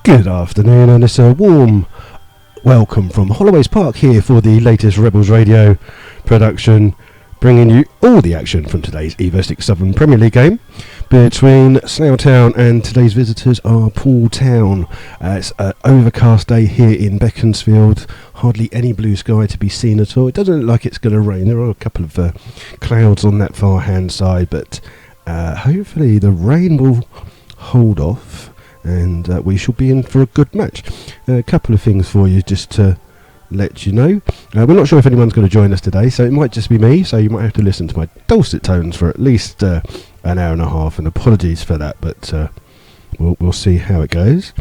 Good afternoon, and it's a warm welcome from Holloways Park here for the latest Rebels Radio production, bringing you all the action from today's Evo6 Southern Premier League game between Slough Town and today's visitors are Poole Town. It's an overcast day here in Beaconsfield, hardly any blue sky to be seen at all. It doesn't look like it's going to rain. There are a couple of clouds on that far hand side, but hopefully the rain will hold off and we shall be in for a good match. A couple of things for you just to let you know. We're not sure if anyone's going to join us today, so it might just be me, so you might have to listen to my dulcet tones for at least an hour and a half, and apologies for that, but we'll see how it goes.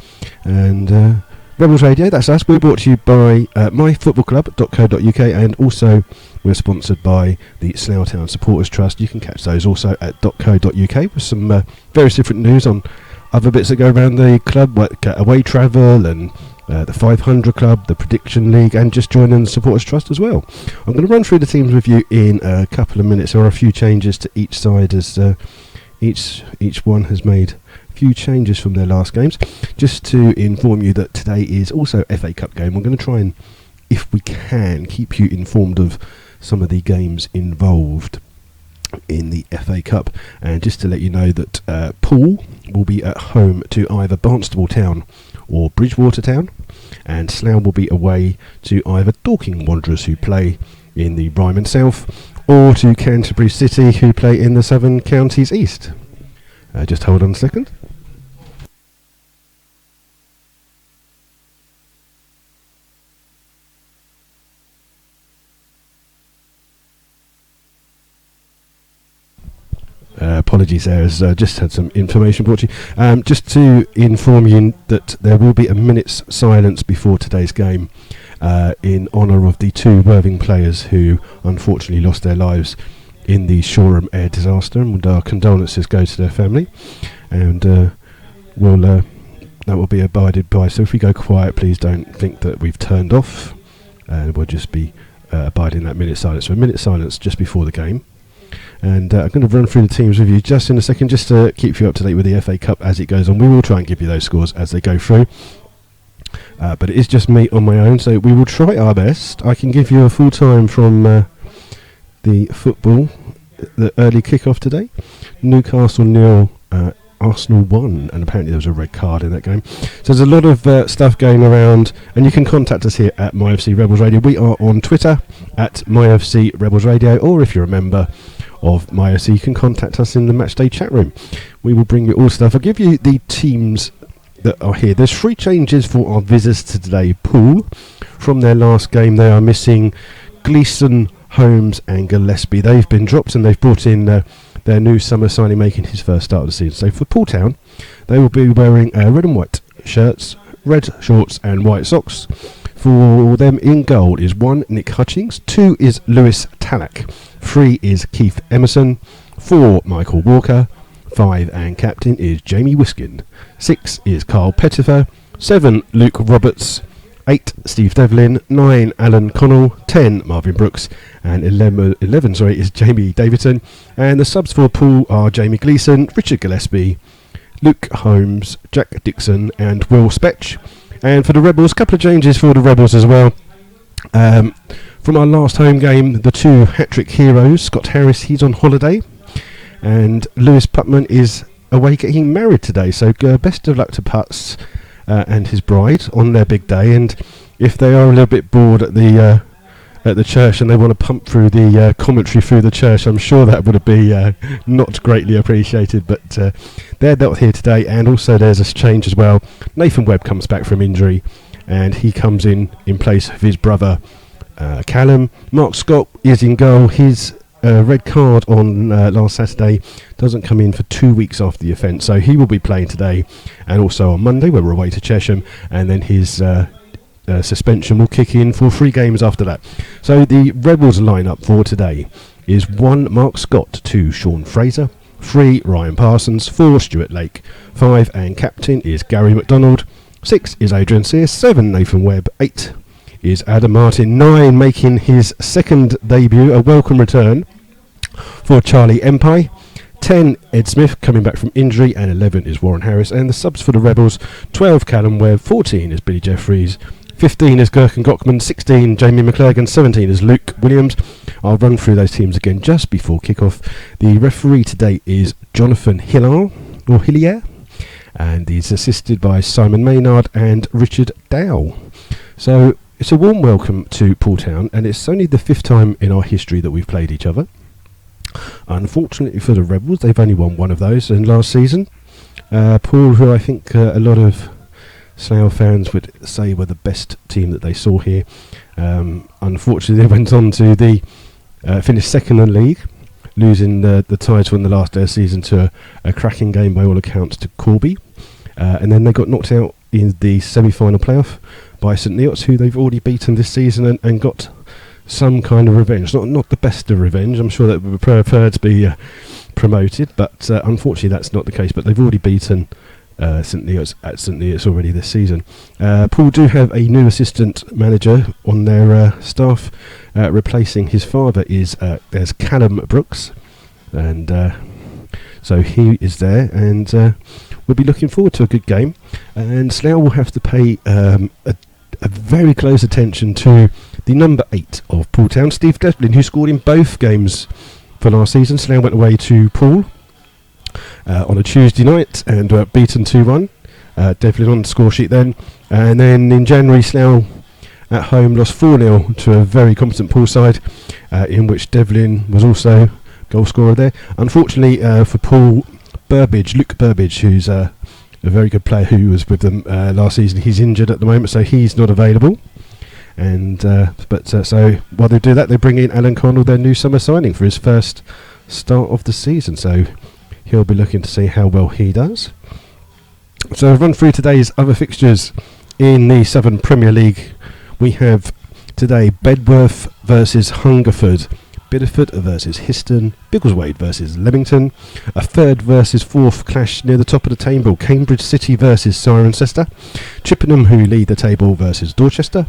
And Rebels Radio, that's us. We're brought to you by MyFootballClub.co.uk, and also we're sponsored by the Slough Town Supporters Trust. You can catch those also at .co.uk with some various different news on other bits that go around the club, like away travel and the 500 Club, the Prediction League, and just joining the Supporters Trust as well. I'm going to run through the teams with you in a couple of minutes. There are a few changes to each side as each one has made a few changes from their last games. Just to inform you that today is also FA Cup game. We're going to try and, if we can, keep you informed of some of the games involved in the FA Cup, and just to let you know that Poole will be at home to either Barnstable Town or Bridgewater Town, and Slough will be away to either Dorking Wanderers, who play in the Ryman South, or to Canterbury City, who play in the Southern Counties East. Just hold on a second. Apologies there, as just had some information brought to you. Just to inform you that there will be a minute's silence before today's game in honour of the two Worthing players who unfortunately lost their lives in the Shoreham air disaster, and our condolences go to their family, and that will be abided by. So if we go quiet, please don't think that we've turned off, and we'll just be abiding that minute's silence. So a minute's silence just before the game. And I'm going to run through the teams with you just in a second, just to keep you up to date with the FA Cup as it goes on. We will try and give you those scores as they go through, but it is just me on my own, so we will try our best. I can give you a full time from the football, the early kick-off today. Newcastle 0, Arsenal 1, and apparently there was a red card in that game. So there's a lot of stuff going around, and you can contact us here at MyFC Rebels Radio. We are on Twitter at MyFC Rebels Radio, or if you're a member of MyFC, you can contact us in the Matchday chat room. We will bring you all stuff. I'll give you the teams that are here. There's 3 changes for our visitors today. Poole, from their last game, they are missing Gleeson, Holmes and Gillespie. They've been dropped, and they've brought in their new summer signing, making his first start of the season. So for Poole Town, they will be wearing red and white shirts, red shorts and white socks. For them in goal is 1, Nick Hutchings, 2 is Lewis Tallack, 3 is Keith Emerson, 4, Michael Walker, 5 and captain is Jamie Wiskin, 6 is Carl Pettifer, 7, Luke Roberts, 8, Steve Devlin, 9, Alan Connell, 10, Marvin Brooks, and 11 is Jamie Davidson. And the subs for Poole are Jamie Gleeson, Richard Gillespie, Luke Holmes, Jack Dixon and Will Spetch. And for the Rebels, a couple of changes for the Rebels as well. From our last home game, the 2 hat-trick heroes, Scott Harris, he's on holiday, and Lewis Putman is away getting married today. So best of luck to Putz and his bride on their big day. And if they are a little bit bored at the church and they want to pump through the commentary through the church, I'm sure that would be not greatly appreciated, but they're not here today. And also there's a change as well. Nathan Webb comes back from injury, and he comes in place of his brother Callum. Mark Scott is in goal. His red card on last Saturday doesn't come in for 2 weeks after the offence, so he will be playing today and also on Monday, where we're away to Chesham, and then his suspension will kick in for 3 games after that. So the Rebels lineup for today is 1, Mark Scott, 2, Sean Fraser, 3, Ryan Parsons, 4, Stuart Lake, 5 and captain is Gary McDonald, 6 is Adrian Sears, 7, Nathan Webb, 8 is Adam Martin, 9 making his second debut, a welcome return for Charlie Empire, 10, Ed Smith coming back from injury, and 11 is Warren Harris. And the subs for the Rebels: 12, Callum Webb; 14 is Billy Jeffries; 15 is Gherkin Gockman; 16, Jamie McClurgan; 17 is Luke Williams. I'll run through those teams again just before kick-off. The referee today is Jonathan Hillier, and he's assisted by Simon Maynard and Richard Dow. So it's a warm welcome to Poole Town, and it's only the 5th time in our history that we've played each other. Unfortunately for the Rebels, they've only won one of those in last season. Poole, who I think a lot of Slough fans would say were the best team that they saw here, unfortunately they went on to finish second in the league, losing the title in the last day of the season to a cracking game by all accounts to Corby, and then they got knocked out in the semi-final playoff by St Neots, who they've already beaten this season, and got some kind of revenge. Not the best of revenge. I'm sure that would prefer to be promoted, but unfortunately that's not the case. But they've already beaten St Neots at St Neots already this season. Poole do have a new assistant manager on their staff, replacing his father. There's Callum Brooks, and so he is there, and we'll be looking forward to a good game. And Slough will have to pay a very close attention to the number 8 of Poole Town, Steve Devlin, who scored in both games for last season. Slough went away to Poole on a Tuesday night and beaten 2-1. Devlin on the score sheet then. And then in January, Slough at home lost 4-0 to a very competent Poole side, in which Devlin was also goal scorer there. Unfortunately for Poole, Luke Burbage, who's a very good player who was with them last season, he's injured at the moment, so he's not available. And so while they do that, they bring in Alan Connell, their new summer signing, for his first start of the season. So he'll be looking to see how well he does. So I'll run through today's other fixtures in the Southern Premier League. We have today Bedworth versus Hungerford, Bideford versus Histon, Biggleswade versus Leamington, a 3rd versus 4th clash near the top of the table, Cambridge City versus Cirencester, Chippenham, who lead the table, versus Dorchester,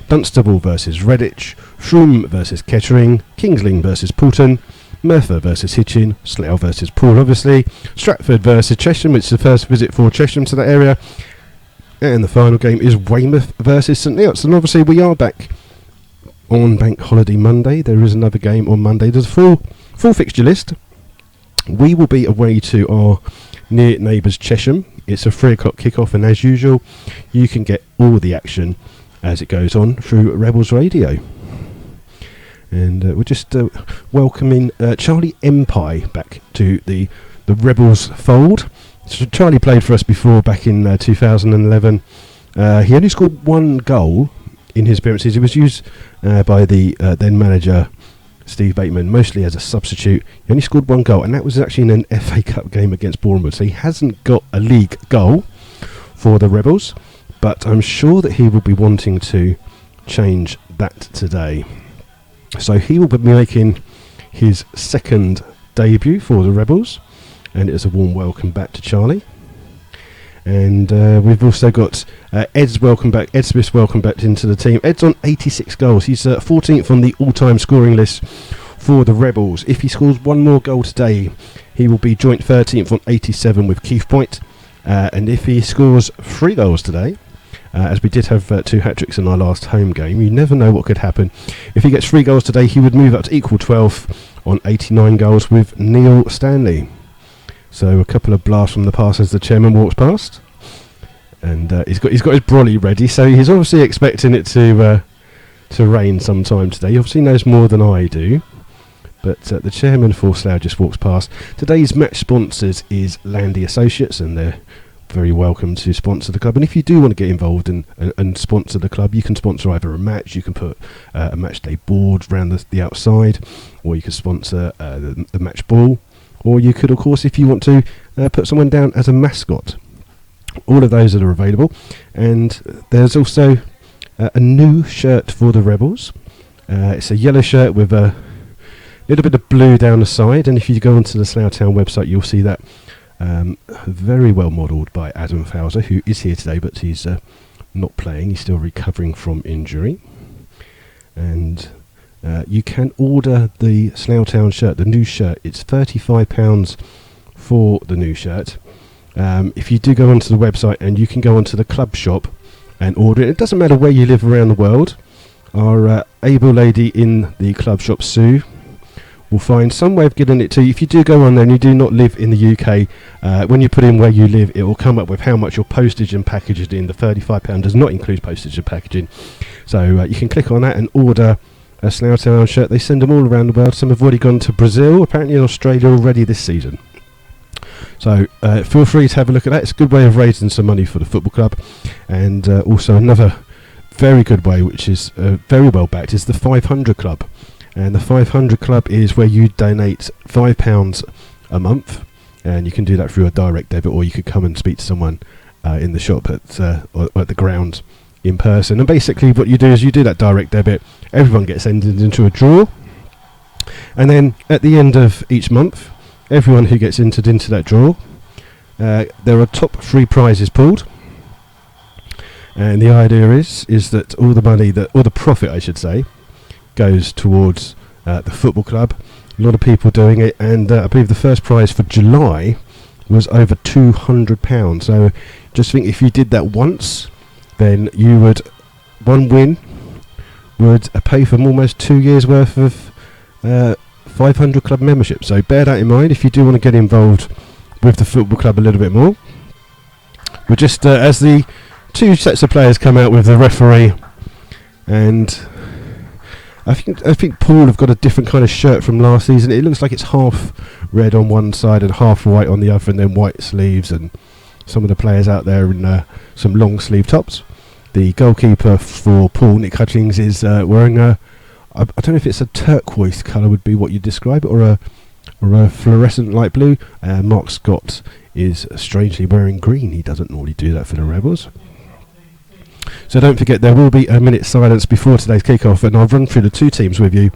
Dunstable versus Redditch, Shroom versus Kettering, Kingsling versus Poulton, Merthyr versus Hitchin, Slough versus Poole obviously, Stratford versus Chesham, which is the first visit for Chesham to that area, and the final game is Weymouth versus St Neots. And obviously we are back on Bank Holiday Monday. There is another game on Monday. There's a full fixture list. We will be away to our near neighbours Chesham. It's a 3 o'clock kickoff, and as usual you can get all the action as it goes on through Rebels Radio. And we're just welcoming Charlie Empire back to the Rebels fold. So Charlie played for us before back in 2011. He only scored 1 goal in his appearances. He was used by the then manager Steve Bateman mostly as a substitute. He only scored 1 goal, and that was actually in an FA Cup game against Bournemouth. So he hasn't got a league goal for the Rebels, but I'm sure that he will be wanting to change that today. So he will be making his 2nd debut for the Rebels, and it's a warm welcome back to Charlie. And we've also got Ed Smith's welcome back into the team. Ed's on 86 goals. He's 14th on the all-time scoring list for the Rebels. If he scores 1 more goal today, he will be joint 13th on 87 with Keith Point. And if he scores 3 goals today, as we did have 2 hat-tricks in our last home game, you never know what could happen. If he gets 3 goals today, he would move up to equal 12th on 89 goals with Neil Stanley. So a couple of blasts from the past as the chairman walks past, and he's got his brolly ready. So he's obviously expecting it to rain sometime today. He obviously knows more than I do. But the chairman for Slough just walks past. Today's match sponsors is Landy Associates, and they're very welcome to sponsor the club. And if you do want to get involved and sponsor the club, you can sponsor either a match, you can put a match day board around the outside, or you can sponsor the match ball, or you could, of course, if you want to, put someone down as a mascot. All of those are available. And there's also a new shirt for the Rebels. It's a yellow shirt with a little bit of blue down the side, and if you go onto the Slough Town website, you'll see that very well modelled by Adam Fowler, who is here today, but he's not playing. He's still recovering from injury. And you can order the Slough Town shirt, the new shirt. It's £35 for the new shirt. If you do go onto the website, and you can go onto the club shop and order it. It doesn't matter where you live around the world. Our able lady in the club shop, Sue, will find some way of getting it to you. If you do go on there and you do not live in the UK, when you put in where you live, it will come up with how much your postage and packaging in. The £35 does not include postage and packaging. So you can click on that and order a Slough Town shirt. They send them all around the world. Some have already gone to Brazil, apparently in Australia already this season. So feel free to have a look at that. It's a good way of raising some money for the football club. And also another very good way, which is very well backed, is the 500 Club. And the 500 Club is where you donate £5 a month, and you can do that through a direct debit, or you could come and speak to someone in the shop at the ground in person. And basically what you do is you do that direct debit, everyone gets entered into a draw, and then at the end of each month, everyone who gets entered into that draw, there are top 3 prizes pulled. And the idea is that all the money, or the profit I should say, goes towards the football club. A lot of people doing it, and I believe the first prize for July was over £200. So just think, if you did that once, then you would, one win would pay for almost 2 years worth of 500 Club membership. So bear that in mind if you do want to get involved with the football club a little bit more. We're just as the 2 sets of players come out with the referee, and I think Poole have got a different kind of shirt from last season. It looks like it's half red on one side and half white on the other, and then white sleeves, and some of the players out there in some long sleeve tops. The goalkeeper for Poole, Nick Hutchings, is wearing I don't know if it's a turquoise colour would be what you describe it, or a fluorescent light blue. Mark Scott is strangely wearing green. He doesn't normally do that for the Rebels. So don't forget, there will be a minute's silence before today's kick-off, and I'll run through the 2 teams with you.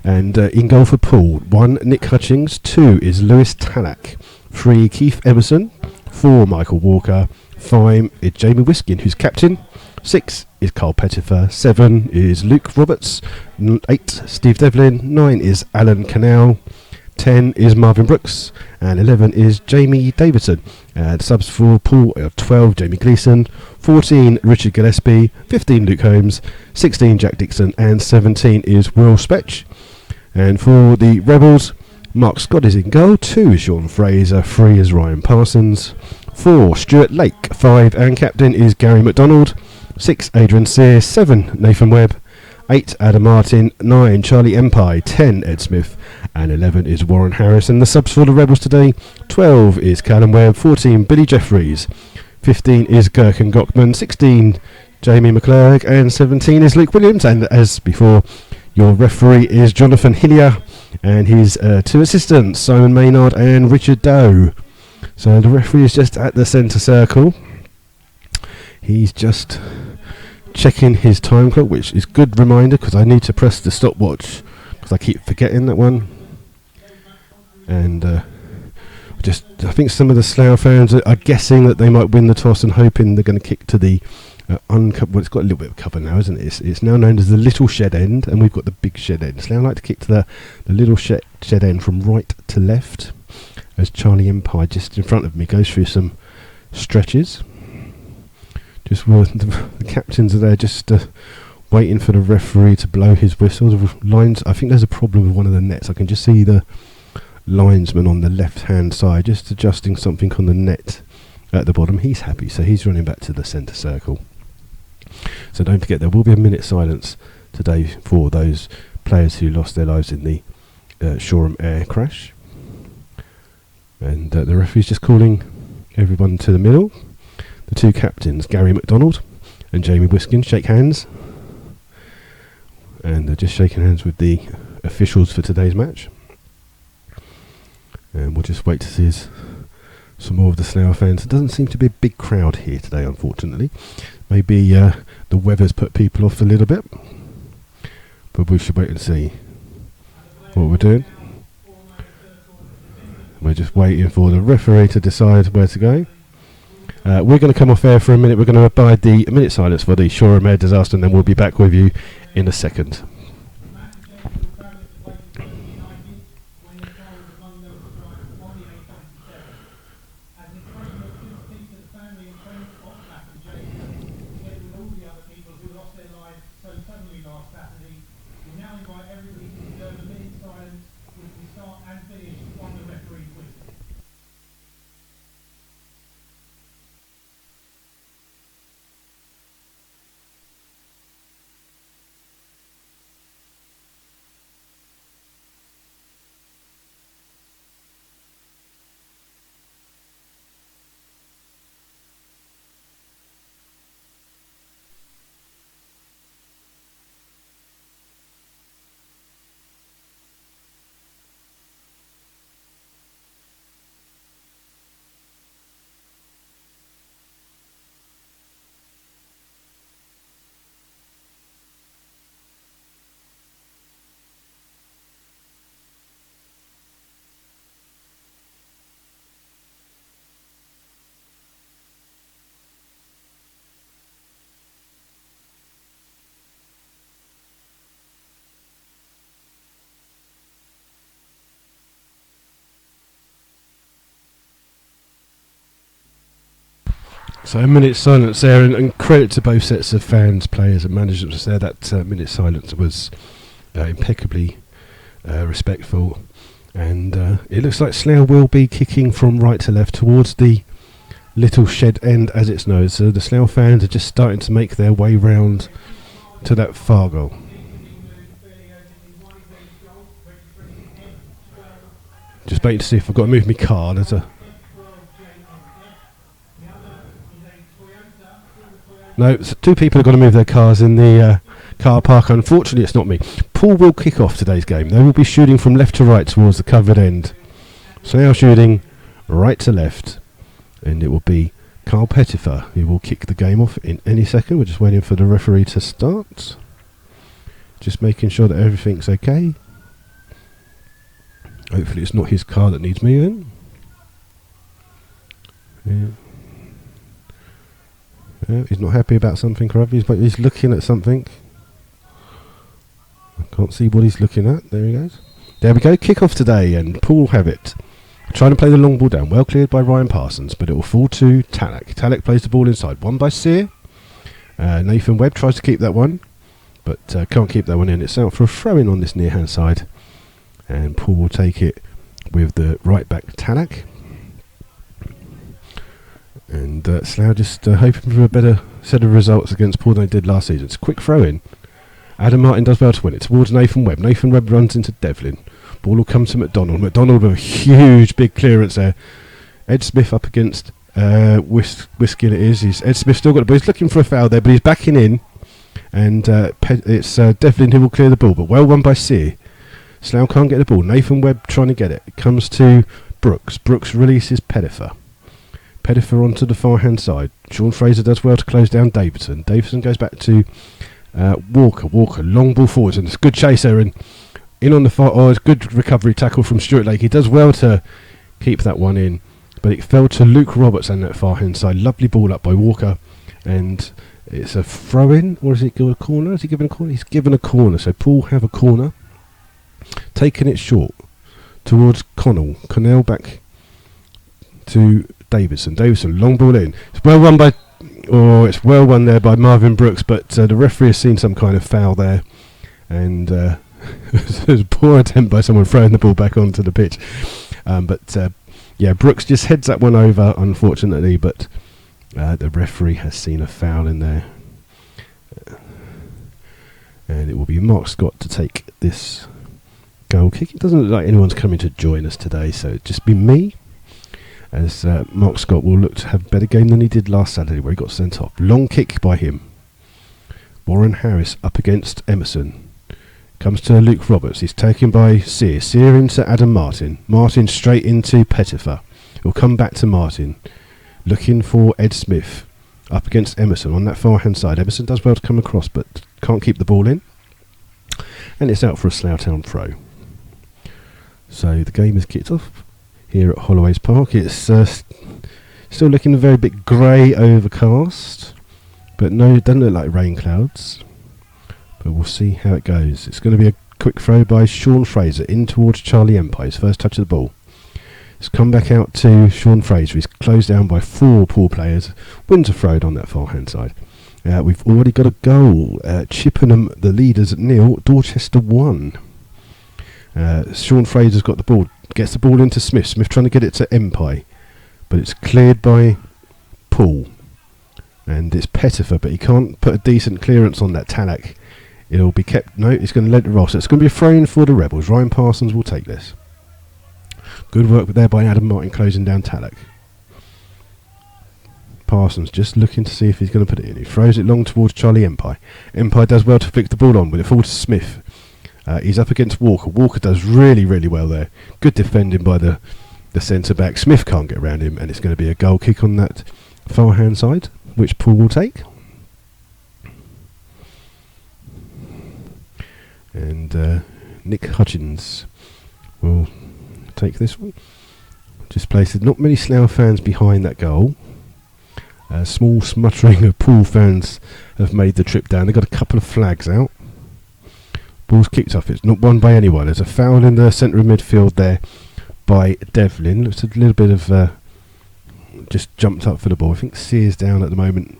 And in goal for Poole, 1 Nick Hutchings, 2 is Lewis Tallack, 3 Keith Emerson, 4 Michael Walker, 5 is Jamie Wiskin, who's captain, 6 is Carl Pettifer, 7 is Luke Roberts, 8 Steve Devlin, 9 is Alan Canal, 10 is Marvin Brooks, and 11 is Jamie Davidson. The subs for Poole are 12 Jamie Gleeson, 14 Richard Gillespie, 15 Luke Holmes, 16 Jack Dixon, and 17 is Will Spetch. And for the Rebels, Mark Scott is in goal, 2 is Sean Fraser, 3 is Ryan Parsons, 4 Stuart Lake, 5 and captain is Gary McDonald, 6 Adrian Sear, 7 Nathan Webb, 8 Adam Martin, 9 Charlie Empire, 10 Ed Smith, and 11 is Warren Harris. And the subs for the Rebels today, 12 is Callum Webb, 14 Billy Jeffries, 15 is Gherkin Gockman, 16 Jamie McClurg, and 17 is Luke Williams. And as before, your referee is Jonathan Hillier, and his 2 assistants, Simon Maynard and Richard Doe. So the referee is just at the centre circle. He's just checking his time clock, which is good reminder, because I need to press the stopwatch because I keep forgetting that one. And I think some of the Slough fans are guessing that they might win the toss and hoping they're going to kick to the uncovered. Well, it's got a little bit of cover now, isn't it? It's now known as the little shed end, and we've got the big shed end. Slough like to kick to the little shed end from right to left, as Charlie Empire just in front of me goes through some stretches. Just the captains are there just waiting for the referee to blow his whistle. The lines, I think there's a problem with one of the nets. I can just see the linesman on the left hand side just adjusting something on the net at the bottom. He's happy, so he's running back to the centre circle. So don't forget, there will be a minute's silence today for those players who lost their lives in the Shoreham Air crash. And the referee's just calling everyone to the middle. The 2 captains, Gary McDonald and Jamie Wiskin, shake hands. And they're just shaking hands with the officials for today's match. And we'll just wait to see some more of the Slough fans. There doesn't seem to be a big crowd here today, unfortunately. Maybe the weather's put people off a little bit. But we should wait and see what we're doing. We're just waiting for the referee to decide where to go. We're going to come off air for a minute. We're going to abide the minute silence for the Shoreham Air disaster, and then we'll be back with you in a second. So a minute's silence there, and credit to both sets of fans, players and managers there. That minute's silence was impeccably respectful, and it looks like Slough will be kicking from right to left towards the little shed end, as it's known. So the Slough fans are just starting to make their way round to that far goal. Just waiting to see if I've got to move my car. There's a no, two people have got to move their cars in the car park. Unfortunately, it's not me. Poole will kick off today's game. They will be shooting from left to right towards the covered end. So now shooting right to left, and it will be Carl Pettifer who will kick the game off in any second. We're just waiting for the referee to start. Just making sure that everything's okay. Hopefully it's not his car that needs moving. Yeah, he's not happy about something, but he's looking at something. I can't see what he's looking at. There he goes. There we go. Kick off today, and Poole have it. Trying to play the long ball down. Well cleared by Ryan Parsons, but it will fall to Tallack. Tallack plays the ball inside. Won by Sear. Nathan Webb tries to keep that one, but can't keep that one in. It's out for a throw-in on this near-hand side. And Poole will take it with the right back Tallack. And Slough just hoping for a better set of results against Poole than they did last season. It's a quick throw in. Adam Martin does well to win it towards Nathan Webb. Nathan Webb runs into Devlin. Ball will come to McDonald. McDonald with a huge big clearance there. Ed Smith up against Whiskin it is. Ed Smith still got the ball. He's looking for a foul there, but he's backing in. And it's Devlin who will clear the ball, but well won by Sear. Slough can't get the ball. Nathan Webb trying to get it. It comes to Brooks. Brooks releases Pettifer. Pettifer onto the far hand side. Sean Fraser does well to close down Davidson. Davidson goes back to Walker. Walker, long ball forwards, and it's a good chase there, and in on the far. Oh, it's good recovery tackle from Stuart Lake. He does well to keep that one in, but it fell to Luke Roberts on that far hand side. Lovely ball up by Walker, and it's a throw in, or is it a corner? Is he given a corner? He's given a corner, so Poole have a corner. Taking it short towards Connell. Connell back to Davidson. Davidson, long ball in. It's well won by. Oh, it's well won there by Marvin Brooks, but the referee has seen some kind of foul there, and it was a poor attempt by someone throwing the ball back onto the pitch. Yeah, Brooks just heads that one over, unfortunately, but the referee has seen a foul in there, and it will be Mark Scott to take this goal kick. It doesn't look like anyone's coming to join us today, so it'll just be me, as Mark Scott will look to have a better game than he did last Saturday, where he got sent off. Long kick by him. Warren Harris up against Emerson. Comes to Luke Roberts. He's taken by Sear. Sear into Adam Martin. Martin straight into Pettifer. He'll come back to Martin. Looking for Ed Smith. Up against Emerson on that far hand side. Emerson does well to come across, but can't keep the ball in. And it's out for a Slough Town throw. So the game is kicked off here at Holloways Park. It's still looking a very bit grey, overcast, but no, it doesn't look like rain clouds. But we'll see how it goes. It's going to be a quick throw by Sean Fraser in towards Charlie Empire. His first touch of the ball. It's come back out to Sean Fraser. He's closed down by 4 Poole players. Wins a throw on that far hand side. We've already got a goal. Chippenham, the leaders at 0. Dorchester 1. Sean Fraser's got the ball. Gets the ball into Smith. Smith trying to get it to Empire, but it's cleared by Poole. And it's Pettifer, but he can't put a decent clearance on that Tallack. It'll be kept. No, he's going to let it roll. So it's going to be a throw-in for the Rebels. Ryan Parsons will take this. Good work there by Adam Martin closing down Tallack. Parsons just looking to see if he's going to put it in. He throws it long towards Charlie Empire. Empire does well to flick the ball on, but it falls to Smith. He's up against Walker. Walker does really, really well there. Good defending by the centre-back. Smith can't get around him, and it's going to be a goal kick on that far-hand side, which Poole will take. And Nick Hutchins will take this one. Just placed. Not many Slough fans behind that goal. A small smuttering of Poole fans have made the trip down. They've got a couple of flags out. Ball's kicked off. It's not won by anyone. There's a foul in the centre of midfield there by Devlin. Looks a little bit of just jumped up for the ball. I think Sears down at the moment,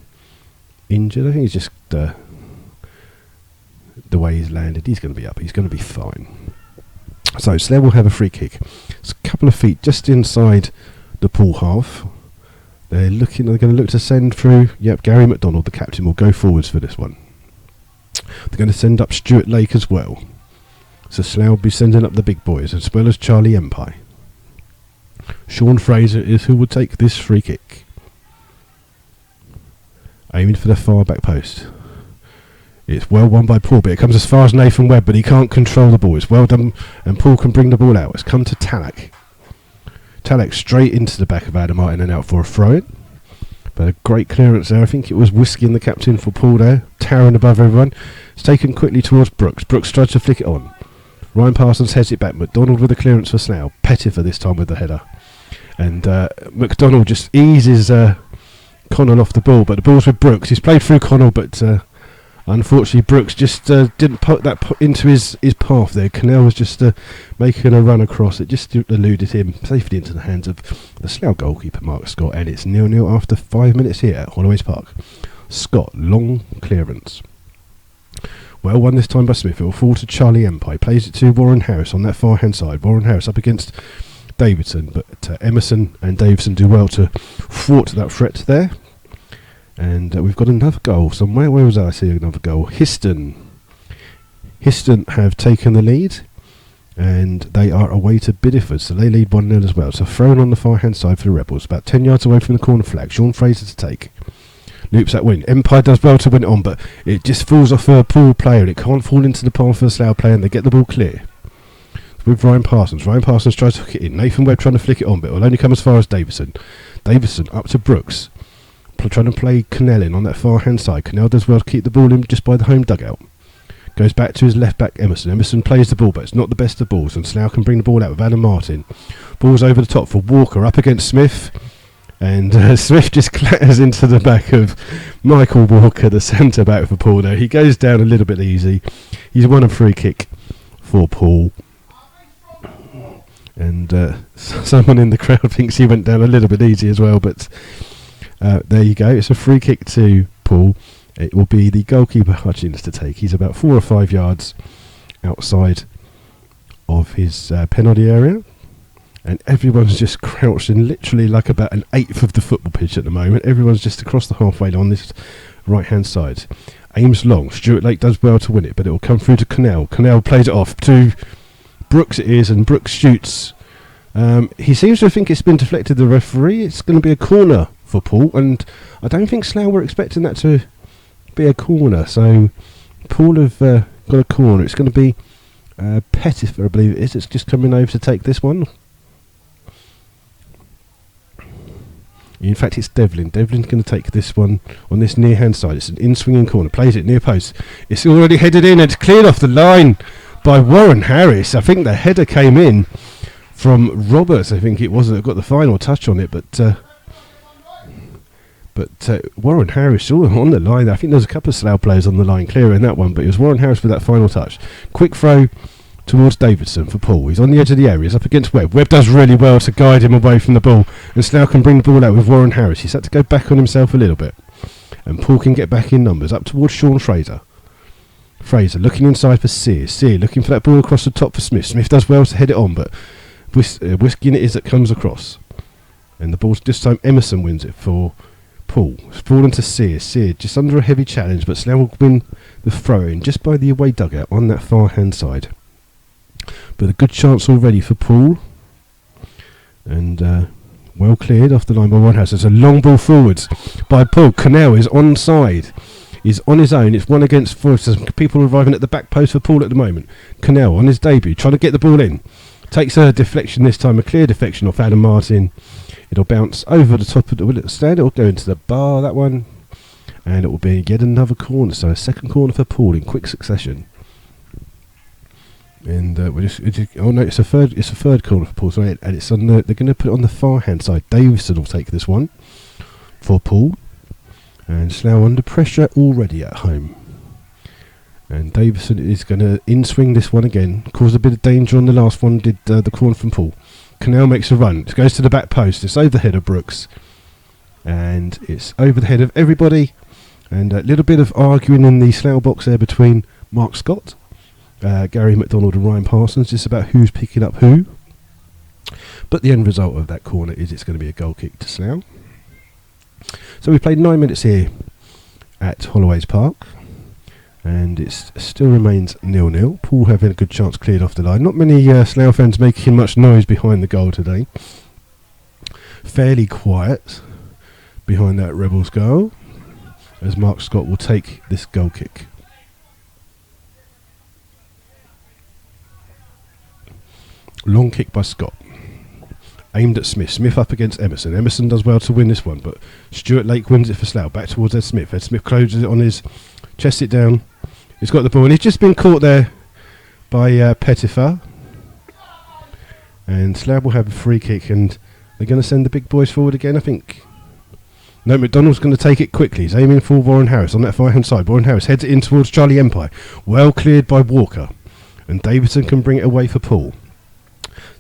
injured. I think he's just the way he's landed. He's going to be up. He's going to be fine. So Slough will have a free kick. It's a couple of feet just inside the Poole half. They're going to look to send through. Yep, Gary McDonald, the captain, will go forwards for this one. They're going to send up Stuart Lake as well. So Slough will be sending up the big boys, as well as Charlie Empire. Sean Fraser is who will take this free kick. Aiming for the far back post. It's well won by Poole, but it comes as far as Nathan Webb, but he can't control the ball. It's well done, and Poole can bring the ball out. It's come to Talak. Talak straight into the back of Adam Martin and out for a throw-in. But a great clearance there. I think it was Whiskey and the captain for Poole there, towering above everyone. It's taken quickly towards Brooks. Brooks tries to flick it on. Ryan Parsons heads it back. McDonald with the clearance for Slough. Pettifer this time with the header. And McDonald just eases Connell off the ball, but the ball's with Brooks. He's played through Connell, but unfortunately Brooks just didn't put that into his path there. Connell was just making a run across. It just eluded him safely into the hands of the Slough goalkeeper Mark Scott, and it's 0-0 after 5 minutes here at Holloways Park. Scott, long clearance. Well won this time by Smith. It will fall to Charlie Empire. Plays it to Warren Harris on that far hand side. Warren Harris up against Davidson, but Emerson and Davison do well to thwart that threat there. And we've got another goal somewhere. Where was I? I see another goal. Histon have taken the lead, and they are away to Bideford, so they lead 1-0 as well. So thrown on the far hand side for the Rebels, about 10 yards away from the corner flag. Sean Fraser to take. Loops that win. Empire does well to win it on, but it just falls off a Poole player, and it can't fall into the path of a Slough player, and they get the ball clear. With Ryan Parsons. Ryan Parsons tries to hook it in. Nathan Webb trying to flick it on, but it will only come as far as Davison. Davison up to Brooks. Trying to play Connell in on that far hand side. Connell does well to keep the ball in just by the home dugout. Goes back to his left back Emerson. Emerson plays the ball, but it's not the best of balls, and Slough can bring the ball out with Adam Martin. Ball's over the top for Walker up against Smith, and Smith just clatters into the back of Michael Walker, the centre back for Poole there. He goes down a little bit easy. He's won a free kick for Poole. And someone in the crowd thinks he went down a little bit easy as well, but there you go. It's a free kick to Poole. It will be the goalkeeper Hutchins to take. He's about 4 or 5 yards outside of his penalty area, and everyone's just crouched in literally like about an eighth of the football pitch at the moment. Everyone's just across the halfway line on this right hand side. Aims long. Stuart Lake does well to win it, but it will come through to Connell. Connell plays it off to Brooks, it is, and Brooks shoots. He seems to think it's been deflected the referee. It's going to be a corner for Poole, and I don't think Slough were expecting that to be a corner, so Poole have got a corner. It's going to be Pettifer, I believe it is. It's just coming over to take this one. In fact, it's Devlin. Devlin's going to take this one on this near hand side. It's an in-swinging corner. Plays it near post. It's already headed in, and it's cleared off the line by Warren Harris. I think the header came in from Roberts. I think it was that got the final touch on it, but Warren Harris on the line. I think there's a couple of Slough players on the line clearing that one, but it was Warren Harris with that final touch. Quick throw towards Davidson for Poole. He's on the edge of the area. He's up against Webb. Webb does really well to guide him away from the ball, and Slough can bring the ball out with Warren Harris. He's had to go back on himself a little bit, and Poole can get back in numbers. Up towards Sean Fraser. Fraser looking inside for Sear. Sear looking for that ball across the top for Smith. Smith does well to head it on, but Whiskey it is that comes across. And the ball's this time Emerson wins it for Poole. It's fallen to Sear. Sear just under a heavy challenge, but Slough will win the throw-in just by the away dugout on that far hand side. But a good chance already for Poole. And well cleared off the line by Whitehouse. There's a long ball forwards by Poole. Connell is onside. He's on his own. It's 1 against 4. There's people arriving at the back post for Poole at the moment. Connell on his debut, trying to get the ball in. Takes a deflection this time, a clear deflection off Adam Martin. It'll bounce over the top of the... Will it stand? It'll go into the bar, that one. And it will be yet another corner. So a second corner for Poole in quick succession. And oh no, it's a third corner for Poole. Sorry, and it's on the... They're going to put it on the far hand side. Davison will take this one for Poole. And Slough under pressure already at home. And Davison is going to in-swing this one again. Caused a bit of danger on the last one, did the corner from Poole. Connell makes a run. It goes to the back post. It's over the head of Brooks. and it's over the head of everybody, and a little bit of arguing in the Slough box there between Mark Scott, Gary McDonald and Ryan Parsons, just about who's picking up who. But the end result of that corner is it's going to be a goal kick to Slough. So we played 9 minutes here at Holloways Park, and it still remains 0-0. Poole having a good chance cleared off the line. Not many Slough fans making much noise behind the goal today. Fairly quiet behind that Rebels goal, as Mark Scott will take this goal kick. Long kick by Scott, aimed at Smith. Smith up against Emerson. Emerson does well to win this one, but Stuart Lake wins it for Slough. Back towards Ed Smith. Ed Smith closes it on his, chests it down. He's got the ball, and he's just been caught there by Pettifer. And Slough will have a free kick, and they're going to send the big boys forward again, I think. No, McDonald's going to take it quickly. He's aiming for Warren Harris on that far hand side. Warren Harris heads it in towards Charlie Empire. Well cleared by Walker, and Davidson can bring it away for Poole.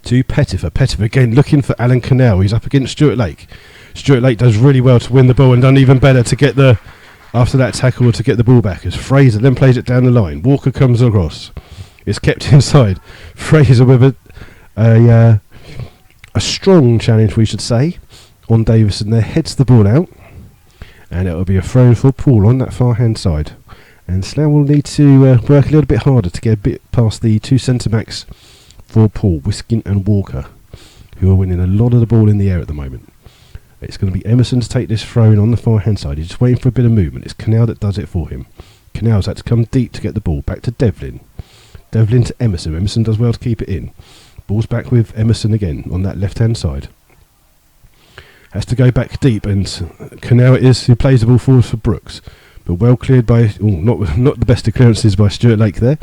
To Pettifer. Pettifer again looking for Alan Cannell. He's up against Stuart Lake. Stuart Lake does really well to win the ball, and done even better to get the, after that tackle, to get the ball back, as Fraser then plays it down the line. Walker comes across. It's kept inside. Fraser with a strong challenge, we should say, on Davison there. Heads the ball out, and it will be a throw for Poole on that far hand side. And Slough will need to work a little bit harder to get a bit past the two centre backs for Poole, Wiskin and Walker, who are winning a lot of the ball in the air at the moment. It's going to be Emerson to take this throw in on the far hand side. He's just waiting for a bit of movement. It's Cannell that does it for him. Cannell's had to come deep to get the ball. Back to Devlin. Devlin to Emerson. Emerson does well to keep it in. Ball's back with Emerson again on that left hand side. Has to go back deep, and Cannell it is who plays the ball forward for Brooks. But well cleared by, not the best of clearances by Stuart Lake there.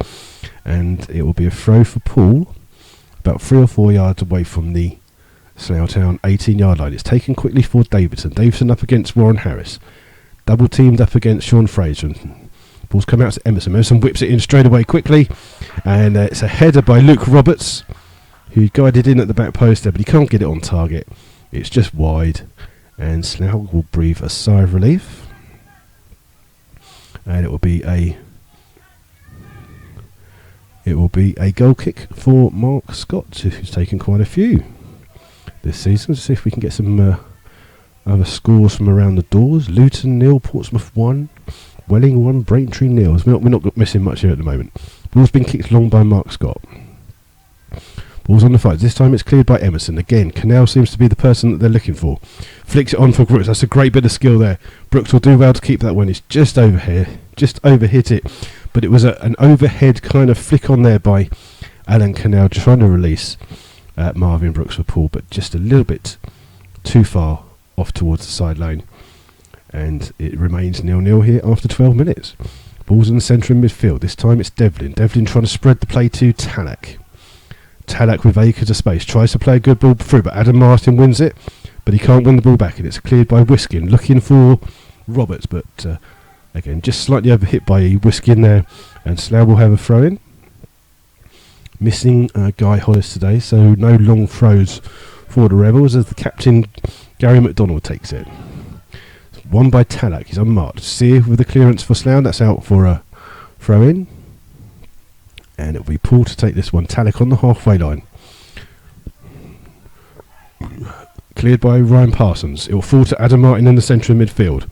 And it will be a throw for Poole, about 3 or 4 yards away from the Slough Town 18-yard line. It's taken quickly for Davidson. Davidson up against Warren Harris. Double teamed up against Sean Fraser. Ball's come out to Emerson. Emerson whips it in straight away quickly. And it's a header by Luke Roberts, who guided in at the back post there, but he can't get it on target. It's just wide. And Slough will breathe a sigh of relief. And it will be a goal kick for Mark Scott, who's taken quite a few this season. Let's see if we can get some other scores from around the doors. Luton 0, Portsmouth 1, Welling 1, Braintree 0. We're not missing much here at the moment. Ball's been kicked long by Mark Scott. Ball's on the fight. This time it's cleared by Emerson. Again, Cannell seems to be the person that they're looking for. Flicks it on for Brooks. That's a great bit of skill there. Brooks will do well to keep that one. It's just over here. Just overhit it. But it was an overhead kind of flick on there by Alan Cannell, trying to release Marvin Brooks for Poole, but just a little bit too far off towards the sideline. And it remains 0-0 here after 12 minutes. Ball's in the centre in midfield. This time it's Devlin. Devlin trying to spread the play to Tallack. Tallack with acres of space. Tries to play a good ball through, but Adam Martin wins it. But he can't win the ball back, and it's cleared by Wiskin. Looking for Roberts, but again, just slightly overhit by Wiskin there. And Slough will have a throw in. Missing Guy Hollis today, so no long throws for the Rebels, as the captain Gary McDonald takes it. One by Tallack. He's unmarked. Sear with the clearance for Slough. That's out for a throw in. And it'll be Poole to take this one. Tallack on the halfway line. Cleared by Ryan Parsons. It will fall to Adam Martin in the centre of midfield.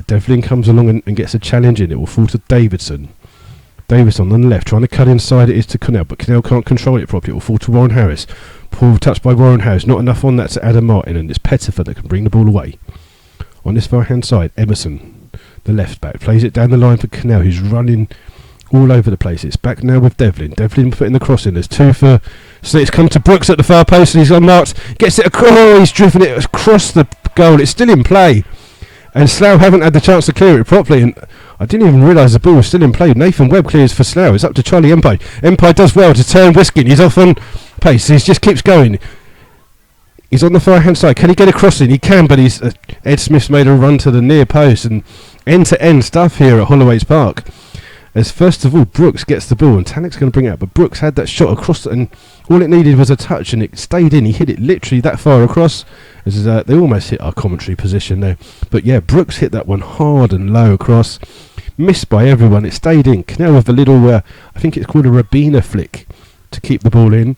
Devlin comes along and gets a challenge in. It will fall to Davidson. Davidson on the left, trying to cut inside. It is to Cannell, but Cannell can't control it properly. It will fall to Warren Harris. Poole touched by Warren Harris. Not enough on that to Adam Martin, and it's Pettifer that can bring the ball away. On this far hand side, Emerson, the left back, plays it down the line for Cannell, who's running all over the place. It's back now with Devlin. Devlin putting the cross in. There's two for... So it's come to Brooks at the far post, and he's unmarked. Gets it across. Oh, he's driven it across the goal. It's still in play. And Slough haven't had the chance to clear it properly. And I didn't even realise the ball was still in play. Nathan Webb clears for Slough. It's up to Charlie Empire. Empire does well to turn Wiskin. He's off on pace. He just keeps going. He's on the far hand side. Can he get a cross in? He can, but he's Ed Smith's made a run to the near post. And end-to-end stuff here at Holloways Park. As first of all, Brooks gets the ball, and Tallack's going to bring it out, but Brooks had that shot across, and all it needed was a touch, and it stayed in. He hit it literally that far across, They almost hit our commentary position there. But yeah, Brooks hit that one hard and low across. Missed by everyone. It stayed in. Cannell with a little, I think it's called a Rabina flick to keep the ball in.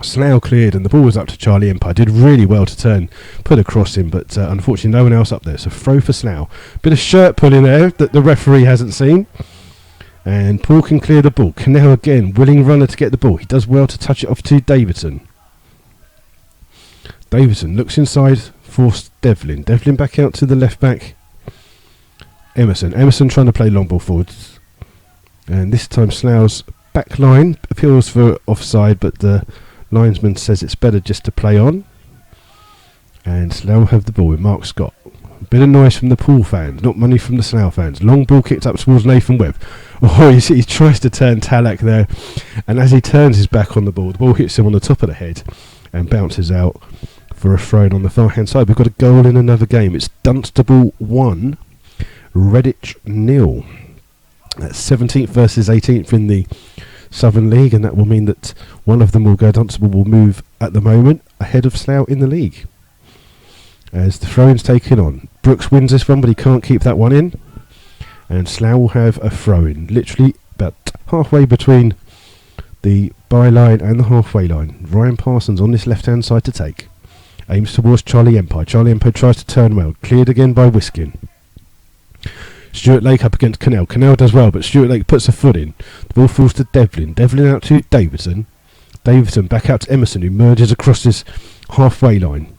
Slough cleared and the ball was up to Charlie Empire. Did really well to turn, put a cross in, but unfortunately no one else up there. So throw for Slough. Bit of shirt pulling there that the referee hasn't seen. And Poole can clear the ball. Cannell again, willing runner to get the ball. He does well to touch it off to Davidson. Davidson looks inside for Devlin. Devlin back out to the left back. Emerson trying to play long ball forwards. And this time Slough's back line appeals for offside, but the linesman says it's better just to play on. And Slough have the ball with Mark Scott. A bit of noise from the Poole fans, not money from the Slough fans. Long ball kicked up towards Nathan Webb. Oh, he tries to turn Talak there, and as he turns his back on the ball hits him on the top of the head and bounces out for a throw on the far hand side. We've got a goal in another game. It's Dunstable 1, Redditch 0. That's 17th versus 18th in the Southern League, and that will mean that one of them will go. Dunstable will move at the moment ahead of Slough in the league. As the throw-in's taken on. Brooks wins this one, but he can't keep that one in. And Slough will have a throw-in, literally about halfway between the byline and the halfway line. Ryan Parsons on this left-hand side to take. Aims towards Charlie Empire. Charlie Empire tries to turn well. Cleared again by Wiskin. Stuart Lake up against Cannell. Cannell does well, but Stuart Lake puts a foot in. The ball falls to Devlin. Devlin out to Davidson. Davidson back out to Emerson, who merges across this halfway line.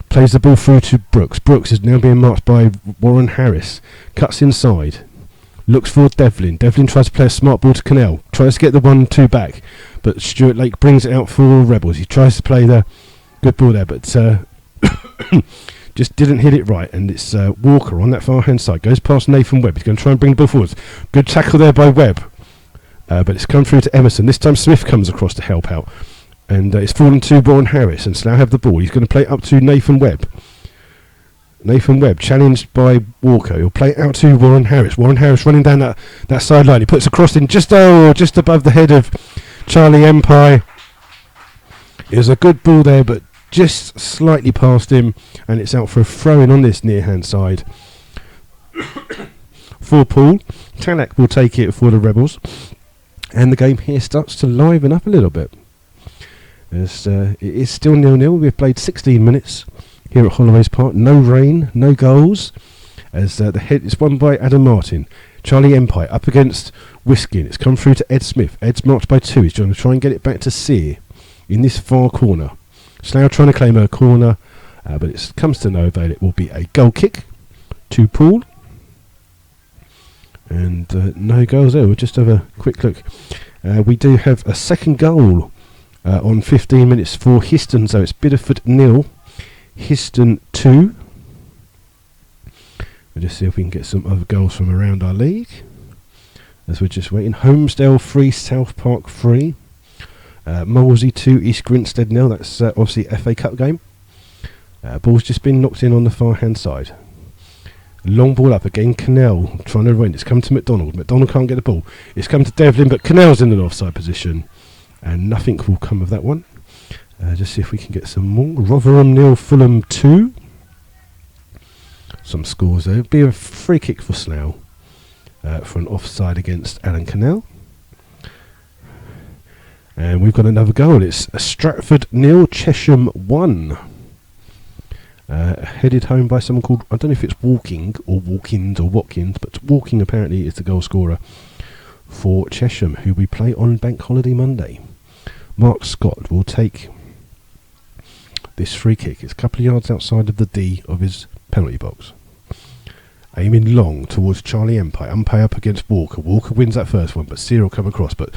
Plays the ball through to Brooks. Brooks is now being marked by Warren Harris. Cuts inside. Looks for Devlin. Devlin tries to play a smart ball to Cannell. Tries to get the 1-2 back. But Stuart Lake brings it out for Rebels. He tries to play the good ball there, but just didn't hit it right. And it's Walker on that far hand side. Goes past Nathan Webb. He's going to try and bring the ball forwards. Good tackle there by Webb. But it's come through to Emerson. This time Smith comes across to help out. And it's fallen to Warren Harris, and Slough have the ball. He's going to play it up to Nathan Webb. Nathan Webb challenged by Walker. He'll play it out to Warren Harris. Warren Harris running down that sideline. He puts a cross in just above the head of Charlie Empire. It was a good ball there, but just slightly past him, and it's out for a throw-in on this near-hand side. For Poole, Talak will take it for the Rebels, and the game here starts to liven up a little bit. As it is still 0-0. We've played 16 minutes here at Holloways Park. No rain, no goals. As the head is won by Adam Martin. Charlie Empire up against Wiskin. It's come through to Ed Smith. Ed's marked by 2. He's going to try and get it back to Sear in this far corner. Slough trying to claim a corner, but it comes to no avail. It will be a goal kick to Poole. And no goals there. We'll just have a quick look. We do have a second goal on 15 minutes for Histon, so it's Biddeford 0, Histon 2. We'll just see if we can get some other goals from around our league as we're just waiting. Holmesdale 3, South Park 3, Molesey 2, East Grinstead 0. That's obviously FA Cup game. Ball's just been knocked in on the far hand side. Long ball up again. Cannell trying to win. It's come to McDonald. McDonald can't get the ball. It's come to Devlin, but Cannell's in an offside position. And nothing will come of that one. Just see if we can get some more. Rotherham 0, Fulham 2. Some scores there. It'll be a free kick for Slough for an offside against Alan Cannell. And we've got another goal. It's Stratford 0, Chesham 1. Headed home by someone called, I don't know if it's Walking or Walkins or Watkins, but Walking apparently is the goal scorer for Chesham, who we play on Bank Holiday Monday. Mark Scott will take this free kick. It's a couple of yards outside of the D of his penalty box. Aiming long towards Charlie Empire. Umpire up against Walker. Walker wins that first one, but Sear will come across, but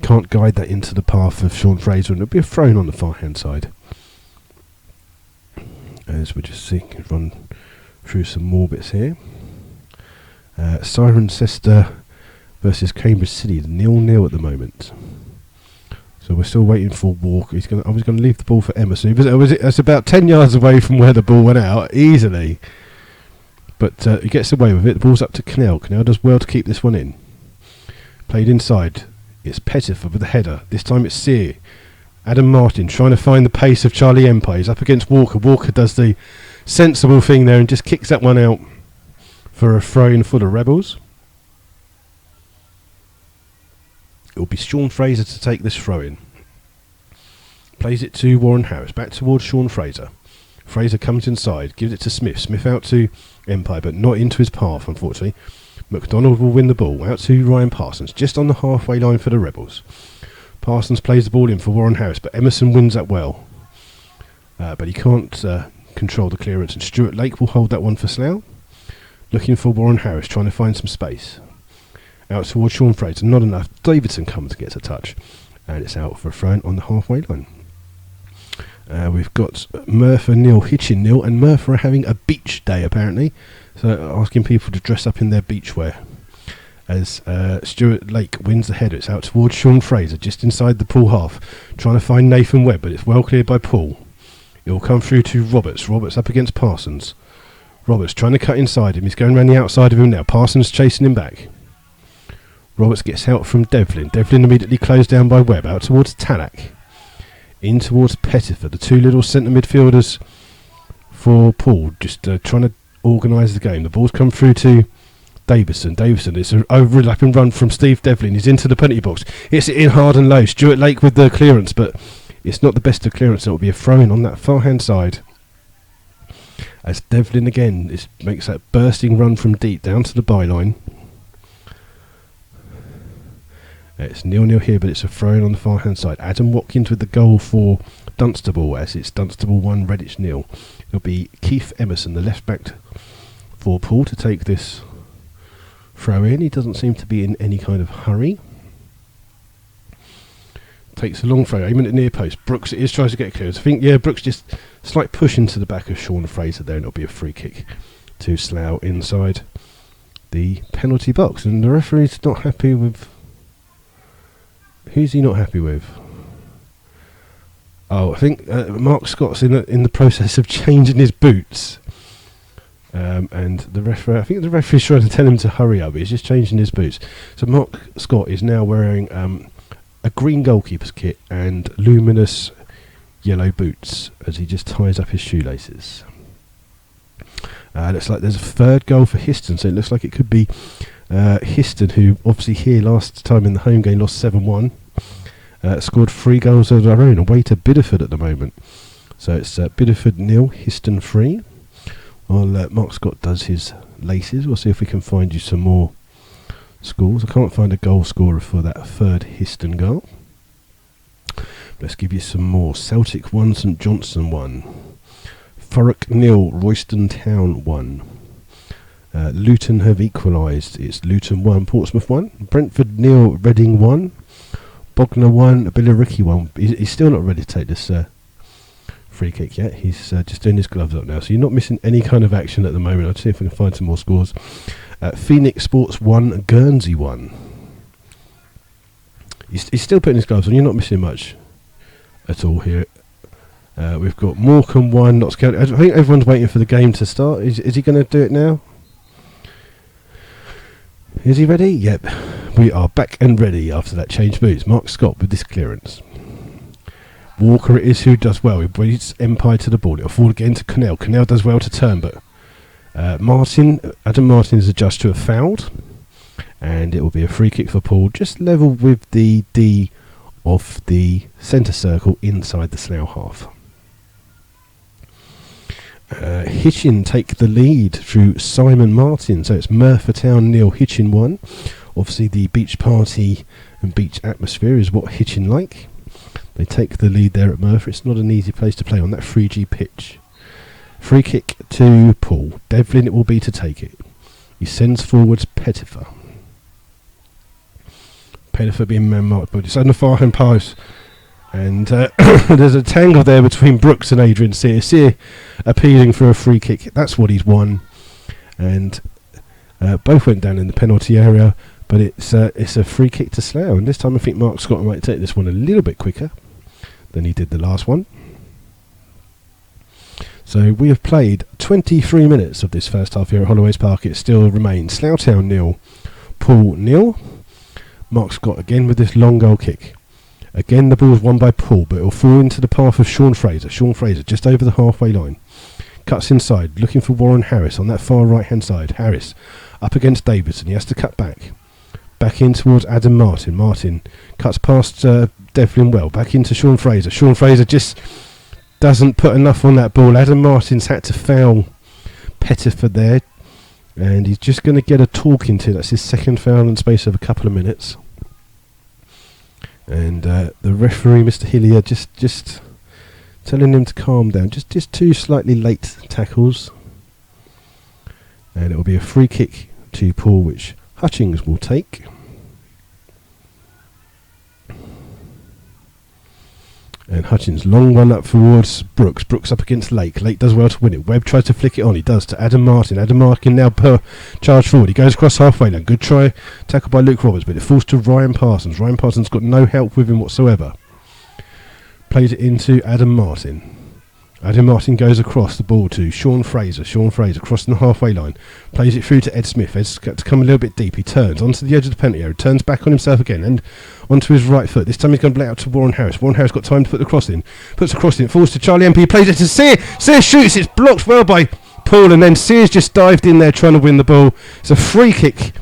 can't guide that into the path of Sean Fraser, and it'll be a throw on the far hand side. As we just see, run through some more bits here. Cirencester versus Cambridge City, 0-0 at the moment. So we're still waiting for Walker. I was going to leave the ball for Emerson. It's about 10 yards away from where the ball went out, easily. But he gets away with it. The ball's up to Cannell. Cannell does well to keep this one in. Played inside. It's Pettifer with the header. This time it's Sear. Adam Martin trying to find the pace of Charlie Empire. He's up against Walker. Walker does the sensible thing there and just kicks that one out for a throw-in for the Rebels. It will be Sean Fraser to take this throw-in. Plays it to Warren Harris. Back towards Sean Fraser. Fraser comes inside. Gives it to Smith. Smith out to Empire, but not into his path, unfortunately. McDonald will win the ball. Out to Ryan Parsons. Just on the halfway line for the Rebels. Parsons plays the ball in for Warren Harris, but Emerson wins that well. But he can't control the clearance, and Stuart Lake will hold that one for Slough. Looking for Warren Harris, trying to find some space. Out towards Sean Fraser. Not enough. Davidson comes and gets a touch. And it's out for a throw on the halfway line. We've got Murph and Neil, Hitchin Neil, and Murph are having a beach day apparently, so asking people to dress up in their beach wear. As Stuart Lake wins the header, it's out towards Sean Fraser, just inside the Poole half, trying to find Nathan Webb, but it's well cleared by Poole. It will come through to Roberts. Roberts up against Parsons. Roberts trying to cut inside him. He's going around the outside of him now. Parsons chasing him back. Roberts gets help from Devlin. Devlin immediately closed down by Webb, out towards Tanak. In towards Pettifer, the two little centre midfielders for Poole, just trying to organise the game. The ball's come through to Davison. Davison, it's an overlapping run from Steve Devlin. He's into the penalty box. It's in hard and low. Stuart Lake with the clearance, but it's not the best of clearance. It will be a throw-in on that far-hand side. As Devlin again makes that bursting run from deep down to the byline. It's 0-0 here, but it's a throw-in on the far-hand side. Adam Watkins with the goal for Dunstable, as it's Dunstable 1, Redditch 0. It'll be Keith Emerson, the left-back for Poole, to take this throw-in. He doesn't seem to be in any kind of hurry. Takes a long throw, aiming at near post. Brooks tries to get clear. I think, Brooks just slight push into the back of Sean Fraser there, and it'll be a free kick to Slough inside the penalty box. And the referee's not happy with... Who's he not happy with? Oh, I think Mark Scott's in the process of changing his boots, and the referee. I think the referee's trying to tell him to hurry up. But he's just changing his boots. So Mark Scott is now wearing a green goalkeeper's kit and luminous yellow boots as he just ties up his shoelaces. Looks like there's a third goal for Histon, so it looks like it could be Histon, who obviously here last time in the home game lost 7-1, scored 3 goals of their own, away to Bideford at the moment. So it's Bideford 0, Histon 3. While Mark Scott does his laces, we'll see if we can find you some more scores. I can't find a goal scorer for that third Histon goal. Let's give you some more. Celtic 1, St Johnstone 1. Thurrock 0, Royston Town 1. Luton have equalised. It's Luton 1, Portsmouth 1. Brentford 0, Reading 1. Bognor 1, Billericay 1. He's still not ready to take this free kick yet. He's just doing his gloves up now. So you're not missing any kind of action at the moment. I'll see if I can find some more scores. Phoenix Sports 1, Guernsey 1. He's still putting his gloves on. You're not missing much at all here. We've got Morecambe 1, Notts County. I think everyone's waiting for the game to start. Is he going to do it now? Is he ready? Yep. We are back and ready after that change boots. Mark Scott with this clearance. Walker it is who does well. He brings Empire to the ball. It'll fall again to Connell. Connell does well to turn, but Adam Martin is adjudged to have fouled, and it will be a free kick for Poole, just level with the D of the centre circle inside the Slough half. Hitchin take the lead through Simon Martin, so it's Merthyr Town 0, Hitchin 1. Obviously the beach party and beach atmosphere is what Hitchin like. They take the lead there at Merthyr. It's not an easy place to play on that 3G pitch. Free kick to Poole. Devlin it will be to take it. He sends forwards Pettifer. Pettifer being man-marked, but it's on the far-hand post. And there's a tangle there between Brooks and Adrian Sear. Sear appealing for a free kick. That's what he's won. And both went down in the penalty area. But it's a free kick to Slough. And this time I think Mark Scott might take this one a little bit quicker than he did the last one. So we have played 23 minutes of this first half here at Holloways Park. It still remains Slough Town 0, Poole 0. Mark Scott again with this long goal kick. Again, the ball's won by Poole, but it'll fall into the path of Sean Fraser. Sean Fraser just over the halfway line. Cuts inside, looking for Warren Harris on that far right-hand side. Harris up against Davidson. He has to cut back. Back in towards Adam Martin. Martin cuts past Devlin well. Back into Sean Fraser. Sean Fraser just doesn't put enough on that ball. Adam Martin's had to foul Pettiford there. And he's just going to get a talking to. That's his second foul in the space of a couple of minutes. And the referee, Mr. Hillier, just telling him to calm down. Just two slightly late tackles. And it will be a free kick to Poole, which Hutchings will take. And Hutchins, long one up towards Brooks. Brooks up against Lake. Lake does well to win it. Webb tries to flick it on. He does to Adam Martin. Adam Martin now charge forward. He goes across halfway line. Good try, tackle by Luke Roberts, but it falls to Ryan Parsons. Ryan Parsons got no help with him whatsoever. Plays it into Adam Martin. Adam Martin goes across the ball to Sean Fraser. Sean Fraser crossing the halfway line. Plays it through to Ed Smith. Ed's got to come a little bit deep. He turns onto the edge of the penalty area. Turns back on himself again and onto his right foot. This time he's going to play out to Warren Harris. Warren Harris got time to put the cross in. Puts the cross in. It falls to Charlie MP. He plays it to Sear. Sear shoots. It's blocked well by Poole. And then Sear's just dived in there trying to win the ball. It's a free kick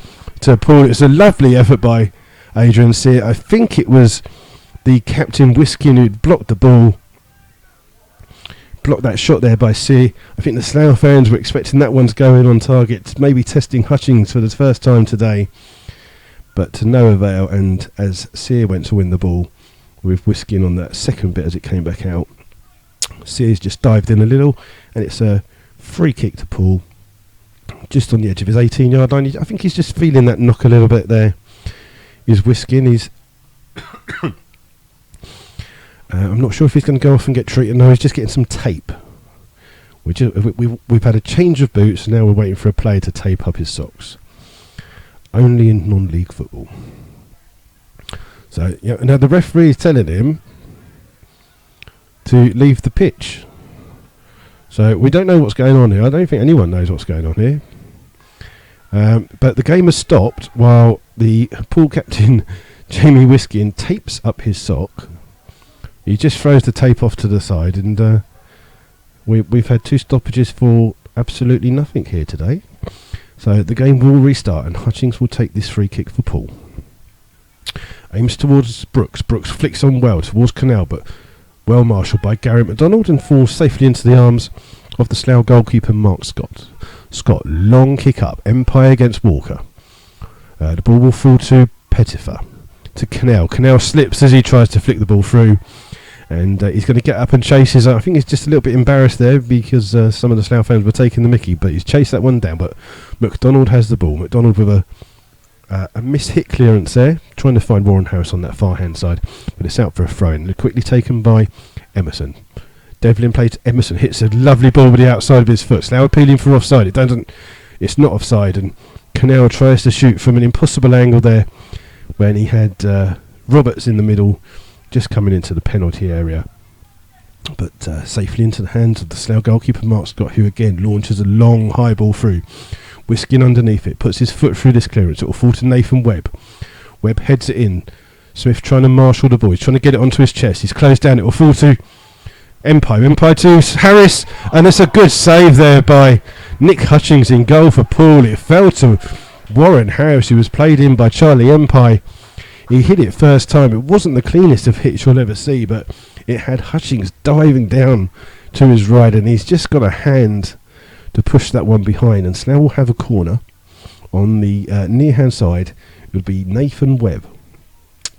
to Poole. It's a lovely effort by Adrian Sear. I think it was the captain Whiskin who'd blocked the ball. Blocked that shot there by Sear. I think the Slough fans were expecting that one to go in on target, maybe testing Hutchings for the first time today, but to no avail. And as Sear went to win the ball with Whiskin on that second bit as it came back out, Sear's just dived in a little, and it's a free kick to Poole just on the edge of his 18-yard line. I think he's just feeling that knock a little bit there. Is Whiskin. He's I'm not sure if he's going to go off and get treated. No, he's just getting some tape. We've had a change of boots, and now we're waiting for a player to tape up his socks. Only in non-league football. So, yeah, now the referee is telling him to leave the pitch. So we don't know what's going on here. I don't think anyone knows what's going on here. But the game has stopped while the Poole captain, Jamie Whiskin, tapes up his sock. He just throws the tape off to the side, and we've had two stoppages for absolutely nothing here today. So the game will restart, and Hutchings will take this free kick for Poole. Aims towards Brooks. Brooks flicks on well towards Canal, but well marshalled by Garrett MacDonald and falls safely into the arms of the Slough goalkeeper Mark Scott. Scott, long kick up, Empire against Walker. The ball will fall to Pettifer. To Canal. Canal slips as he tries to flick the ball through. And he's going to get up and chase his. I think he's just a little bit embarrassed there because some of the Slough fans were taking the mickey, but he's chased that one down. But MacDonald has the ball. MacDonald with a miss-hit clearance there, trying to find Warren Harris on that far-hand side, but it's out for a throw-in. Quickly taken by Emerson. Devlin plays Emerson, hits a lovely ball with the outside of his foot. Slough appealing for offside. It's not offside, and Canal tries to shoot from an impossible angle there when he had Roberts in the middle, just coming into the penalty area, but safely into the hands of the Slough goalkeeper Mark Scott, who again launches a long high ball through. Whiskin underneath it, puts his foot through this clearance. It will fall to Nathan Webb. Webb heads it in. Smith trying to marshal the ball. He's trying to get it onto his chest. He's closed down. It will fall to Empire. Empire to Harris, and it's a good save there by Nick Hutchings in goal for Poole. It fell to Warren Harris, who was played in by Charlie Empire. He hit it first time. It wasn't the cleanest of hits you'll ever see, but it had Hutchings diving down to his right, and he's just got a hand to push that one behind. And Slough will have a corner on the near-hand side. It would be Nathan Webb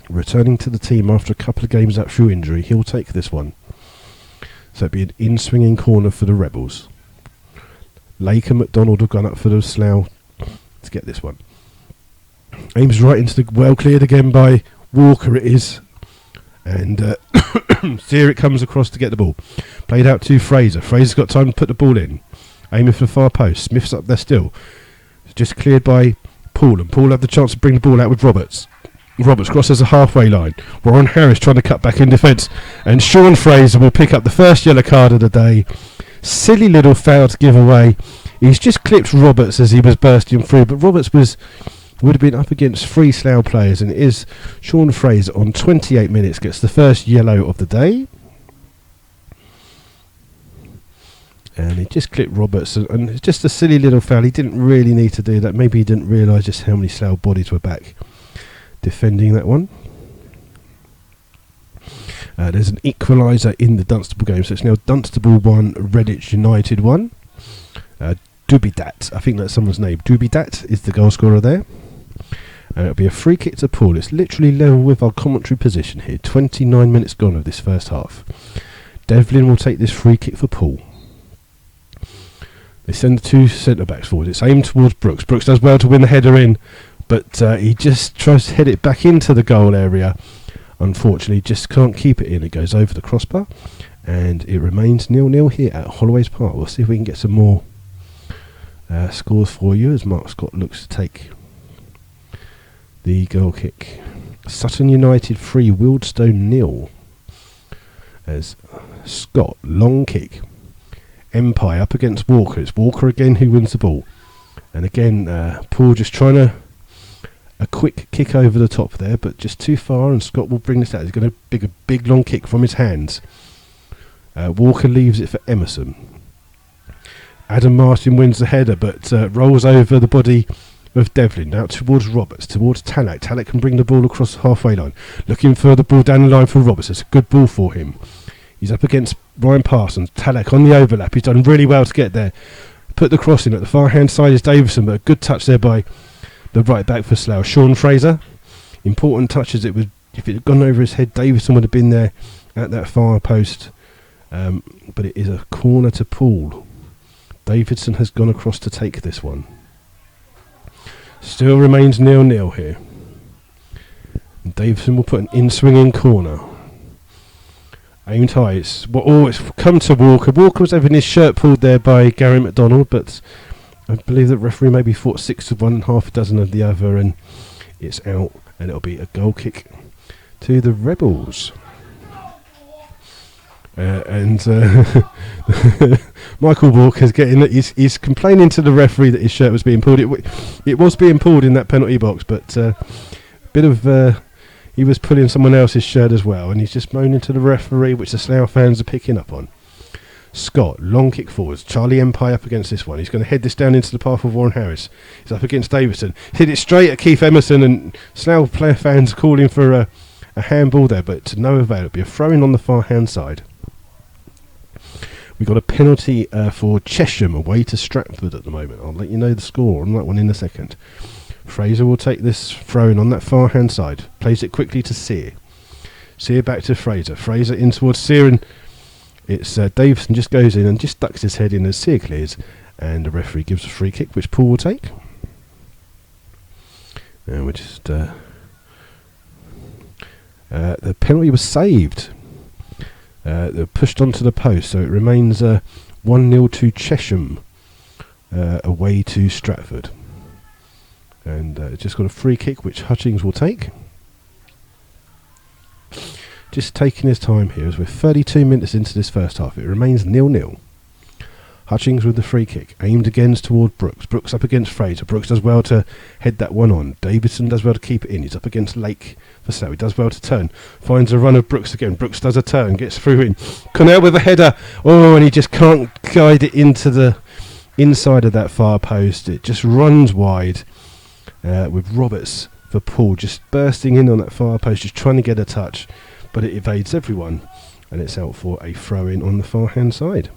returning to the team after a couple of games out through injury. He'll take this one. So it'd be an in-swinging corner for the Rebels. Lake and MacDonald have gone up for the Slough to get this one. Aims right into the well, cleared again by Walker it is, and Sear it comes across to get the ball. Played out to Fraser. Fraser's got time to put the ball in. Aiming for the far post. Smith's up there still. It's just cleared by Poole, and Poole had the chance to bring the ball out with Roberts. Roberts crosses the halfway line. Warren Harris trying to cut back in defence, and Sean Fraser will pick up the first yellow card of the day. Silly little foul to give away. He's just clipped Roberts as he was bursting through, but Roberts was would have been up against 3 Slough players, and it is Sean Fraser on 28 minutes gets the first yellow of the day. And he just clipped Roberts, and it's just a silly little foul. He didn't really need to do that. Maybe he didn't realise just how many Slough bodies were back defending that one. There's an equaliser in the Dunstable game, so it's now Dunstable 1, Redditch United 1. Dubidat, I think that's someone's name. Dubidat is the goal scorer there. And it'll be a free kick to Poole. It's literally level with our commentary position here. 29 minutes gone of this first half. Devlin will take this free kick for Poole. They send the 2 centre-backs forward. It's aimed towards Brooks. Brooks does well to win the header in, but he just tries to head it back into the goal area. Unfortunately, just can't keep it in. It goes over the crossbar, and it remains 0-0 here at Holloways Park. We'll see if we can get some more scores for you as Mark Scott looks to take the goal kick. Sutton United 3, Wildstone 0. As Scott, long kick. Empire up against Walker. It's Walker again who wins the ball. And again, Poole just trying a quick kick over the top there, but just too far, and Scott will bring this out. He's going to big a big long kick from his hands. Walker leaves it for Emerson. Adam Martin wins the header, but rolls over the body of Devlin. Now towards Roberts, towards Tallack. Tallack can bring the ball across the halfway line. Looking for the ball down the line for Roberts. It's a good ball for him. He's up against Ryan Parsons. Tallack on the overlap. He's done really well to get there. Put the cross in. At the far hand side is Davison, but a good touch there by the right back for Slough. Sean Fraser. Important touch as it was. If it had gone over his head, Davison would have been there at that far post. But it is a corner to Poole. Davidson has gone across to take this one. Still remains 0-0 here. And Davison will put an in-swinging corner. Aimed high. It's come to Walker. Walker was having his shirt pulled there by Gary McDonald, but I believe the referee maybe thought 6 of one, half a dozen of the other, and it's out. And it'll be a goal kick to the Rebels. Michael Walker's getting it. He's complaining to the referee that his shirt was being pulled. It was being pulled in that penalty box, but he was pulling someone else's shirt as well, and he's just moaning to the referee, which the Slough fans are picking up on. Scott, long kick forwards. Charlie Empire up against this one. He's going to head this down into the path of Warren Harris. He's up against Davison. Hit it straight at Keith Emerson, and Slough player fans calling for a handball there, but to no avail. It'll be a throw-in on the far-hand side. We've got a penalty for Chesham away to Stratford at the moment. I'll let you know the score on that one in a second. Fraser will take this throw-in on that far-hand side. Plays it quickly to Sear. Sear back to Fraser. Fraser in towards Sear, and it's Davison just goes in and just ducks his head in as Sear clears, and the referee gives a free kick, which Poole will take. And we're just... the penalty was saved. They're pushed onto the post, so it remains 1-0 to Chesham away to Stratford. And just got a free kick which Hutchings will take. Just taking his time here as we're 32 minutes into this first half. It remains 0-0. Hutchings with the free kick, aimed again toward Brooks. Brooks up against Fraser. Brooks does well to head that one on. Davidson does well to keep it in. He's up against Lake for Slough. He does well to turn. Finds a run of Brooks again. Brooks does a turn, gets through in. Cornell with a header. Oh, and he just can't guide it into the inside of that far post. It just runs wide with Roberts for Poole just bursting in on that far post, just trying to get a touch, but it evades everyone, and it's out for a throw-in on the far-hand side.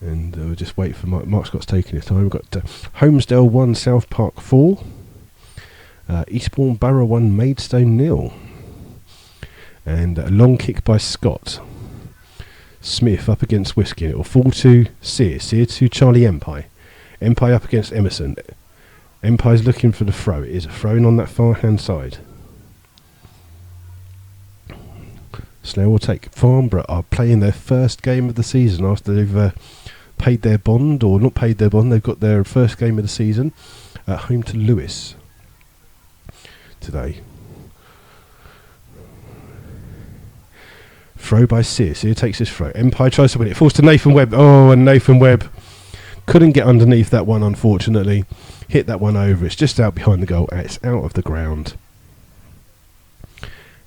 And we'll just wait for Mark Scott's taking his time. We've got Homesdale 1, South Park 4. Eastbourne Borough 1, Maidstone 0. And a long kick by Scott. Smith up against Whiskey. It will fall to Sear. Sear to Charlie Empire. Empire up against Emerson. Empire's looking for the throw. It is a throw-in on that far-hand side. Slough will take. Farnborough are playing their first game of the season after they've paid their bond, or not paid their bond. They've got their first game of the season at home to Lewis today. Throw by Sear. Sear takes this throw. Empire tries to win it. Falls to Nathan Webb. Oh, and Nathan Webb Couldn't get underneath that one, unfortunately. Hit that one over. It's just out behind the goal. And it's out of the ground.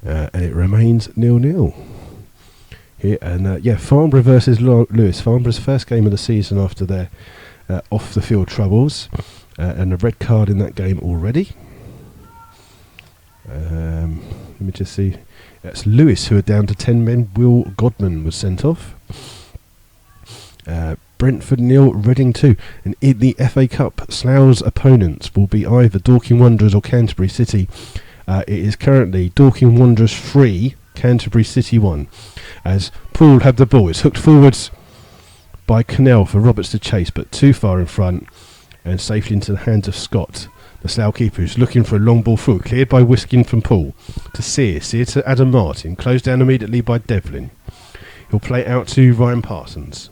And it remains 0-0. Here and Farnborough versus Lewis. Farnborough's first game of the season after their off-the-field troubles. And a red card in that game already. Let me just see. That's Lewis, who are down to 10 men. Will Godman was sent off. Brentford 0, Reading 2. And in the FA Cup, Slough's opponents will be either Dorking Wanderers or Canterbury City. It is currently Dorking Wanderers 3, Canterbury City 1. As Poole have the ball. It's hooked forwards by Cannell for Roberts to chase, but too far in front and safely into the hands of Scott, the Slough keeper, who's looking for a long ball through. Cleared by Whiskin from Poole to Sear to Adam Martin. Closed down immediately by Devlin. He'll play out to Ryan Parsons.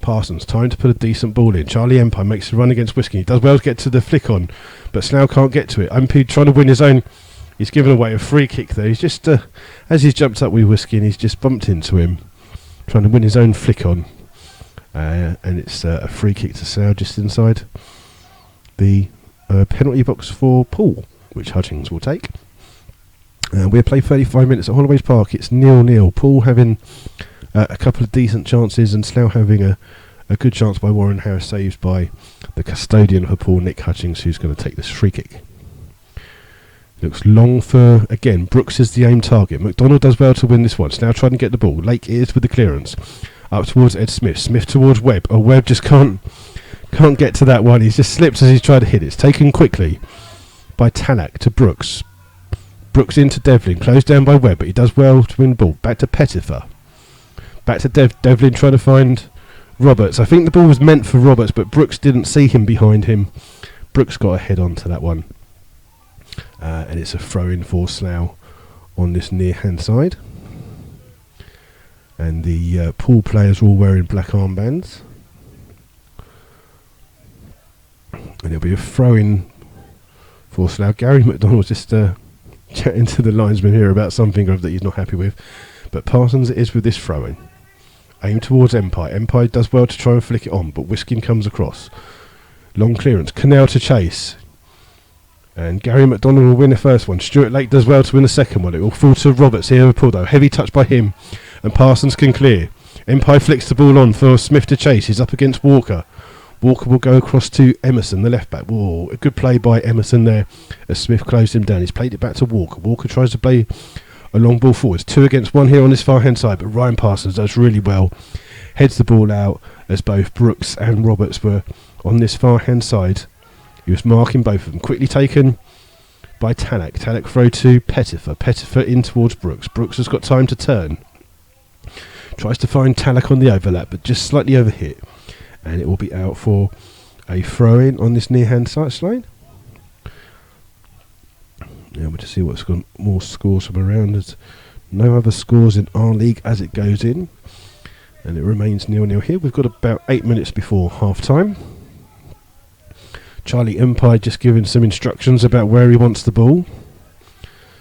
Parsons, time to put a decent ball in. Charlie Empire makes a run against Whiskin. He does well to get to the flick on, but Slough can't get to it. MP trying to win his own. He's given away a free kick there. He's just, as he's jumped up with Whiskin, he's just bumped into him, trying to win his own flick on. And it's a free kick to Slough just inside the penalty box for Poole, which Hutchings will take. We'll play 35 minutes at Holloways Park. It's 0-0. Poole having a couple of decent chances, and Slough having a good chance by Warren Harris, saved by the custodian for Poole, Nick Hutchings, who's going to take this free kick. Looks long for, again, Brooks is the aim target. McDonald does well to win this one. Slough trying to get the ball. Lake is with the clearance. Up towards Ed Smith. Smith towards Webb. Oh, Webb just can't get to that one. He's just slipped as he's tried to hit it. It's taken quickly by Tanak to Brooks. Brooks into Devlin. Closed down by Webb, but he does well to win the ball. Back to Pettifer. Back to Devlin trying to find Roberts. I think the ball was meant for Roberts, but Brooks didn't see him behind him. Brooks got a head on to that one. And it's a throw-in for Slough on this near-hand side. And the Poole players are all wearing black armbands. And it'll be a throw-in for Slough. Gary McDonald's just chatting to the linesman here about something that he's not happy with. But Parsons is with this throw-in. Aim towards Empire. Empire does well to try and flick it on, but Whiskin comes across. Long clearance. Cannell to chase. And Gary McDonald will win the first one. Stuart Lake does well to win the second one. It will fall to Roberts here with Poole, though. Heavy touch by him. And Parsons can clear. Empire flicks the ball on for Smith to chase. He's up against Walker. Walker will go across to Emerson, the left back. Whoa, a good play by Emerson there as Smith closed him down. He's played it back to Walker. Walker tries to play a long ball forwards. 2 against 1 here on this far hand side, but Ryan Parsons does really well. Heads the ball out as both Brooks and Roberts were on this far hand side. He was marking both of them. Quickly taken by Tanak. Tanak throw to Pettifer. Pettifer in towards Brooks. Brooks has got time to turn. Tries to find Tanak on the overlap, but just slightly overhit. And it will be out for a throw-in on this near-hand line. Now we'll just see what's got more scores from around. There's no other scores in our league as it goes in. And it remains 0-0 here. We've got about 8 minutes before half-time. Charlie Empire just giving some instructions about where he wants the ball.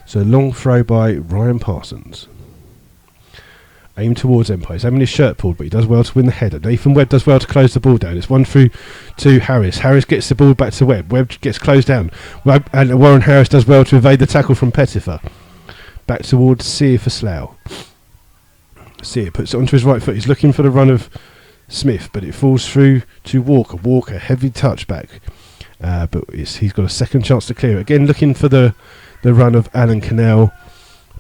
So long throw by Ryan Parsons. Aim towards Empire. He's having his shirt pulled, but he does well to win the header. Nathan Webb does well to close the ball down. It's one through to Harris. Harris gets the ball back to Webb. Webb gets closed down. And Warren Harris does well to evade the tackle from Pettifer. Back towards Sear for Slough. Sear puts it onto his right foot. He's looking for the run of Smith, but it falls through to Walker. Walker, heavy touch back. But he's got a second chance to clear it. Again, looking for the run of Alan Cannell.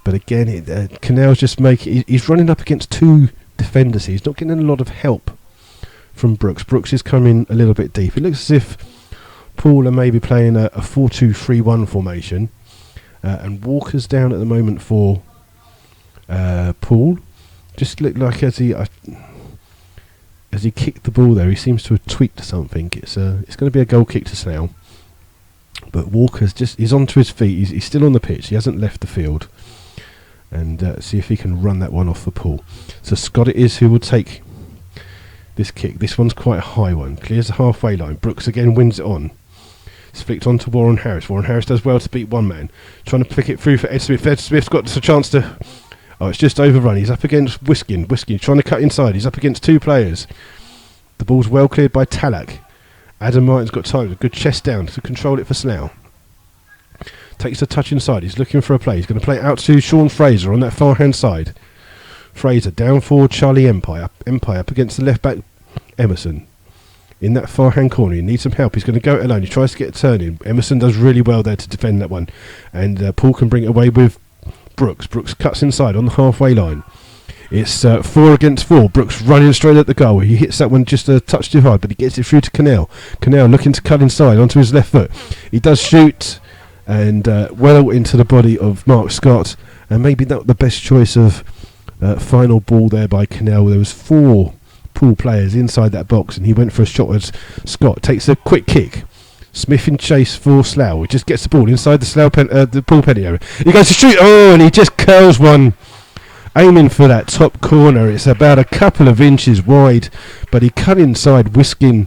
But again, Cannell's just he's running up against 2 defenders. He's not getting a lot of help from Brooks. Brooks is coming a little bit deep. It looks as if Poole are maybe playing a 4-2-3-1 formation. And Walker's down at the moment for Poole. Just looked like as he kicked the ball there, he seems to have tweaked something. It's going to be a goal kick to Slough. But Walker's he's onto his feet. He's still on the pitch. He hasn't left the field. And see if he can run that one off for Poole. So Scott it is who will take this kick. This one's quite a high one. Clears the halfway line. Brooks again wins it on. It's flicked on to Warren Harris. Warren Harris does well to beat one man. Trying to pick it through for Ed Smith. Ed Smith's got a chance to... Oh, it's just overrun. He's up against Whiskin. Whiskin trying to cut inside. He's up against 2 players. The ball's well cleared by Talak. Adam Martin's got time, a good chest down to control it for Slough. Takes a touch inside, he's looking for a play. He's going to play it out to Sean Fraser on that far hand side. Fraser down forward, Charlie Empire up against the left back Emerson. In that far hand corner, he needs some help. He's going to go it alone. He tries to get a turn in. Emerson does really well there to defend that one. And Poole can bring it away with Brooks. Brooks cuts inside on the halfway line. It's 4 against 4. Brooks running straight at the goal. He hits that one just a touch too hard, but he gets it through to Cannell. Cannell looking to cut inside onto his left foot. He does shoot and well into the body of Mark Scott. And maybe not the best choice of final ball there by Cannell. There was 4 Poole players inside that box, and he went for a shot as Scott takes a quick kick. Smith in chase for Slough. He just gets the ball inside the Poole penalty area. He goes to shoot. Oh, and he just curls one, aiming for that top corner. It's about a couple of inches wide, but he cut inside, whisking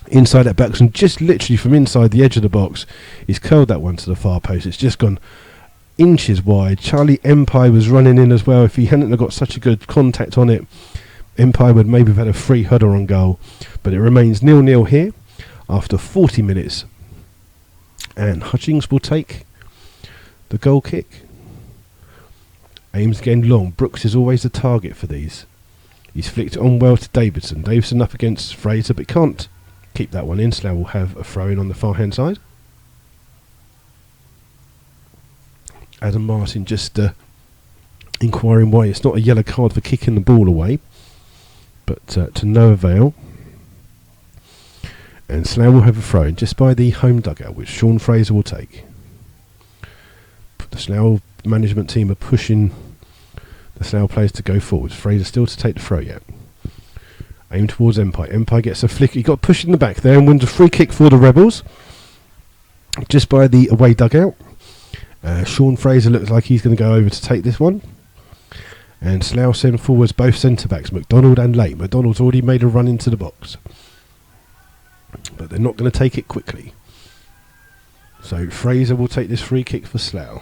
inside that box, and just literally from inside the edge of the box, he's curled that one to the far post. It's just gone inches wide. Charlie Empire was running in as well. If he hadn't got such a good contact on it, Empire would maybe have had a free header on goal. But it remains 0-0 here after 40 minutes. And Hutchings will take the goal kick. Aims again long. Brooks is always the target for these. He's flicked it on well to Davidson. Davidson up against Fraser, but can't keep that one in. Slough will have a throw in on the far hand side. Adam Martin just inquiring why it's not a yellow card for kicking the ball away. But to no avail. And Slough will have a throw in just by the home dugout, which Sean Fraser will take. The Slough management team are pushing the Slough players to go forwards. Fraser still to take the throw yet. Aim towards Empire. Empire gets a flick. He got pushed in the back there and wins a free kick for the Rebels. Just by the away dugout. Sean Fraser looks like he's going to go over to take this one. And Slough send forwards both centre-backs, McDonald and Late. McDonald's already made a run into the box. But they're not going to take it quickly. So Fraser will take this free kick for Slough.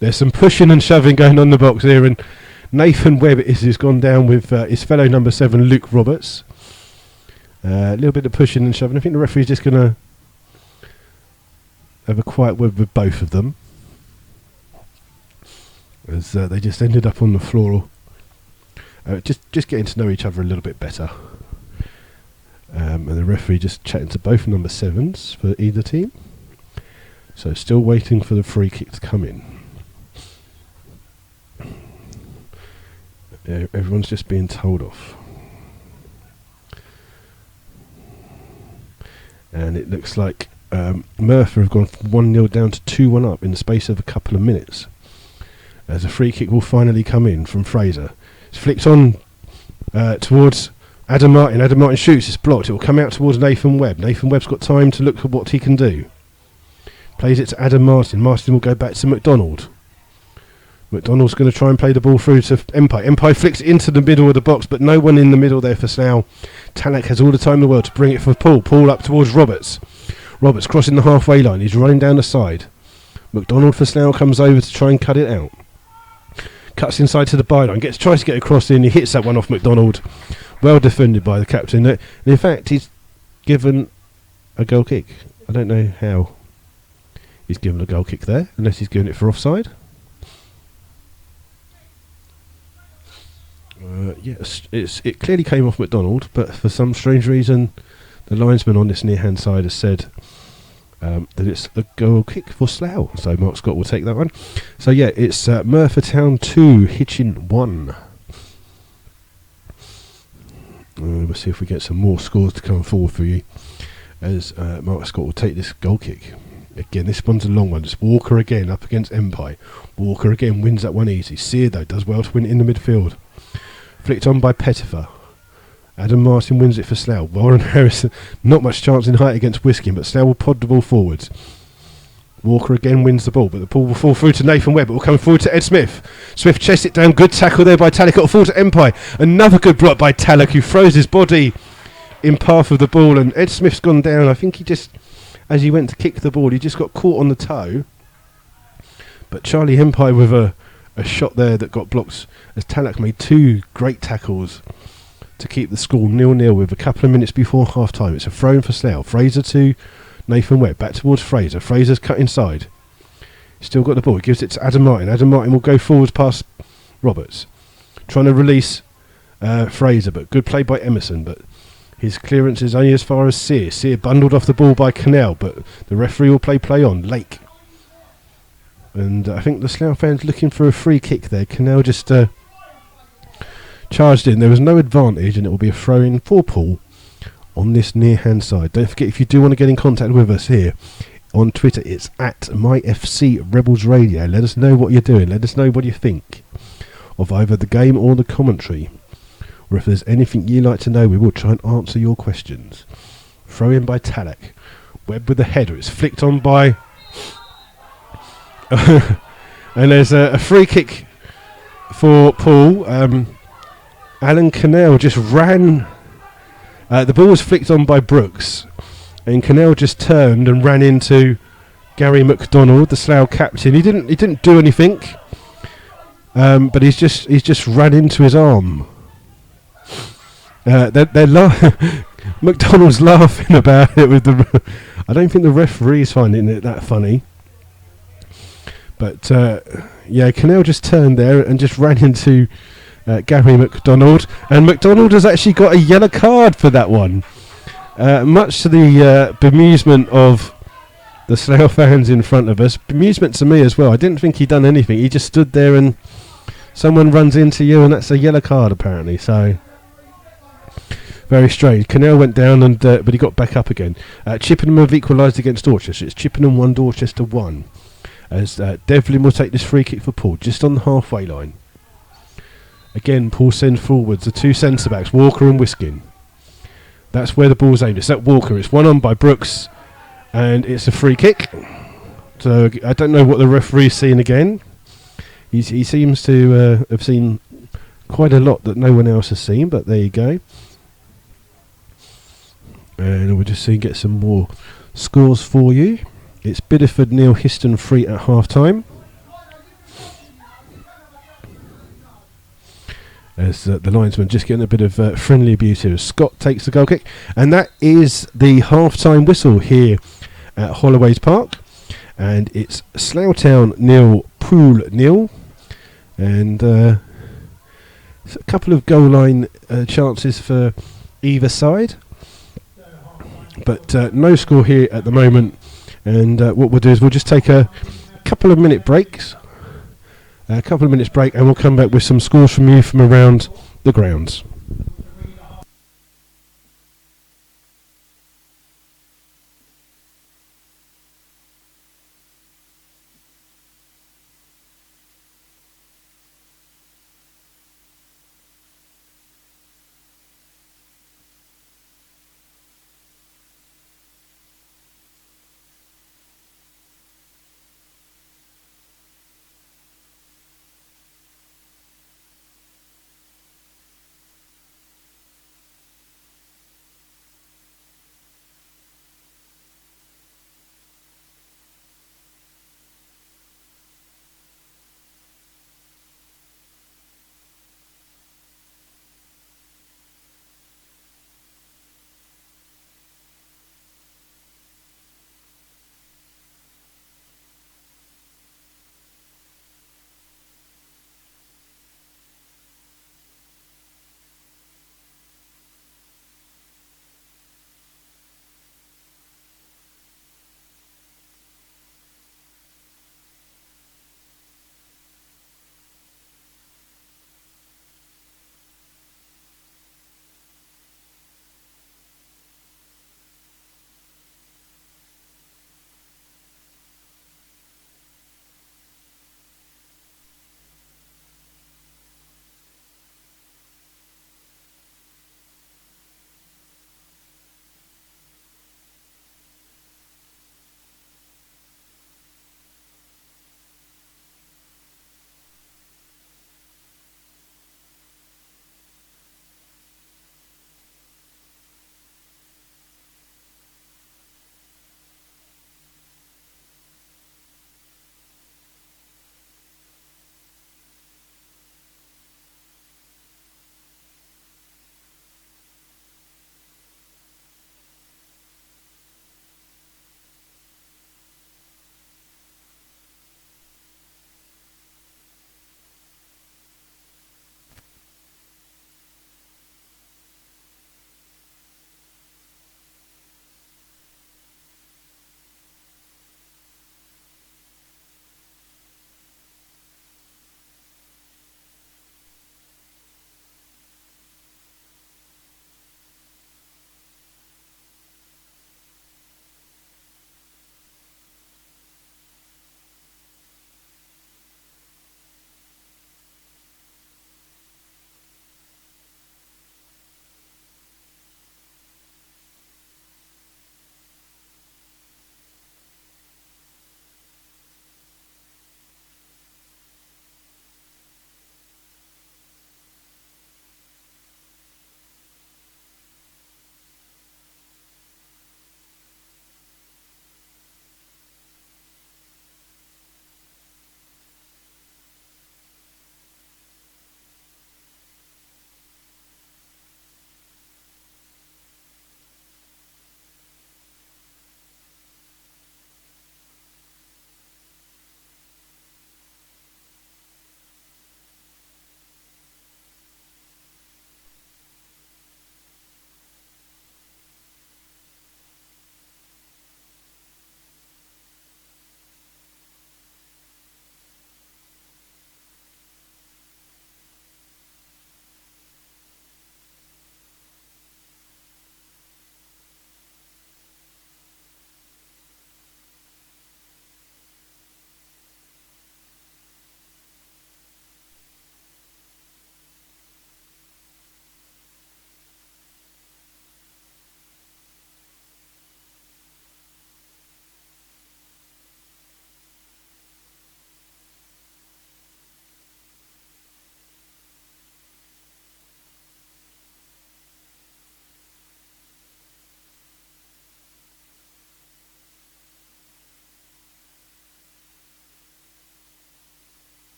There's some pushing and shoving going on in the box here. And Nathan Webb has gone down with his fellow number 7, Luke Roberts. A little bit of pushing and shoving. I think the referee's just going to have a quiet word with both of them. As they just ended up on the floor, just getting to know each other a little bit better. And the referee just chatting to both number 7s for either team. So still waiting for the free kick to come in. Everyone's just being told off. And it looks like Merthyr have gone from 1-0 down to 2-1 up in the space of a couple of minutes. As a free kick will finally come in from Fraser. It's flicked on towards Adam Martin. Adam Martin shoots, it's blocked. It will come out towards Nathan Webb. Nathan Webb's got time to look at what he can do. Plays it to Adam Martin. Martin will go back to McDonald. McDonald's going to try and play the ball through to Empire. Empire flicks it into the middle of the box, but no one in the middle there for Slough. Tanak has all the time in the world to bring it for Poole. Poole up towards Roberts. Roberts crossing the halfway line. He's running down the side. McDonald for Slough comes over to try and cut it out. Cuts inside to the byline. Tries to get across in. He hits that one off McDonald. Well defended by the captain. And in fact, he's given a goal kick. I don't know how he's given a goal kick there, unless he's given it for offside. Yes, it clearly came off McDonald, but for some strange reason, the linesman on this near-hand side has said that it's a goal kick for Slough. So Mark Scott will take that one. So yeah, it's Merthyr Town 2, Hitchin 1. We'll see if we get some more scores to come forward for you, as Mark Scott will take this goal kick. Again, this one's a long one. It's Walker again up against Empire. Walker again wins that one easy. Sear though does well to win it in the midfield. Flicked on by Pettifer. Adam Martin wins it for Slough. Warren Harrison, not much chance in height against Whisking, but Slough will pod the ball forwards. Walker again wins the ball, but the ball will fall through to Nathan Webb. It will come forward to Ed Smith. Smith chests it down. Good tackle there by Talek. It will fall to Empire. Another good block by Talek, who throws his body in path of the ball, and Ed Smith's gone down. I think he just, as he went to kick the ball, he just got caught on the toe. But Charlie Empire with a shot there that got blocked, as Talek made 2 great tackles to keep the score 0-0 with a couple of minutes before half time. It's a throw in for Slough. Fraser to Nathan Webb, back towards Fraser. Fraser's cut inside. Still got the ball. He gives it to Adam Martin. Adam Martin will go forwards past Roberts. Trying to release Fraser, but good play by Emerson. But his clearance is only as far as Sear. Sear bundled off the ball by Cannell, but the referee will play on. Lake. And I think the Slough fans looking for a free kick there. Cannell just charged in. There was no advantage, and it will be a throw in for Poole on this near hand side. Don't forget, if you do want to get in contact with us here on Twitter, it's at MyFC Rebels Radio. Let us know what you're doing. Let us know what you think of either the game or the commentary. Or if there's anything you'd like to know, we will try and answer your questions. Throw in by Talek. Webb with the header. It's flicked on by... and there's a free kick for Poole. Alan Cannell just ran... the ball was flicked on by Brooks. And Cannell just turned and ran into Gary McDonald, the Slough captain. He didn't do anything. But he's just ran into his arm. McDonald's laughing about it with the. I don't think the referee's finding it that funny. But Cannell just turned there and just ran into Gary McDonald, and McDonald has actually got a yellow card for that one. Much to the bemusement of the Slough fans in front of us, bemusement to me as well. I didn't think he'd done anything. He just stood there and someone runs into you, and that's a yellow card apparently. So very strange. Cannell went down, and but he got back up again. Chippenham have equalised against Dorchester. It's Chippenham 1, Dorchester 1. As Devlin will take this free kick for Poole, just on the halfway line. Again, Poole sends forwards the two centre backs, Walker and Wiskin. That's where the ball's aimed. It's at Walker. It's one on by Brooks, and it's a free kick. So I don't know what the referee's seen again. He seems to have seen quite a lot that no one else has seen, but there you go. And we'll just see get some more scores for you. It's Biddeford 0, Histon 3 at half time. As the linesman just getting a bit of friendly abuse here. Scott takes the goal kick, and that is the half-time whistle here at Holloways Park. And it's Slough Town 0, Poole 0. And a couple of goal line chances for either side. But no score here at the moment. And what we'll do is we'll just take a couple of minutes break, and we'll come back with some scores from you from around the grounds.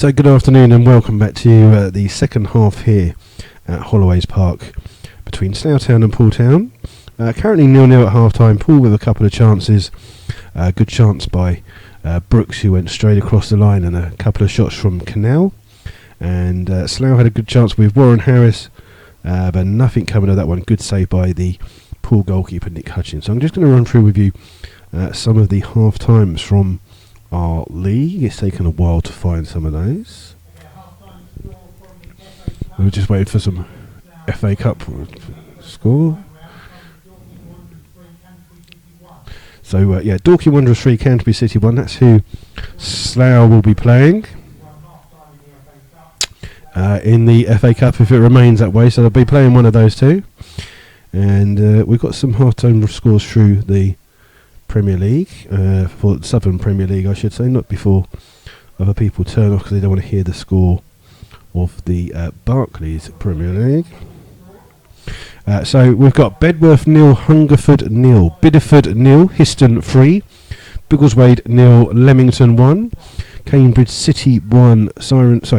So good afternoon and welcome back to the second half here at Holloways Park between Slough Town and Poole Town. Currently 0-0 at half-time. Poole with a couple of chances. Good chance by Brooks, who went straight across the line, and a couple of shots from Canal. And Slough had a good chance with Warren Harris, but nothing coming of that one. Good save by the Poole goalkeeper Nick Hutchins. So I'm just going to run through with you some of the half-times from our league. It's taken a while to find some of those. We were just waiting for some FA Cup score. So yeah, Dorking Wanderers 3, Canterbury City 1. That's who Slough will be playing in the FA Cup if it remains that way. So they'll be playing one of those two. And we've got some half-time scores through the Premier League, for the Southern Premier League I should say, not before other people turn off because they don't want to hear the score of the Barclays Premier League. So we've got Bedworth 0, Hungerford 0, Bideford 0, Histon 3, Biggleswade 0, Leamington 1, Cambridge City 1,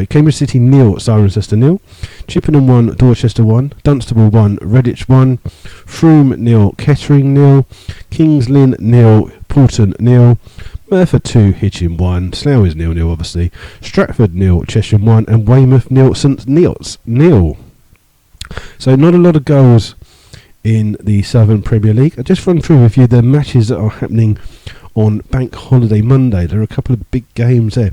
Cambridge City 0, Cirencester 0, Chippenham 1, Dorchester 1, Dunstable 1, Redditch 1, Frome 0, Kettering 0, Kings Lynn 0, Porton 0, Merthyr 2, Hitchin 1, Slough is 0-0 obviously, Stratford 0, Chesham 1, and Weymouth 0, St Neots 0. So not a lot of goals in the Southern Premier League. I'll just run through with you the matches that are happening on Bank Holiday Monday. There are a couple of big games there.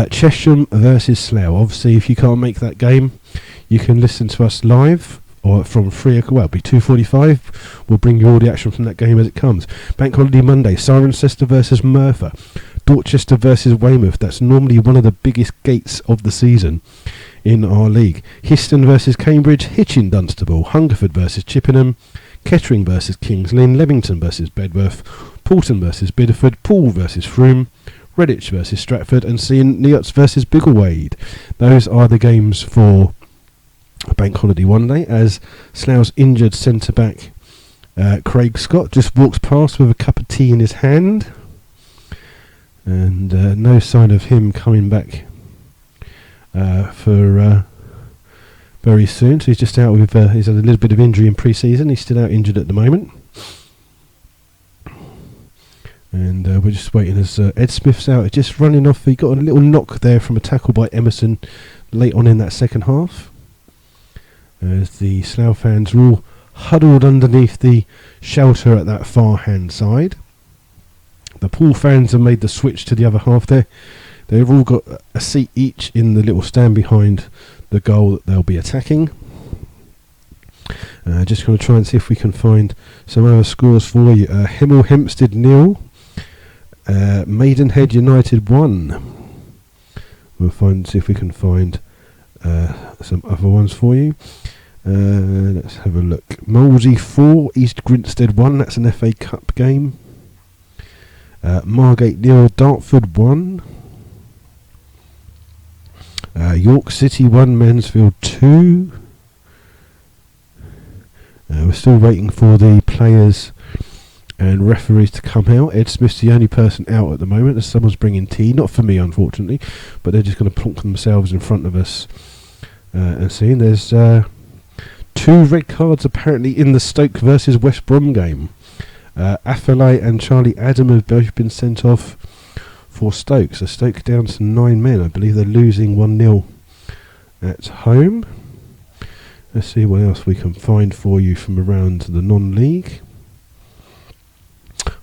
Chesham versus Slough. Obviously, if you can't make that game, you can listen to us live or from 3 o'clock. Well, it'll be 2:45. We'll bring you all the action from that game as it comes. Bank Holiday Monday. Cirencester versus Merthyr. Dorchester versus Weymouth. That's normally one of the biggest gates of the season in our league. Histon versus Cambridge. Hitchin Dunstable. Hungerford versus Chippenham. Kettering versus Kings Lynn. Leamington versus Bedworth. Porton versus Bideford, Poole versus Frome, Redditch versus Stratford, and St Neots versus Biggleswade. Those are the games for Bank Holiday Monday, as Slough's injured centre-back Craig Scott just walks past with a cup of tea in his hand, and no sign of him coming back for very soon. So he's just out with, he's had a little bit of injury in pre-season. He's still out injured at the moment. And we're just waiting as Ed Smith's out, just running off. He got a little knock there from a tackle by Emerson late on in that second half. As the Slough fans are all huddled underneath the shelter at that far hand side. The Poole fans have made the switch to the other half there. They've all got a seat each in the little stand behind the goal that they'll be attacking. Just going to try and see if we can find some other scores for you. Hemel Hempstead 0. Maidenhead United 1. We'll see if we can find some other ones for you. Let's have a look. Molesey 4, East Grinstead 1. That's an FA Cup game. Margate 0, Dartford 1. York City 1, Mansfield 2. We're still waiting for the players and referees to come out. Ed Smith's the only person out at the moment, as someone's bringing tea. Not for me, unfortunately, but they're just going to plonk themselves in front of us and seeing. There's 2 red cards apparently in the Stoke versus West Brom game. Affalay and Charlie Adam have both been sent off for Stoke. So Stoke down to 9 men. I believe they're losing 1-0 at home. Let's see what else we can find for you from around the non-league.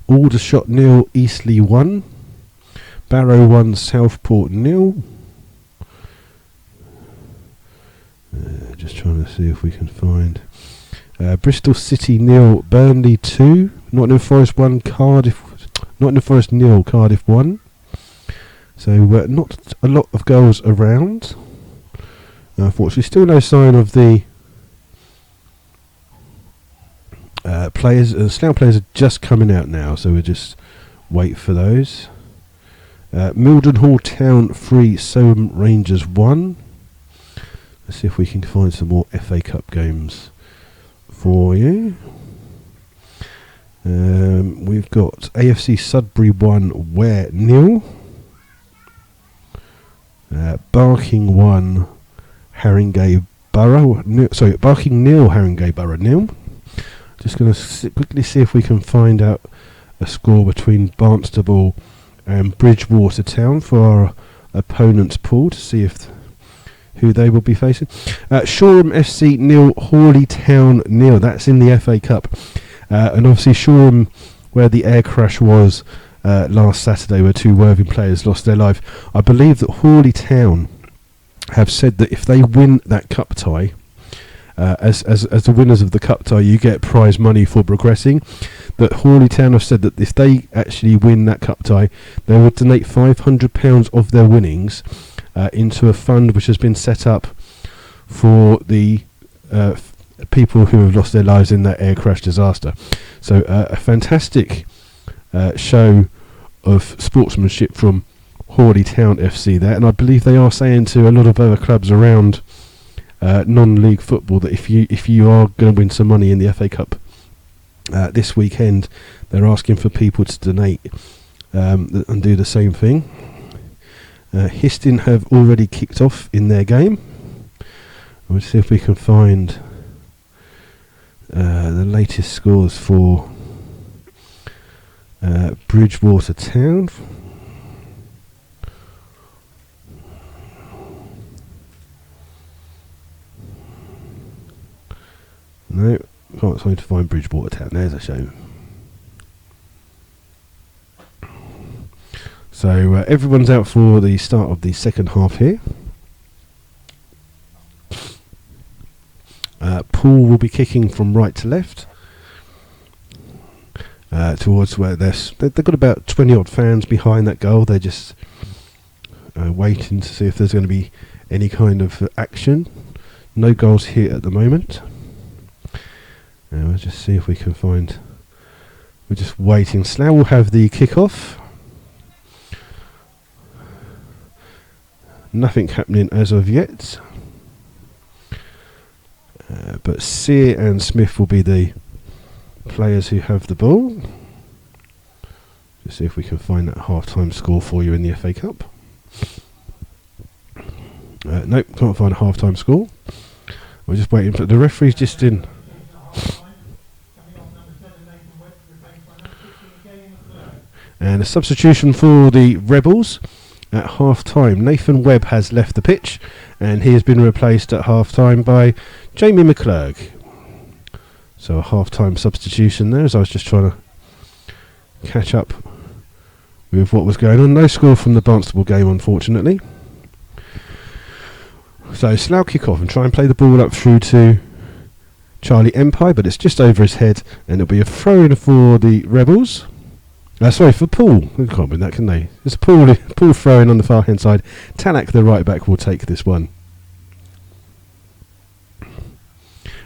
Aldershot 0, Eastleigh 1. Barrow 1, Southport 0. Just trying to see if we can find Bristol City 0, Burnley 2. Nottingham Forest 1, Nottingham Forest 0, Cardiff 1. So not a lot of goals around. Unfortunately, still no sign of the players. Slough players are just coming out now, so we'll just wait for those. Mildenhall Town 3, Soham Rangers 1. Let's see if we can find some more FA Cup games for you. We've got AFC Sudbury 1, Ware 0. Barking 1, Haringey Borough. Barking 0, Haringey Borough 0. Just going to quickly see if we can find out a score between Barnstable and Bridgewater Town for our opponent's pool to see who they will be facing. Shoreham FC 0, Hawley Town 0. That's in the FA Cup. And obviously Shoreham, where the air crash was last Saturday, where 2 Worthing players lost their life. I believe that Hawley Town have said that if they win that cup tie, as the winners of the cup tie, you get prize money for progressing. But Hawley Town have said that if they actually win that cup tie, they will donate £500 of their winnings into a fund which has been set up for the people who have lost their lives in that air crash disaster. So a fantastic show of sportsmanship from Hawley Town FC there, and I believe they are saying to a lot of other clubs around non-league football that if you are going to win some money in the FA Cup this weekend, they're asking for people to donate and do the same thing. Histin have already kicked off in their game. We'll see if we can find the latest scores for Bridgewater Town. No, can't seem to find Bridgewater Town. There's a shame. So everyone's out for the start of the second half here. Poole will be kicking from right to left towards where they've got about 20 odd fans behind that goal. They're just waiting to see if there's going to be any kind of action. No goals here at the moment. We'll just see if we can find. We're just waiting. Slough will have the kick-off. Nothing happening as of yet. But Sear and Smith will be the players who have the ball. Just see if we can find that half-time score for you in the FA Cup. Nope, can't find a half-time score. We're just waiting for the referee's just in. And a substitution for the Rebels at half-time. Nathan Webb has left the pitch, and he has been replaced at half-time by Jamie McClurg. So a half-time substitution there, as I was just trying to catch up with what was going on. No score from the Barnstable game, unfortunately. So Slough kick off and try and play the ball up through to Charlie Empire, but it's just over his head, and it'll be a throw-in for the Rebels. For Poole. They can't win that, can they? It's a Poole throwing on the far hand side. Tanak, the right back, will take this one.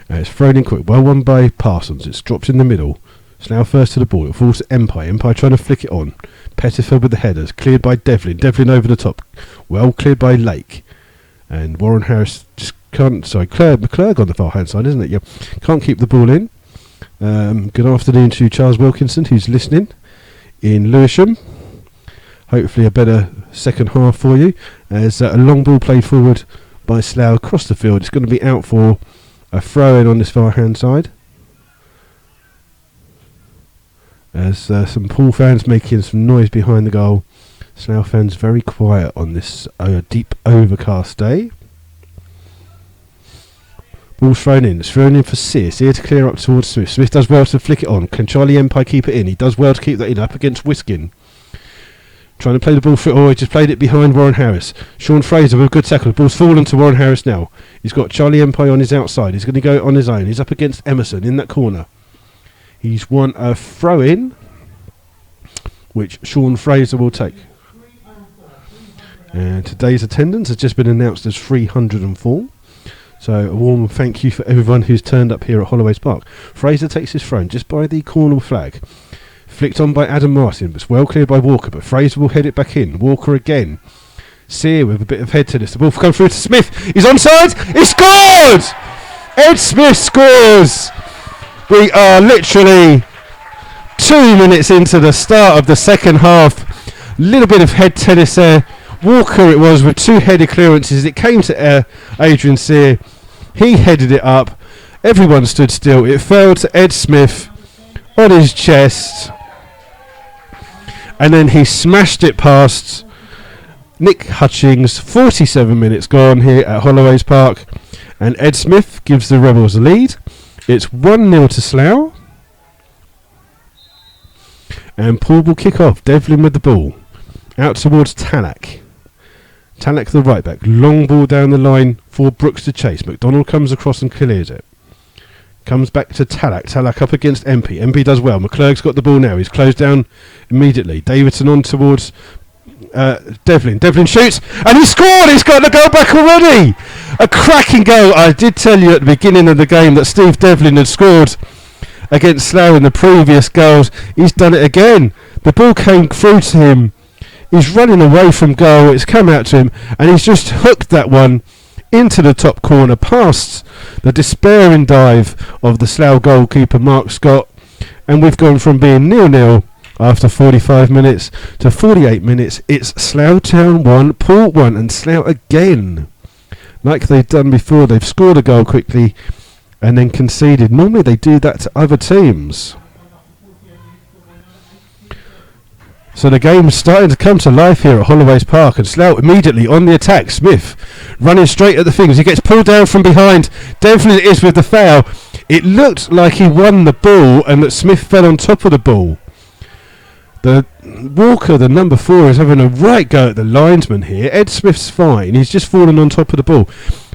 It's thrown in quick. Well won by Parsons. It's dropped in the middle. Slough first to the ball. It falls to Empire. Empire trying to flick it on. Pettifer with the headers. Cleared by Devlin. Devlin over the top. Well cleared by Lake. And Warren Harris just can't. Sorry, McClurg on the far hand side, isn't it? Yeah. Can't keep the ball in. Good afternoon to Charles Wilkinson, who's listening in Lewisham. Hopefully a better second half for you, as a long ball played forward by Slough across the field. It's going to be out for a throw in on this far hand side, as some Poole fans making some noise behind the goal. Slough fans very quiet on this deep overcast day. Ball's thrown in. It's thrown in for Sear. Sear to clear up towards Smith. Smith does well to flick it on. Can Charlie Empire keep it in? He does well to keep that in. Up against Wiskin. Trying to play the ball through. Oh, he just played it behind Warren Harris. Sean Fraser with a good tackle. The ball's fallen to Warren Harris now. He's got Charlie Empire on his outside. He's going to go on his own. He's up against Emerson in that corner. He's won a throw in, which Sean Fraser will take. And today's attendance has just been announced as 304. So a warm thank you for everyone who's turned up here at Holloways Park. Fraser takes his throne just by the corner flag. Flicked on by Adam Martin, but it's well cleared by Walker, but Fraser will head it back in. Walker again. Sear with a bit of head tennis. The ball comes through to Smith. He's onside. He scored! Ed Smith scores! We are literally 2 minutes into the start of the second half. Little bit of head tennis there. Walker it was with 2 headed clearances. It came to Adrian Sear. He headed it up. Everyone stood still. It fell to Ed Smith on his chest. And then he smashed it past Nick Hutchings. 47 minutes gone here at Holloways Park. And Ed Smith gives the Rebels a lead. It's 1-0 to Slough. And Poole will kick off. Devlin with the ball. Out towards Tallack. Tallack the right back. Long ball down the line for Brooks to chase. McDonald comes across and clears it. Comes back to Tallack. Tallack up against MP. MP does well. McClurg's got the ball now. He's closed down immediately. Davidson on towards Devlin. Devlin shoots and he scored. He's got the goal back already. A cracking goal. I did tell you at the beginning of the game that Steve Devlin had scored against Slough in the previous goals. He's done it again. The ball came through to him. He's running away from goal. It's come out to him and he's just hooked that one into the top corner past the despairing dive of the Slough goalkeeper Mark Scott, and we've gone from being 0-0 after 45 minutes to 48 minutes. It's Slough Town 1, Poole 1, and Slough again. Like they've done before, they've scored a goal quickly and then conceded. Normally they do that to other teams. So the game's starting to come to life here at Holloways Park, and Slough immediately on the attack. Smith running straight at the things. He gets pulled down from behind. Devlin is with the foul. It looked like he won the ball and that Smith fell on top of the ball. The Walker, the number 4, is having a right go at the linesman here. Ed Smith's fine. He's just fallen on top of the ball.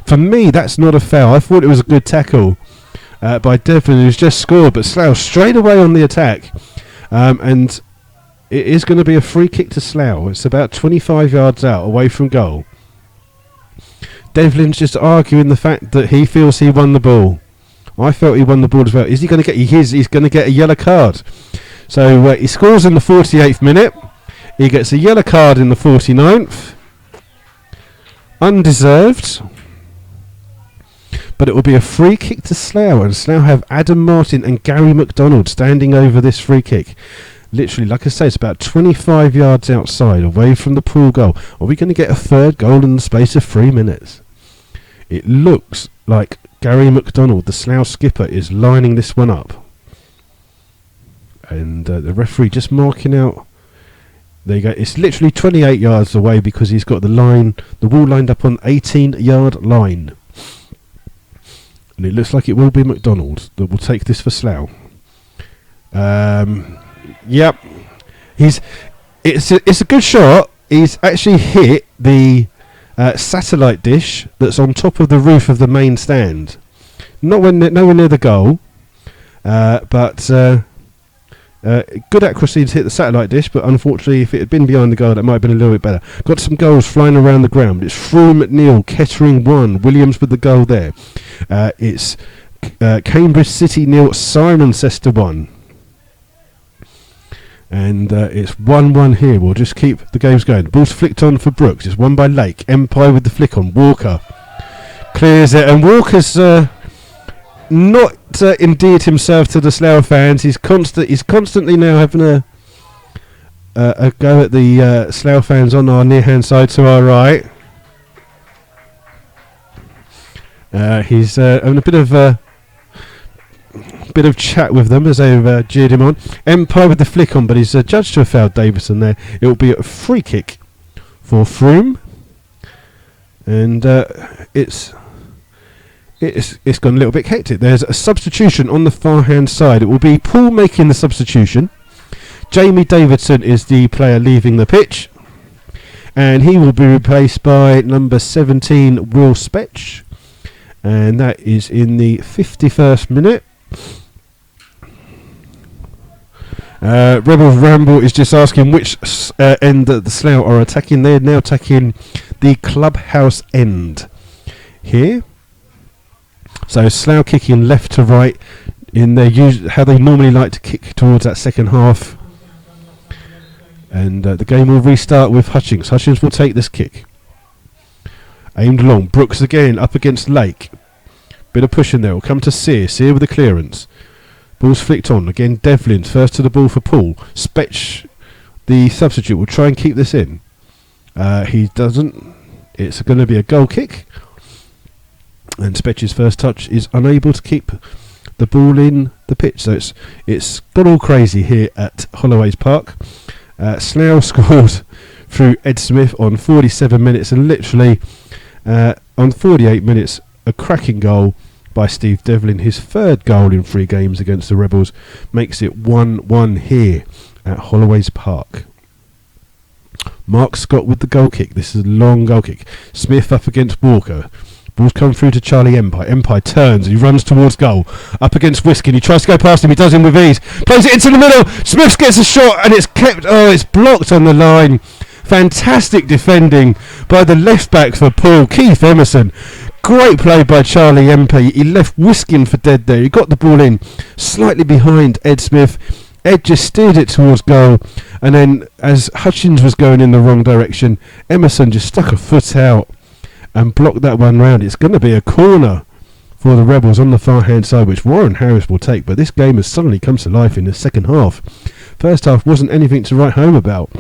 For me, that's not a foul. I thought it was a good tackle by Devlin, who's just scored, but Slough straight away on the attack. And it is going to be a free kick to Slough. It's about 25 yards out, away from goal. Devlin's just arguing the fact that he feels he won the ball. I felt he won the ball as well. Is he going to get? He's going to get a yellow card. So he scores in the 48th minute. He gets a yellow card in the 49th. Undeserved. But it will be a free kick to Slough, and Slough have Adam Martin and Gary McDonald standing over this free kick. Literally, like I say, it's about 25 yards outside, away from the Poole goal. Are we going to get a third goal in the space of 3 minutes? It looks like Gary McDonald, the Slough skipper, is lining this one up. And the referee just marking out. There you go. It's literally 28 yards away because he's got the wall lined up on 18-yard line. And it looks like it will be McDonald that will take this for Slough. Yep, it's a good shot. He's actually hit the satellite dish that's on top of the roof of the main stand. Nowhere near the goal, but good accuracy to hit the satellite dish. But unfortunately, if it had been behind the goal, that might have been a little bit better. Got some goals flying around the ground. It's Froome, McNeil, Kettering 1, Williams with the goal there. It's Cambridge City 0, Cirencester 1. And it's 1-1 here. We'll just keep the games going. The ball's flicked on for Brooks. It's won by Lake. Empire with the flick on. Walker clears it. And Walker's not endeared himself to the Slough fans. He's constantly now having a go at the Slough fans on our near-hand side to our right. He's having a bit of chat with them as they've jeered him on. Empire with the flick on, but he's judged to have fouled Davison there. It will be a free kick for Froome, and it's gone a little bit hectic. There's a substitution on the far hand side. It will be Poole making the substitution. Jamie Davidson is the player leaving the pitch, and he will be replaced by number 17 Will Spetch, and that is in the 51st minute. Rebel Ramble is just asking which end that the Slough are attacking. They're now attacking the clubhouse end here. So Slough kicking left to right in their how they normally like to kick towards that second half. And the game will restart with Hutchings. Hutchings will take this kick. Aimed along. Brooks again up against Lake. Bit of pushing there. Will come to Sear. Sear with the clearance. Ball's flicked on. Again, Devlin first to the ball for Poole. Spetch, the substitute, will try and keep this in. He doesn't. It's going to be a goal kick. And Spetch's first touch is unable to keep the ball in the pitch. So it's got all crazy here at Holloways Park. Slough scored through Ed Smith on 47 minutes, and literally on 48 minutes, a cracking goal by Steve Devlin. His third goal in 3 games against the Rebels makes it 1-1 here at Holloways Park. Mark Scott with the goal kick. This is a long goal kick. Smith up against Walker. Ball's come through to Charlie Empire. Empire turns and he runs towards goal. Up against Whiskin. He tries to go past him. He does him with ease. Plays it into the middle. Smith gets a shot and it's kept. Oh, it's blocked on the line. Fantastic defending by the left back for Poole, Keith Emerson. Great play by Charlie Empire. He left Whiskin for dead there. He got the ball in slightly behind Ed Smith. Ed just steered it towards goal, and then as Hutchins was going in the wrong direction, Emerson just stuck a foot out and blocked that one round. It's going to be a corner for the Rebels on the far hand side, which Warren Harris will take, but this game has suddenly come to life in the second half. First half wasn't anything to write home about,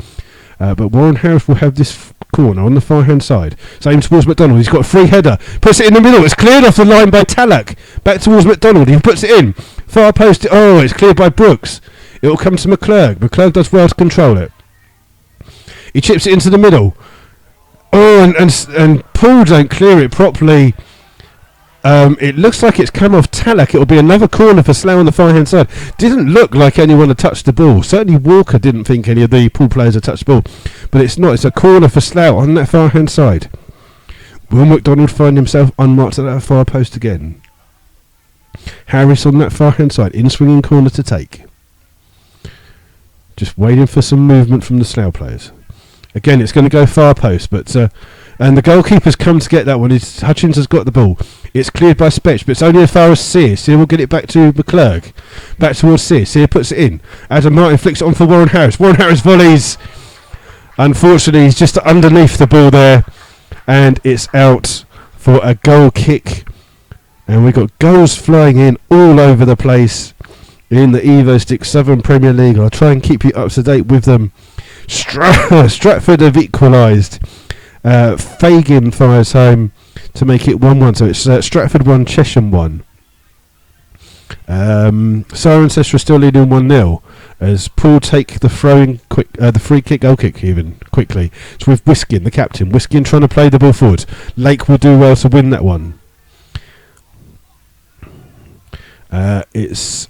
but Warren Harris will have this corner on the far hand side. Same towards McDonald. He's got a free header, puts it in the middle. It's cleared off the line by Talak. Back towards McDonald. He puts it in. Far post. Oh, it's cleared by Brooks. It will come to McClurg. McClurg does well to control it. He chips it into the middle. Oh, and Poole don't clear it properly. It looks like it's come off Talak. It will be another corner for Slough on the far hand side. Didn't look like anyone had touched the ball. Certainly Walker didn't think any of the Poole players had touched the ball. But it's not. It's a corner for Slough on that far hand side. Will McDonald find himself unmarked at that far post again? Harris on that far hand side. In swinging corner to take. Just waiting for some movement from the Slough players. Again, it's going to go far post, but and the goalkeeper's come to get that one. Hutchins has got the ball. It's cleared by Spetch, but it's only as far as Sear. Sear will get it back to McClurg. Back towards Sear. Sear puts it in. Adam Martin flicks it on for Warren Harris. Warren Harris volleys. Unfortunately, he's just underneath the ball there, and it's out for a goal kick. And we've got goals flying in all over the place in the EvoStick Southern Premier League. I'll try and keep you up to date with them. Stratford have equalised. Fagin fires home to make it 1-1. So it's Stratford 1, Chesham 1. Cirencester still leading 1-0 as Poole take the the free kick, goal kick even quickly. It's with Whiskin, the captain. Whiskin trying to play the ball forward. Lake will do well to win that one. It's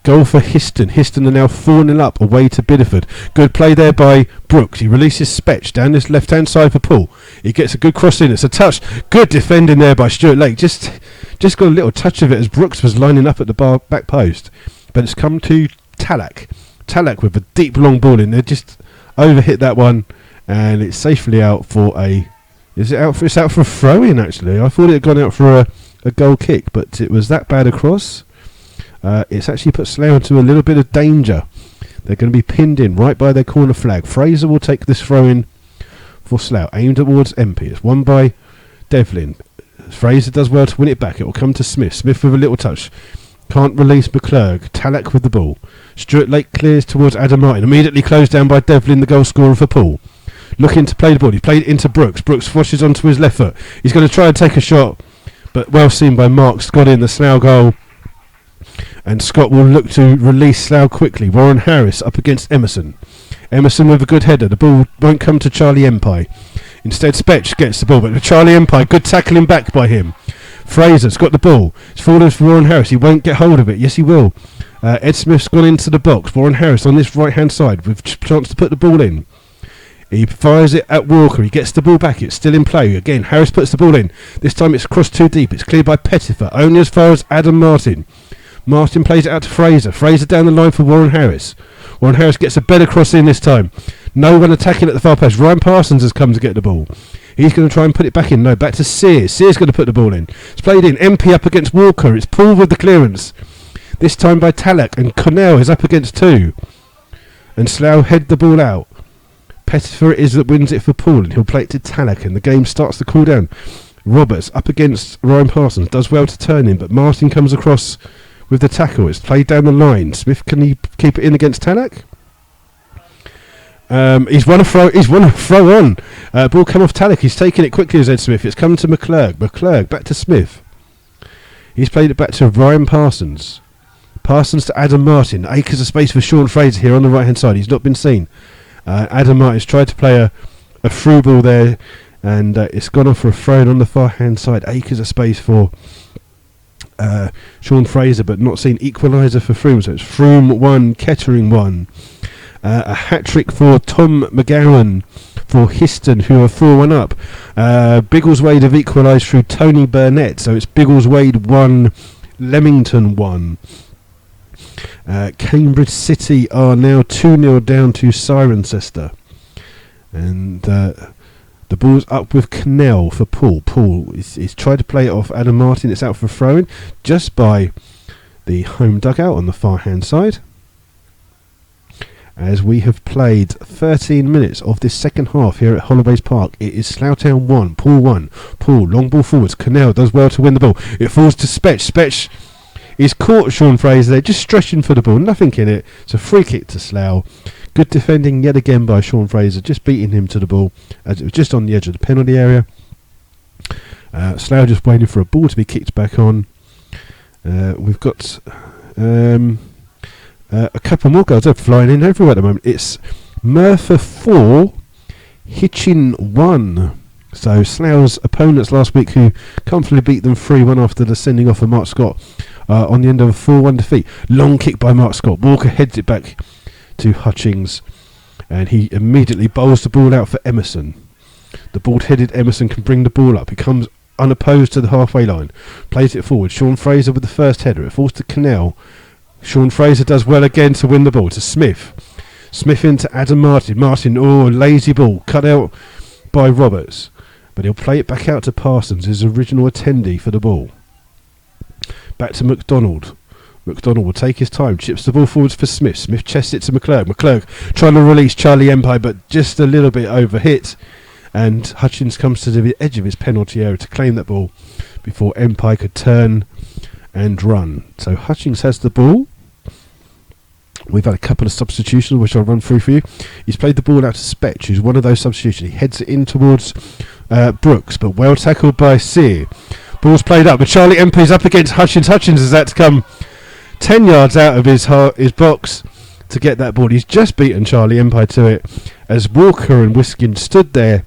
goal for Histon. Histon are now 4-0 up away to Bideford. Good play there by Brooks. He releases Spetch down this left hand side for Poole. He gets a good cross in. It's a touch. Good defending there by Stuart Lake. Just got a little touch of it as Brooks was lining up at the back post. But it's come to Talak. Talak with a deep long ball in there. Just overhit that one, and it's safely out for a. Is it out for? It's out for a throw in actually. I thought it had gone out for a goal kick, but it was that bad across. It's actually put Slough into a little bit of danger. They're going to be pinned in right by their corner flag. Fraser will take this throw in for Slough, aimed towards MP. It's won by Devlin. Fraser does well to win it back. It will come to Smith. Smith with a little touch. Can't release McClurg. Talak with the ball. Stuart Lake clears towards Adam Martin. Immediately closed down by Devlin, the goal scorer for Poole. Looking to play the ball. He played it into Brooks. Brooks flushes onto his left foot. He's going to try and take a shot, but well seen by Mark Scott in the Slough goal. And Scott will look to release Slough quickly. Warren Harris up against Emerson. Emerson with a good header. The ball won't come to Charlie Empire. Instead, Spetch gets the ball, but Charlie Empire, good tackling back by him. Fraser's got the ball. It's fallen for Warren Harris. He won't get hold of it. Yes, he will. Ed Smith's gone into the box. Warren Harris on this right-hand side with chance to put the ball in. He fires it at Walker. He gets the ball back. It's still in play. Again, Harris puts the ball in. This time it's crossed too deep. It's cleared by Pettifer. Only as far as Adam Martin. Martin plays it out to Fraser. Fraser down the line for Warren Harris. Warren Harris gets a better cross in this time. No one attacking at the far post. Ryan Parsons has come to get the ball. He's going to try and put it back in. No, back to Sears. Sears going to put the ball in. It's played in. MP up against Walker. It's Poole with the clearance. This time by Talak. And Cornell is up against two. And Slough head the ball out. Pettifer it is that wins it for Poole. And he'll play it to Talak. And the game starts to cool down. Roberts up against Ryan Parsons. Does well to turn in. But Martin comes across with the tackle. It's played down the line. Smith, can he keep it in against Talak? He's won a throw on. Ball come off Talek. He's taken it quickly as Ed Smith. It's come to McClurg. McClurg back to Smith. He's played it back to Ryan Parsons. Parsons to Adam Martin. Acres of space for Sean Fraser here on the right hand side. He's not been seen. Adam Martin's tried to play a through ball there, and it's gone off for a throw on the far hand side. Acres of space for Sean Fraser, but not seen. Equaliser for Froome. So it's Froome 1, Kettering 1. A hat-trick for Tom McGowan for Histon, who are 4-1 up. Biggleswade have equalised through Tony Burnett, so it's Biggleswade 1, Leamington 1. Cambridge City are now 2-0 down to Cirencester. And the ball's up with Cannell for Poole. Poole is tried to play it off Adam Martin. It's out for throwing just by the home dugout on the far hand side. As we have played 13 minutes of this second half here at Holloways Park, it is Slough Town 1, Poole 1. Poole, long ball forwards. Cannell does well to win the ball. It falls to Spetch. Spetch is caught Sean Fraser there, just stretching for the ball. Nothing in it. It's a free kick to Slough. Good defending yet again by Sean Fraser, just beating him to the ball as it was just on the edge of the penalty area. Slough just waiting for a ball to be kicked back on. We've got a couple more goals. They're flying in everywhere at the moment. It's Merthyr 4, Hitchin 1. So Slough's opponents last week, who comfortably beat them 3-1 after the sending off of Mark Scott on the end of a 4-1 defeat. Long kick by Mark Scott. Walker heads it back to Hutchings, and he immediately bowls the ball out for Emerson. The bald-headed Emerson can bring the ball up. He comes unopposed to the halfway line, plays it forward. Sean Fraser with the first header. It falls to Cannell. Sean Fraser does well again to win the ball to Smith. Smith into Adam Martin. Martin, lazy ball, cut out by Roberts, but he'll play it back out to Parsons, his original attendee for the ball. Back to McDonald. McDonald will take his time, chips the ball forwards for Smith. Smith chests it to McClurg. McClurg trying to release Charlie Empire, but just a little bit over hit, and Hutchins comes to the edge of his penalty area to claim that ball before Empire could turn and run. So Hutchins has the ball. We've had a couple of substitutions which I'll run through for you. He's played the ball out to Spetch, who's one of those substitutions. He heads it in towards Brooks, but well tackled by Sear. Ball's played up, but Charlie Empey's up against Hutchins. Hutchins has had to come 10 yards out of his box to get that ball. He's just beaten Charlie Empire to it as Walker and Wiskin stood there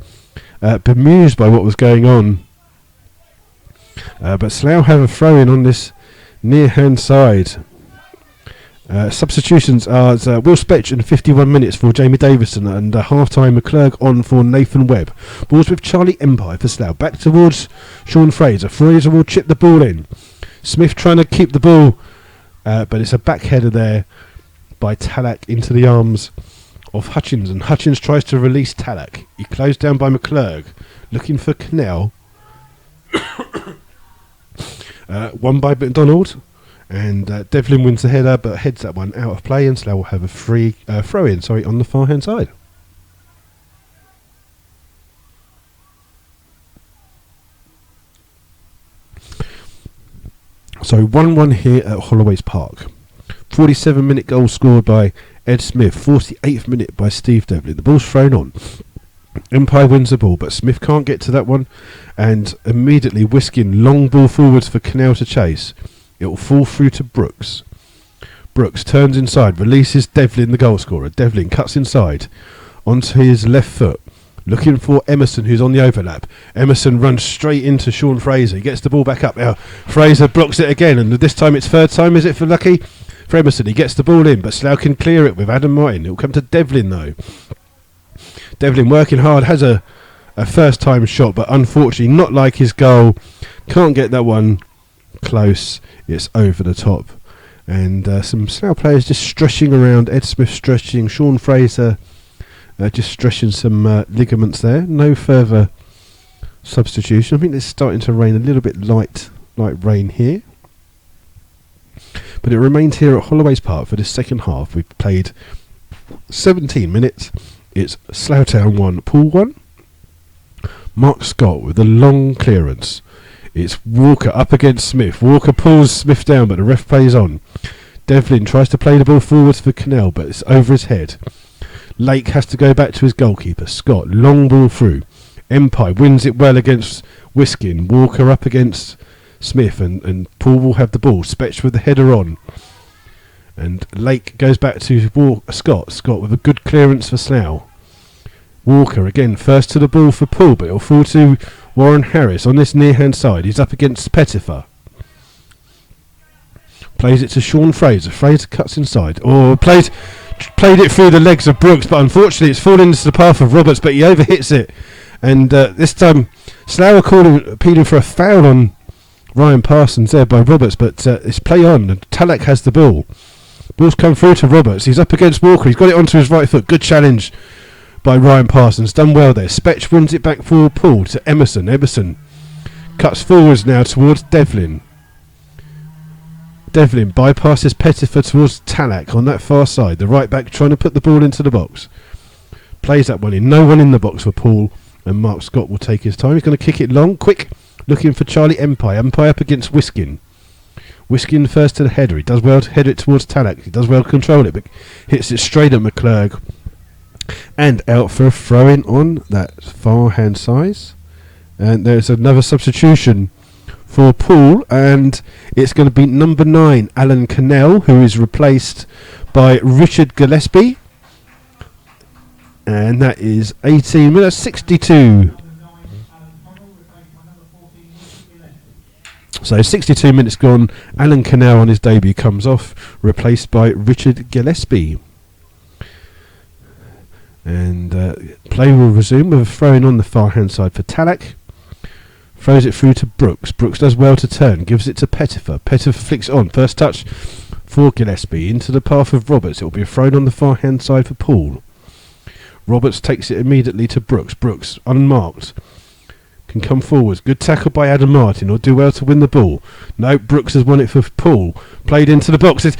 bemused by what was going on. But Slough have a throw in on this near hand side. Substitutions are Will Spetch in 51 minutes for Jamie Davison, and half time McClurg on for Nathan Webb. Balls with Charlie Empire for Slough. Back towards Sean Fraser. Fraser will chip the ball in. Smith trying to keep the ball, but it's a back header there by Talak into the arms of Hutchins, and Hutchins tries to release Talak. He closed down by McClurg, looking for Cannell. Won by McDonald, and Devlin wins the header, but heads that one out of play, and Slough will have a free throw in on the far hand side. So 1-1 here at Holloways Park. 47-minute goal scored by Ed Smith, 48th minute by Steve Devlin. The ball's thrown on. Empire wins the ball, but Smith can't get to that one, and immediately Wiskin long ball forwards for Cannell to chase. It will fall through to Brooks. Brooks turns inside, releases Devlin, the goal scorer. Devlin cuts inside onto his left foot, looking for Emerson, who's on the overlap. Emerson runs straight into Sean Fraser. He gets the ball back up. Now Fraser blocks it again, and this time it's third time, is it, for Lucky? For Emerson, he gets the ball in, but Slough can clear it with Adam Martin. It will come to Devlin though. Devlin working hard, has a first time shot, but unfortunately not like his goal. Can't get that one close. It's over the top, and some Slough players just stretching around. Ed Smith stretching, Sean Fraser just stretching some ligaments there. No further substitution. I think it's starting to rain a little bit light rain here, but it remains here at Holloways Park for the second half. We've played 17 minutes. It's Slough Town 1, Poole 1. Mark Scott with a long clearance. It's Walker up against Smith. Walker pulls Smith down, but the ref plays on. Devlin tries to play the ball forwards for Cannell, but it's over his head. Lake has to go back to his goalkeeper. Scott, long ball through. Empire wins it well against Wiskin. Walker up against Smith, and Poole will have the ball. Spetch with the header on. And Lake goes back to Scott. Scott with a good clearance for Slough. Walker again, first to the ball for Poole, but it'll fall to Warren Harris on this near-hand side. He's up against Pettifer. Plays it to Sean Fraser. Fraser cuts inside. Played it through the legs of Brooks, but unfortunately it's fallen into the path of Roberts, but he overhits it. And this time Slough are appealing for a foul on Ryan Parsons there by Roberts, but it's play on, and Talak has the ball. Ball's come through to Roberts. He's up against Walker. He's got it onto his right foot. Good challenge by Ryan Parsons. Done well there. Spetch wins it back for Poole to Emerson. Emerson cuts forwards now towards Devlin. Devlin bypasses Pettifer towards Talak on that far side. The right back trying to put the ball into the box. Plays that one in. No one in the box for Poole, and Mark Scott will take his time. He's going to kick it long. Quick. Looking for Charlie Empire. Empire up against Wiskin. Wiskin first to the header. He does well to head it towards Talak. He does well to control it, but hits it straight at McClurg. And out for a throw-in on that far hand side. And there's another substitution for Poole, and it's going to be number 9, Alan Cannell, who is replaced by Richard Gillespie. And that is 18 minutes, 62. So 62 minutes gone. Alan Cannell on his debut comes off, replaced by Richard Gillespie. And play will resume with a throw-in on the far hand side for Talak. Throws it through to Brooks. Brooks does well to turn, gives it to Pettifer. Pettifer flicks on. First touch for Gillespie into the path of Roberts. It will be a throw on the far hand side for Poole. Roberts takes it immediately to Brooks. Brooks unmarked. Can come forwards. Good tackle by Adam Martin. Or do well to win the ball. No, Brooks has won it for Poole. Played into the box. It's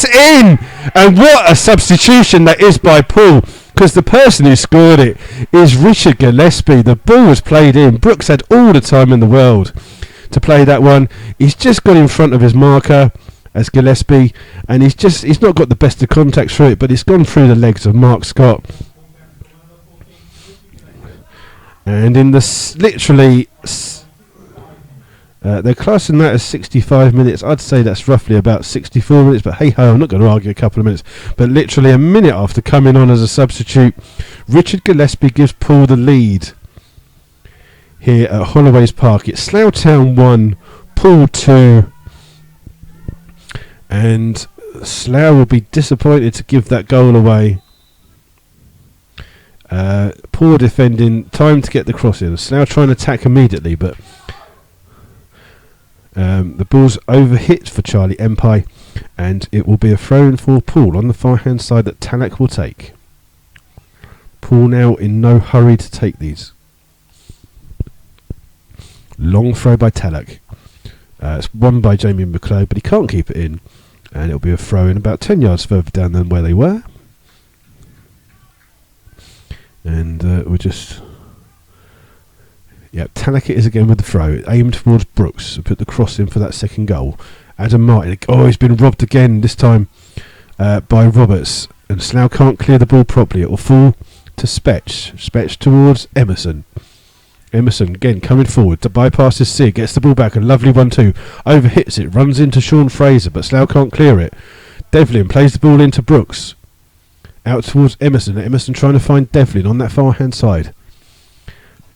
in! And what a substitution that is by Poole. Because the person who scored it is Richard Gillespie. The ball was played in. Brooks had all the time in the world to play that one. He's just got in front of his marker as Gillespie, and he's not got the best of contact through it, but it's gone through the legs of Mark Scott. And in they're classing that as 65 minutes. I'd say that's roughly about 64 minutes, but hey ho, I'm not going to argue a couple of minutes. But literally a minute after coming on as a substitute, Richard Gillespie gives Poole the lead here at Holloways Park. It's Slough Town 1, Poole 2. And Slough will be disappointed to give that goal away. Poor defending, time to get the cross in. Slough trying to attack immediately, but the ball's overhit for Charlie Empire, and it will be a throw-in for Poole on the far hand side that Talak will take. Poole now in no hurry to take these. Long throw by Talak. It's won by Jamie McClurg, but he can't keep it in, and it'll be a throw-in about 10 yards further down than where they were. And we're just... Yeah, Talak it is again with the throw. Aimed towards Brooks. Put the cross in for that second goal. Adam Martin. Oh, he's been robbed again, this time by Roberts. And Slough can't clear the ball properly. It will fall to Spetch. Spetch towards Emerson. Emerson again coming forward to bypass his Sig. Gets the ball back. A lovely 1-2. Overhits it. Runs into Sean Fraser, but Slough can't clear it. Devlin plays the ball into Brooks. Out towards Emerson. Emerson trying to find Devlin on that far hand side.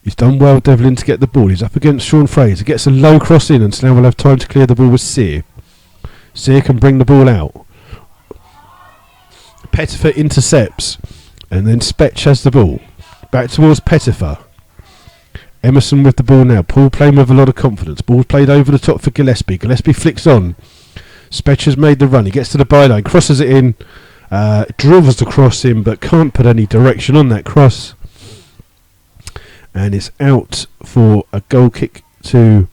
He's done well, Devlin, to get the ball. He's up against Sean Fraser. Gets a low cross in, and Slough will have time to clear the ball with Sear. Sear can bring the ball out. Pettifer intercepts, and then Spetch has the ball. Back towards Pettifer. Emerson with the ball now. Poole playing with a lot of confidence. Ball played over the top for Gillespie. Gillespie flicks on. Spetch has made the run. He gets to the byline, crosses it in, dribbles the cross in, but can't put any direction on that cross. And it's out for a goal kick to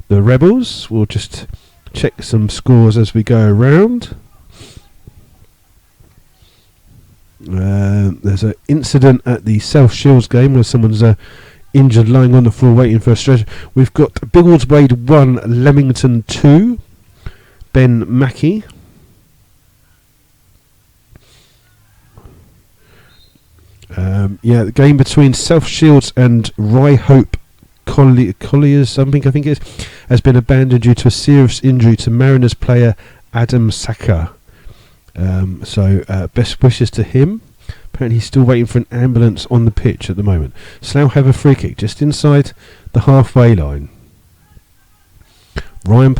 the Rebels. We'll just check some scores as we go around. There's an incident at the South Shields game where someone's injured, lying on the floor waiting for a stretcher. We've got Biggleswade 1, Leamington 2. Ben Mackey. The game between South Shields and Rye Hope Colliers, something I think it is, has been abandoned due to a serious injury to Mariners player Adam Saka. Best wishes to him. Apparently he's still waiting for an ambulance on the pitch at the moment. Slough have a free kick just inside the halfway line. Adrian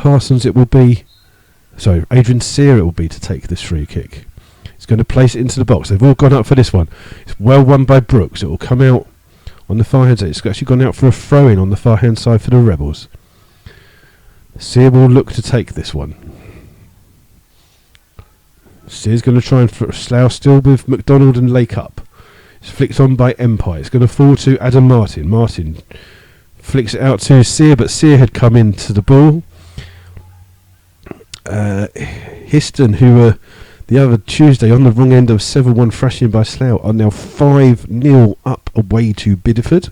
Sear it will be to take this free kick. He's going to place it into the box. They've all gone up for this one. It's well won by Brooks. It will come out on the far hand side. It's actually gone out for a throw-in on the far hand side for the Rebels. Sear will look to take this one. Sear's going to try and Slough still with McDonald and Lake up. It's flicked on by Empire. It's going to fall to Adam Martin. Martin flicks it out to Sear, but Sear had come into the ball. Histon, who were the other Tuesday on the wrong end of 7-1 thrashing by Slough, are now 5-0 up away to Bideford.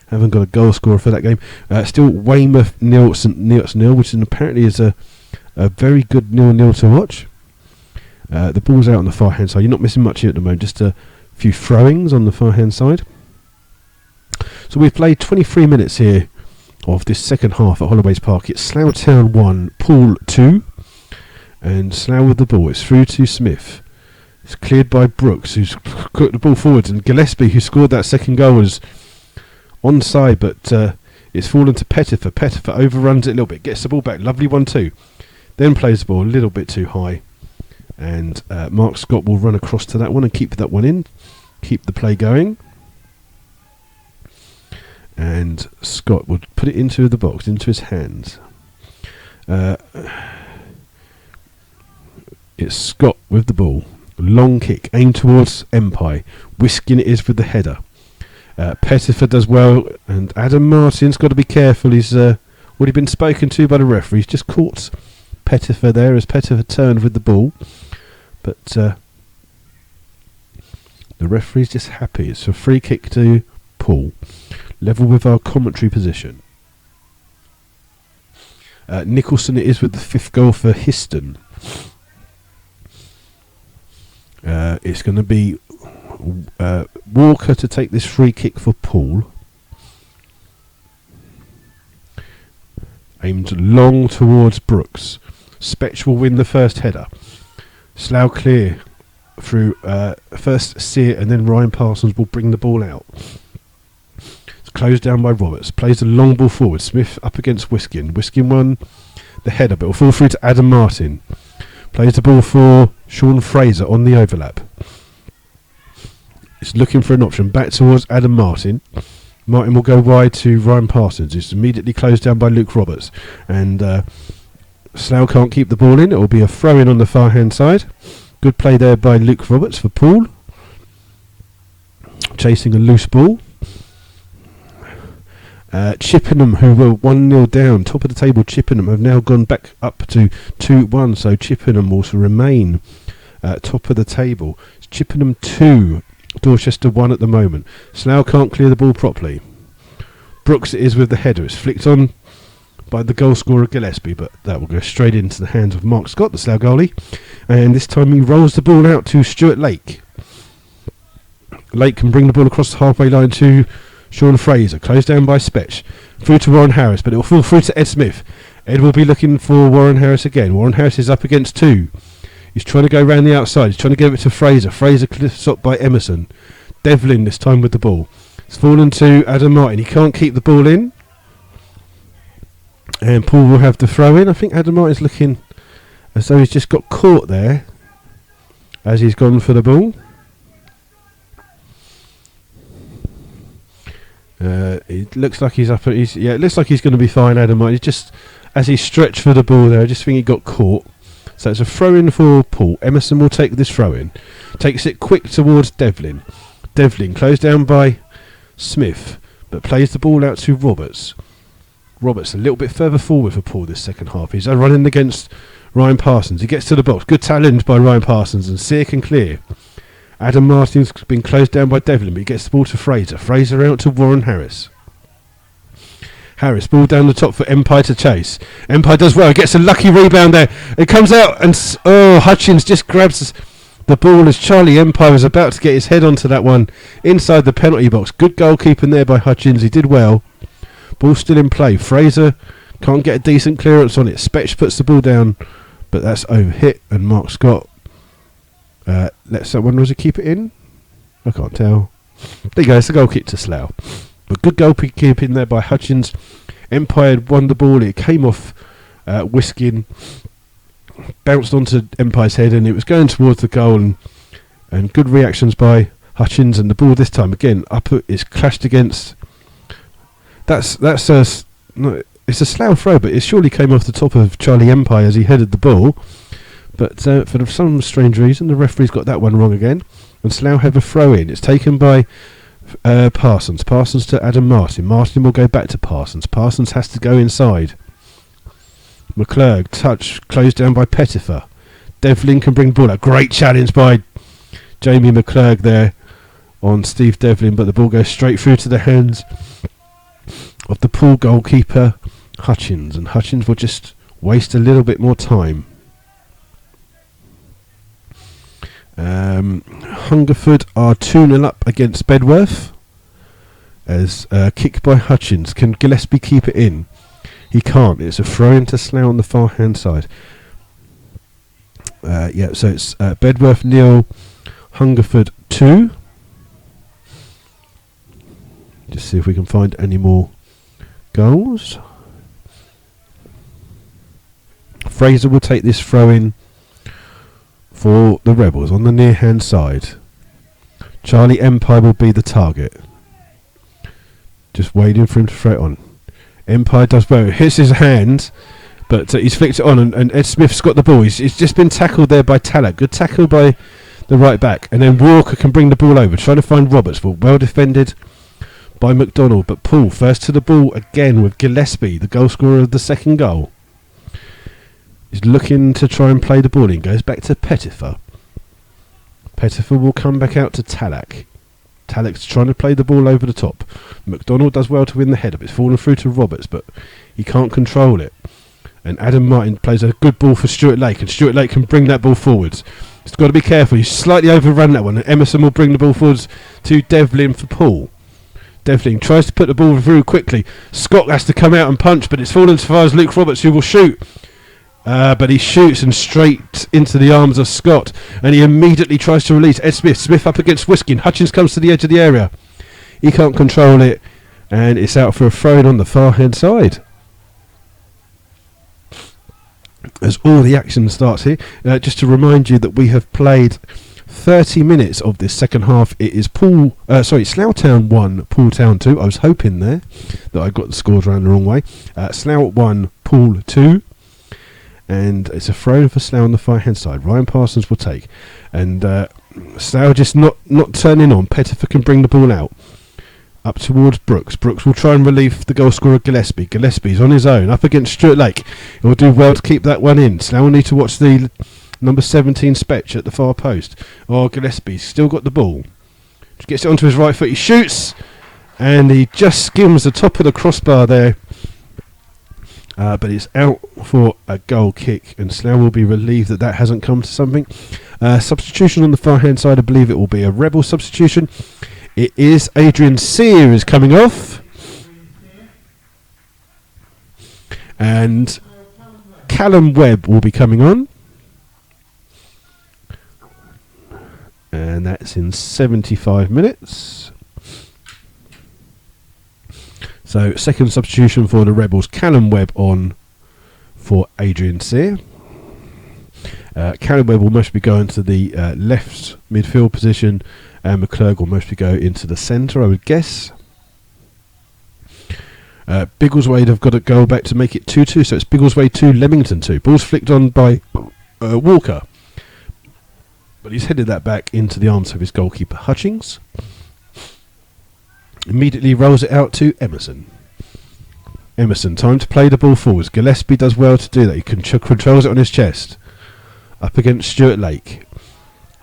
Haven't got a goal scorer for that game. Still Weymouth 0, St Neots 0, which apparently is a very good 0-0 to watch. The ball's out on the far hand side. You're not missing much here at the moment, just a few throwings on the far hand side. So we've played 23 minutes here of this second half at Holloways Park. It's Slough Town 1, Poole 2, and Slough with the ball. It's through to Smith. It's cleared by Brooks, who's cooked the ball forwards, and Gillespie, who scored that second goal, was onside, but it's fallen to Pettifer. Pettifer overruns it a little bit, gets the ball back, lovely 1-2, then plays the ball a little bit too high, and Mark Scott will run across to that one and keep that one in, keep the play going. And Scott would put it into the box, into his hands. It's Scott with the ball. Long kick, aimed towards Empire. Whisking it is with the header. Pettifer does well, and Adam Martin's got to be careful. He's already been spoken to by the referee. He's just caught Pettifer there as Pettifer turned with the ball. But the referee's just happy. It's a free kick to Poole. Level with our commentary position. Nicholson it is with the fifth goal for Histon. It's going to be Walker to take this free kick for Poole. Aimed long towards Brooks. Spetch will win the first header. Slough clear through first Sear and then Ryan Parsons will bring the ball out. Closed down by Roberts. Plays the long ball forward. Smith up against Whiskin. Whiskin won the header, but will fall through to Adam Martin. Plays the ball for Sean Fraser on the overlap. It's looking for an option. Back towards Adam Martin. Martin will go wide to Ryan Parsons. It's immediately closed down by Luke Roberts. And Slough can't keep the ball in. It will be a throw-in on the far hand side. Good play there by Luke Roberts for Poole. Chasing a loose ball. Chippenham, who were 1-0 down, top of the table, Chippenham have now gone back up to 2-1, so Chippenham will remain top of the table. It's Chippenham 2, Dorchester 1 at the moment. Slough can't clear the ball properly. Brooks is with the header. It's flicked on by the goal scorer Gillespie, but that will go straight into the hands of Mark Scott, the Slough goalie, and this time he rolls the ball out to Stuart Lake. Lake can bring the ball across the halfway line to Sean Fraser, closed down by Spetch, through to Warren Harris, but it will fall through to Ed Smith. Ed will be looking for Warren Harris again. Warren Harris is up against two. He's trying to go round the outside. He's trying to give it to Fraser. Fraser stopped by Emerson. Devlin this time with the ball. It's fallen to Adam Martin. He can't keep the ball in. And Poole will have the throw in. I think Adam Martin's looking as though he's just got caught there as he's gone for the ball. It looks like he's up. It looks like he's going to be fine, Adam Martin. He's just, as he stretched for the ball there, I just think he got caught. So it's a throw-in for Poole. Emerson will take this throw-in. Takes it quick towards Devlin. Devlin closed down by Smith, but plays the ball out to Roberts. Roberts a little bit further forward for Poole this second half. He's running against Ryan Parsons. He gets to the box. Good challenge by Ryan Parsons, and Sear can clear. Adam Martin's been closed down by Devlin, but he gets the ball to Fraser. Fraser out to Warren Harris. Harris, ball down the top for Empire to chase. Empire does well. He gets a lucky rebound there. It comes out, and Hutchins just grabs the ball as Charlie Empire was about to get his head onto that one inside the penalty box. Good goalkeeping there by Hutchins. He did well. Ball still in play. Fraser can't get a decent clearance on it. Spetch puts the ball down, but that's overhit, and Mark Scott lets someone keep it in. I can't tell. There you go. It's a goal kick to Slough. But good goalkeeping there by Hutchins. Empire had won the ball. It came off Whiskin, bounced onto Empire's head, and it was going towards the goal. And good reactions by Hutchins, and the ball this time again up. It's clashed against. It's a Slough throw, but it surely came off the top of Charlie Empire as he headed the ball. But for some strange reason, the referee's got that one wrong again, and Slough have a throw in. It's taken by Parsons. Parsons to Adam Martin. Martin will go back to Parsons. Parsons has to go inside. McClurg touch closed down by Pettifer. Devlin can bring the ball out. Great challenge by Jamie McClurg there on Steve Devlin, but the ball goes straight through to the hands of the Poole goalkeeper Hutchins, and Hutchins will just waste a little bit more time. Hungerford are 2-0 up against Bedworth as kick by Hutchins. Can Gillespie keep it in? He can't. It's a throw into Slough on the far hand side. So it's Bedworth 0, Hungerford 2. Just see if we can find any more goals. Fraser will take this throw in for the Rebels on the near hand side. Charlie Empire will be the target. Just waiting for him to throw it on. Empire does well. Hits his hand, but he's flicked it on, and Ed Smith's got the ball. He's just been tackled there by Tallack. Good tackle by the right back, and then Walker can bring the ball over, trying to find Roberts, but well defended by McDonald. But Poole first to the ball again with Gillespie, the goal scorer of the second goal. He's looking to try and play the ball in. Goes back to Pettifer. Pettifer will come back out to Tallack. Tallack's trying to play the ball over the top. McDonald does well to win the header. It's fallen through to Roberts, but he can't control it. And Adam Martin plays a good ball for Stuart Lake, and Stuart Lake can bring that ball forwards. He's got to be careful. He's slightly overrun that one, and Emerson will bring the ball forwards to Devlin for Poole. Devlin tries to put the ball through quickly. Scott has to come out and punch, but it's fallen as far as Luke Roberts, who will shoot. But he shoots and straight into the arms of Scott, and he immediately tries to release Ed Smith. Smith up against Whiskin. Hutchins comes to the edge of the area. He can't control it, and it's out for a throw-in on the far hand side. As all the action starts here, just to remind you that we have played 30 minutes of this second half. It is Slough Town 1, Poole Town 2. I was hoping there that I got the scores around the wrong way. Slough 1, Poole 2. And it's a throw for Slough on the far hand side. Ryan Parsons will take, and Slough just not turning on. Pettifer can bring the ball out up towards Brooks. Brooks will try and relieve the goal scorer Gillespie. Gillespie's on his own up against Stuart Lake. He will do well to keep that one in. Slough will need to watch the number 17 Spetch at the far post. Gillespie's still got the ball. Just gets it onto his right foot. He shoots, and he just skims the top of the crossbar there. But it's out for a goal kick, and Slough will be relieved that hasn't come to something. Substitution on the far hand side. I believe it will be a Rebel substitution. It is Adrian Sear is coming off, and Callum Webb will be coming on, and that's in 75 minutes. So second substitution for the Rebels, Callum Webb on for Adrian Sear. Callum Webb will mostly go into the left midfield position, and McClurg will mostly go into the centre, I would guess. Biggleswade have got to go back to make it 2-2, so it's Biggleswade 2, Leamington 2. Ball's flicked on by Walker, but he's headed that back into the arms of his goalkeeper Hutchings. Immediately rolls it out to Emerson. Emerson, time to play the ball forwards. Gillespie does well to do that. He controls it on his chest. Up against Stuart Lake.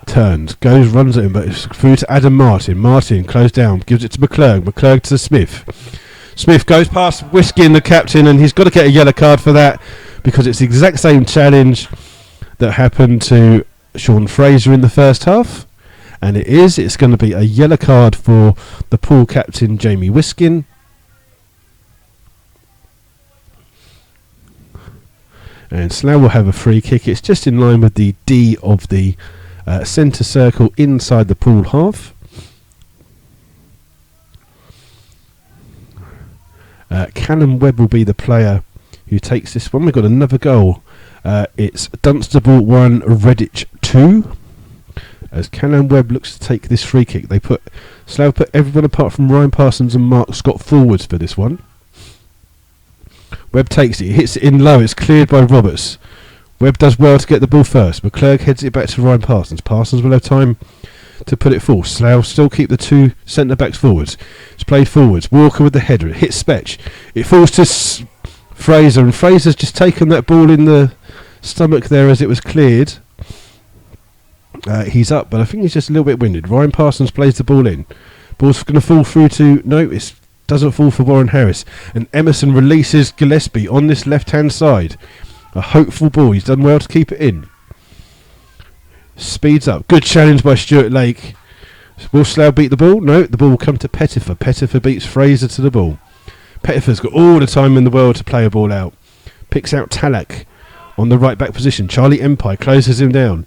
Turns, goes, runs at him, but it's through to Adam Martin. Martin closed down, gives it to McClurg. McClurg to Smith. Smith goes past Whiskin, the captain, and he's got to get a yellow card for that, because it's the exact same challenge that happened to Sean Fraser in the first half, and it is. It's going to be a yellow card for the Poole captain, Jamie Wiskin. And Slough will have a free kick. It's just in line with the D of the centre circle inside the Poole half. Callum Webb will be the player who takes this one. We've got another goal. It's Dunstable 1, Redditch 2. As Callum Webb looks to take this free kick, Slough put everyone apart from Ryan Parsons and Mark Scott forwards for this one. Webb takes it, he hits it in low, it's cleared by Roberts. Webb does well to get the ball first. McClurg heads it back to Ryan Parsons. Parsons will have time to put it forward. Slough still keep the two centre backs forwards. It's played forwards. Walker with the header. It hits Spetch. It falls to Fraser, and Fraser's just taken that ball in the stomach there as it was cleared. He's up, but I think he's just a little bit winded. Ryan Parsons plays the ball in. Ball's going to fall through to... No, it doesn't fall for Warren Harris. And Emerson releases Gillespie on this left-hand side. A hopeful ball. He's done well to keep it in. Speeds up. Good challenge by Stuart Lake. Will Slough beat the ball? No, the ball will come to Pettifer. Pettifer beats Fraser to the ball. Pettifer's got all the time in the world to play a ball out. Picks out Talak on the right back position. Charlie Empire closes him down.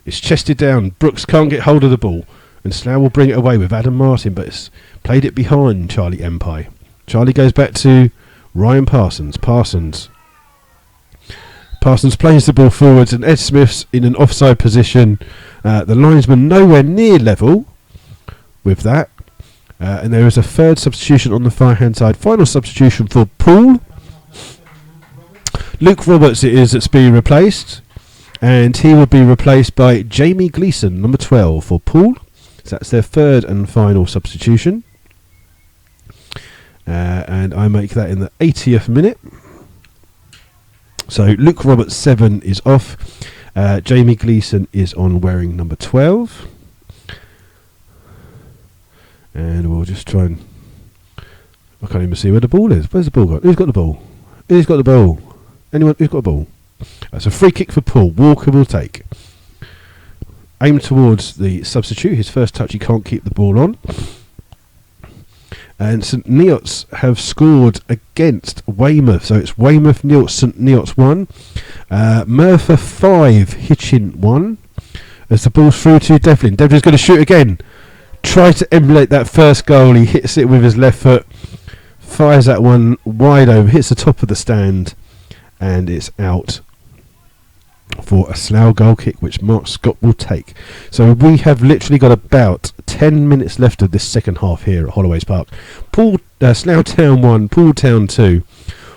It's chested down. Brooks can't get hold of the ball. And Slough will bring it away with Adam Martin, but it's played it behind Charlie Empire. Charlie goes back to Ryan Parsons. Parsons plays the ball forwards, and Ed Smith's in an offside position. The linesman nowhere near level with that. And there is a third substitution on the far hand side. Final substitution for Poole. Luke Roberts it is that's being replaced. And he will be replaced by Jamie Gleeson, number 12 for Poole. So that's their third and final substitution. And I make that in the 80th minute. So Luke Roberts 7 is off. Jamie Gleeson is on wearing number 12. And we'll just try and... I can't even see where the ball is. Where's the ball gone? Who's got the ball? Who's got the ball? Anyone who's got a ball? That's a free kick for Poole. Walker will take. Aimed towards the substitute. His first touch, he can't keep the ball on. And St Neots have scored against Weymouth. So it's Weymouth 0, St Neots 1. Merthyr 5, Hitchin 1. As the ball's through to Devlin. Devlin's going to shoot again. Try to emulate that first goal. He hits it with his left foot. Fires that one wide over. Hits the top of the stand. And it's out for a Slough goal kick, which Mark Scott will take. So we have literally got about 10 minutes left of this second half here at Holloways Park. Slough Town 1, Poole Town 2.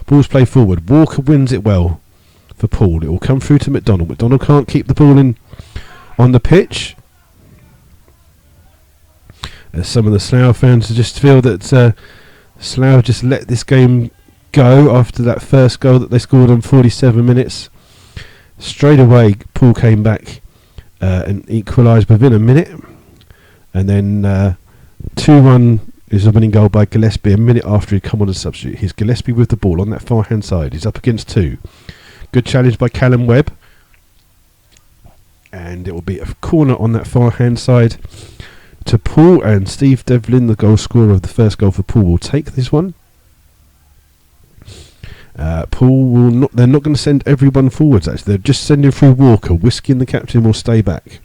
Ball's played forward. Walker wins it well for Poole. It will come through to McDonald. McDonald can't keep the ball in on the pitch. As some of the Slough fans just feel that Slough just let this game go after that first goal that they scored on 47 minutes. Straight away, Poole came back and equalised within a minute. And then 2-1 is a winning goal by Gillespie a minute after he'd come on as substitute. Here's Gillespie with the ball on that far-hand side. He's up against two. Good challenge by Callum Webb. And it will be a corner on that far-hand side to Poole. And Steve Devlin, the goal scorer of the first goal for Poole, will take this one. Poole will not. They're not going to send everyone forwards. Actually, they're just sending through Walker. Whiskey and the captain will stay back.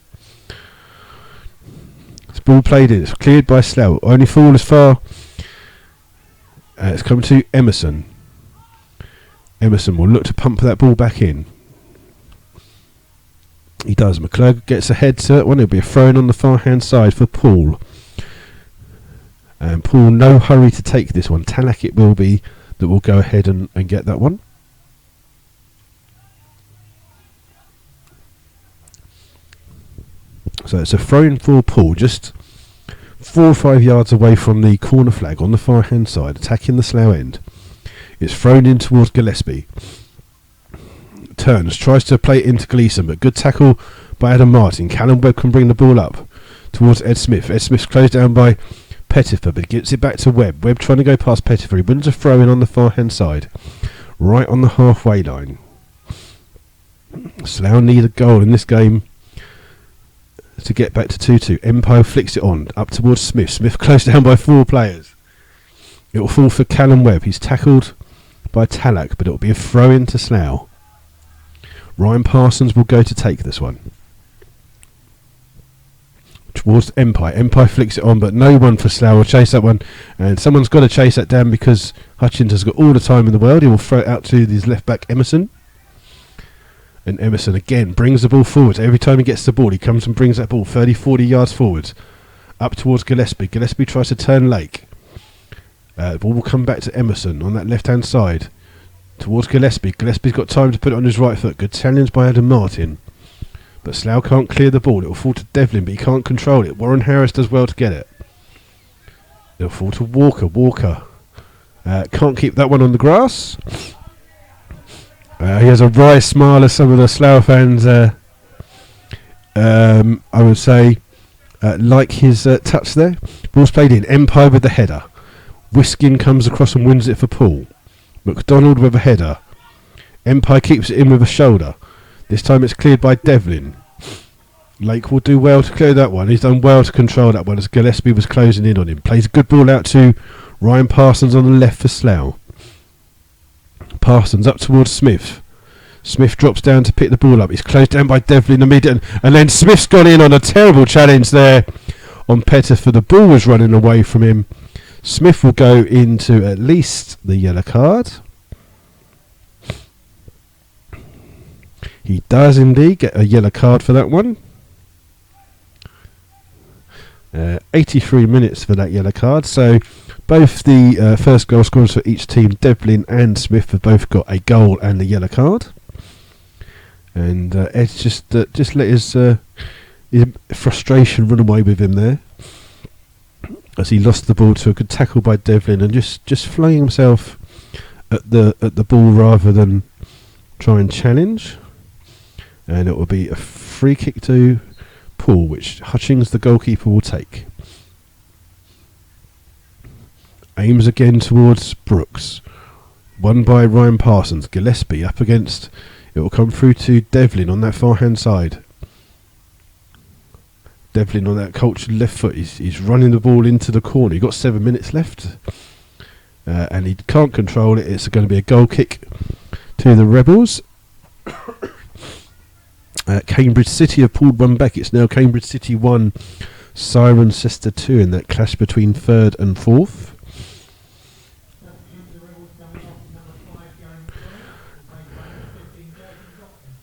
This ball played in. It's cleared by Slough. Only fall as far. It's come to Emerson. Emerson will look to pump that ball back in. He does. McClurg gets ahead to it. It'll be a throw in on the far hand side for Poole. And Poole, no hurry to take this one. Talak it will be that will go ahead and get that one. So it's a throw-in for Poole, just 4 or 5 yards away from the corner flag on the far hand side, attacking the Slough end. It's thrown in towards Gillespie. Turns, tries to play it into Gleeson, but good tackle by Adam Martin. Callum Webb can bring the ball up towards Ed Smith. Ed Smith's closed down by Pettifer, but gets it back to Webb. Webb trying to go past Pettifer. He wins a throw in on the far hand side, right on the halfway line. Slough need a goal in this game to get back to 2-2. Empire flicks it on up towards Smith. Smith closed down by 4 players. It will fall for Callum Webb. He's tackled by Tallack, but it will be a throw in to Slough. Ryan Parsons will go to take this one. Towards Empire. Empire flicks it on, but no one for Slough will chase that one. And someone's got to chase that down because Hutchins has got all the time in the world. He will throw it out to his left back, Emerson. And Emerson again brings the ball forward. Every time he gets the ball, he comes and brings that ball 30-40 yards forward. Up towards Gillespie. Gillespie tries to turn Lake. The ball will come back to Emerson on that left-hand side. Towards Gillespie. Gillespie's got time to put it on his right foot. Good challenge by Adam Martin. But Slough can't clear the ball. It will fall to Devlin, but he can't control it. Warren Harris does well to get it. It will fall to Walker. Walker can't keep that one on the grass. He has a wry smile as some of the Slough fans, I would say, like his touch there. Ball's played in. Empire with the header. Whiskin comes across and wins it for Poole. McDonald with a header. Empire keeps it in with a shoulder. This time it's cleared by Devlin. Lake will do well to clear that one. He's done well to control that one as Gillespie was closing in on him. Plays a good ball out to Ryan Parsons on the left for Slough. Parsons up towards Smith. Smith drops down to pick the ball up. He's closed down by Devlin immediately. And then Smith's gone in on a terrible challenge there on Pettifer. The ball was running away from him. Smith will go into at least the yellow card. He does indeed get a yellow card for that one. 83 minutes for that yellow card. So both the first goal scorers for each team, Devlin and Smith, have both got a goal and a yellow card. And Ed's just let his frustration run away with him there, as he lost the ball to a good tackle by Devlin and just flung himself at the ball rather than try and challenge. And it will be a free kick to Poole, which Hutchings, the goalkeeper, will take. Aims again towards Brooks. Won by Ryan Parsons. Gillespie up against. It will come through to Devlin on that far hand side. Devlin on that cultured left foot. He's running the ball into the corner. He's got 7 minutes left. And he can't control it. It's going to be a goal kick to the Rebels. Cambridge City have pulled one back. It's now Cambridge City 1, Cirencester 2 in that clash between 3rd and 4th.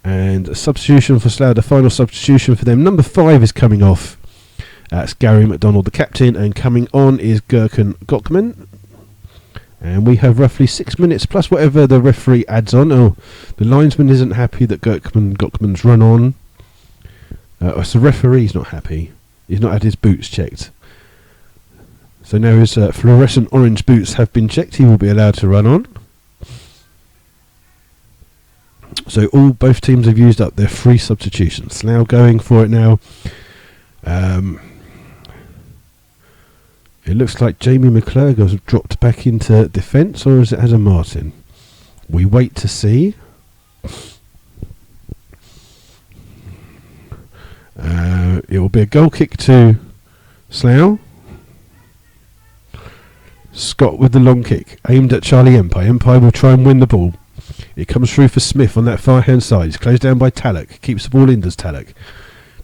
And a substitution for Slough, the final substitution for them. Number 5 is coming off. That's Gary McDonald, the captain, and coming on is Gherkin Gockman. And we have roughly 6 minutes plus whatever the referee adds on. Oh, the linesman isn't happy that Gockman's run on. So the referee's not happy. He's not had his boots checked. So now his fluorescent orange boots have been checked. He will be allowed to run on. So both teams have used up their 3 substitutions. Slough going for it now. It looks like Jamie McClurg has dropped back into defence, or is it Adam Martin? We wait to see. It will be a goal kick to Slough. Scott with the long kick, aimed at Charlie Empire. Empire will try and win the ball. It comes through for Smith on that far hand side. He's closed down by Tallack. Keeps the ball in, does Tallack.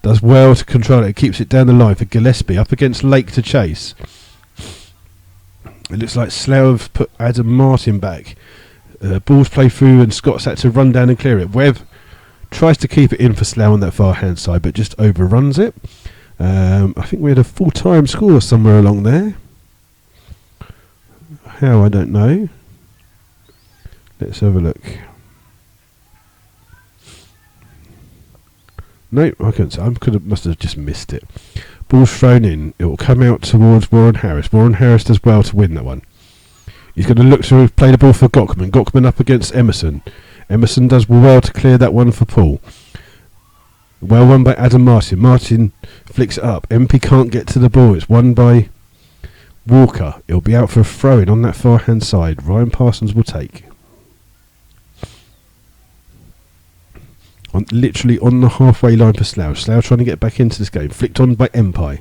Does well to control it. Keeps it down the line for Gillespie. Up against Lake to chase. It looks like Slough have put Adam Martin back. Ball's played through and Scott's had to run down and clear it. Webb tries to keep it in for Slough on that far hand side, but just overruns it. I think we had a full-time score somewhere along there. How, I don't know. Let's have a look. No, I can't say. Must have just missed it. Ball's thrown in. It will come out towards Warren Harris. Warren Harris does well to win that one. He's going to look to play the ball for Gockman. Gockman up against Emerson. Emerson does well to clear that one for Poole. Well won by Adam Martin. Martin flicks it up. MP can't get to the ball. It's won by Walker. It'll be out for a throw-in on that far hand side. Ryan Parsons will take. literally on the halfway line for Slough. Slough trying to get back into this game. Flicked on by Empire.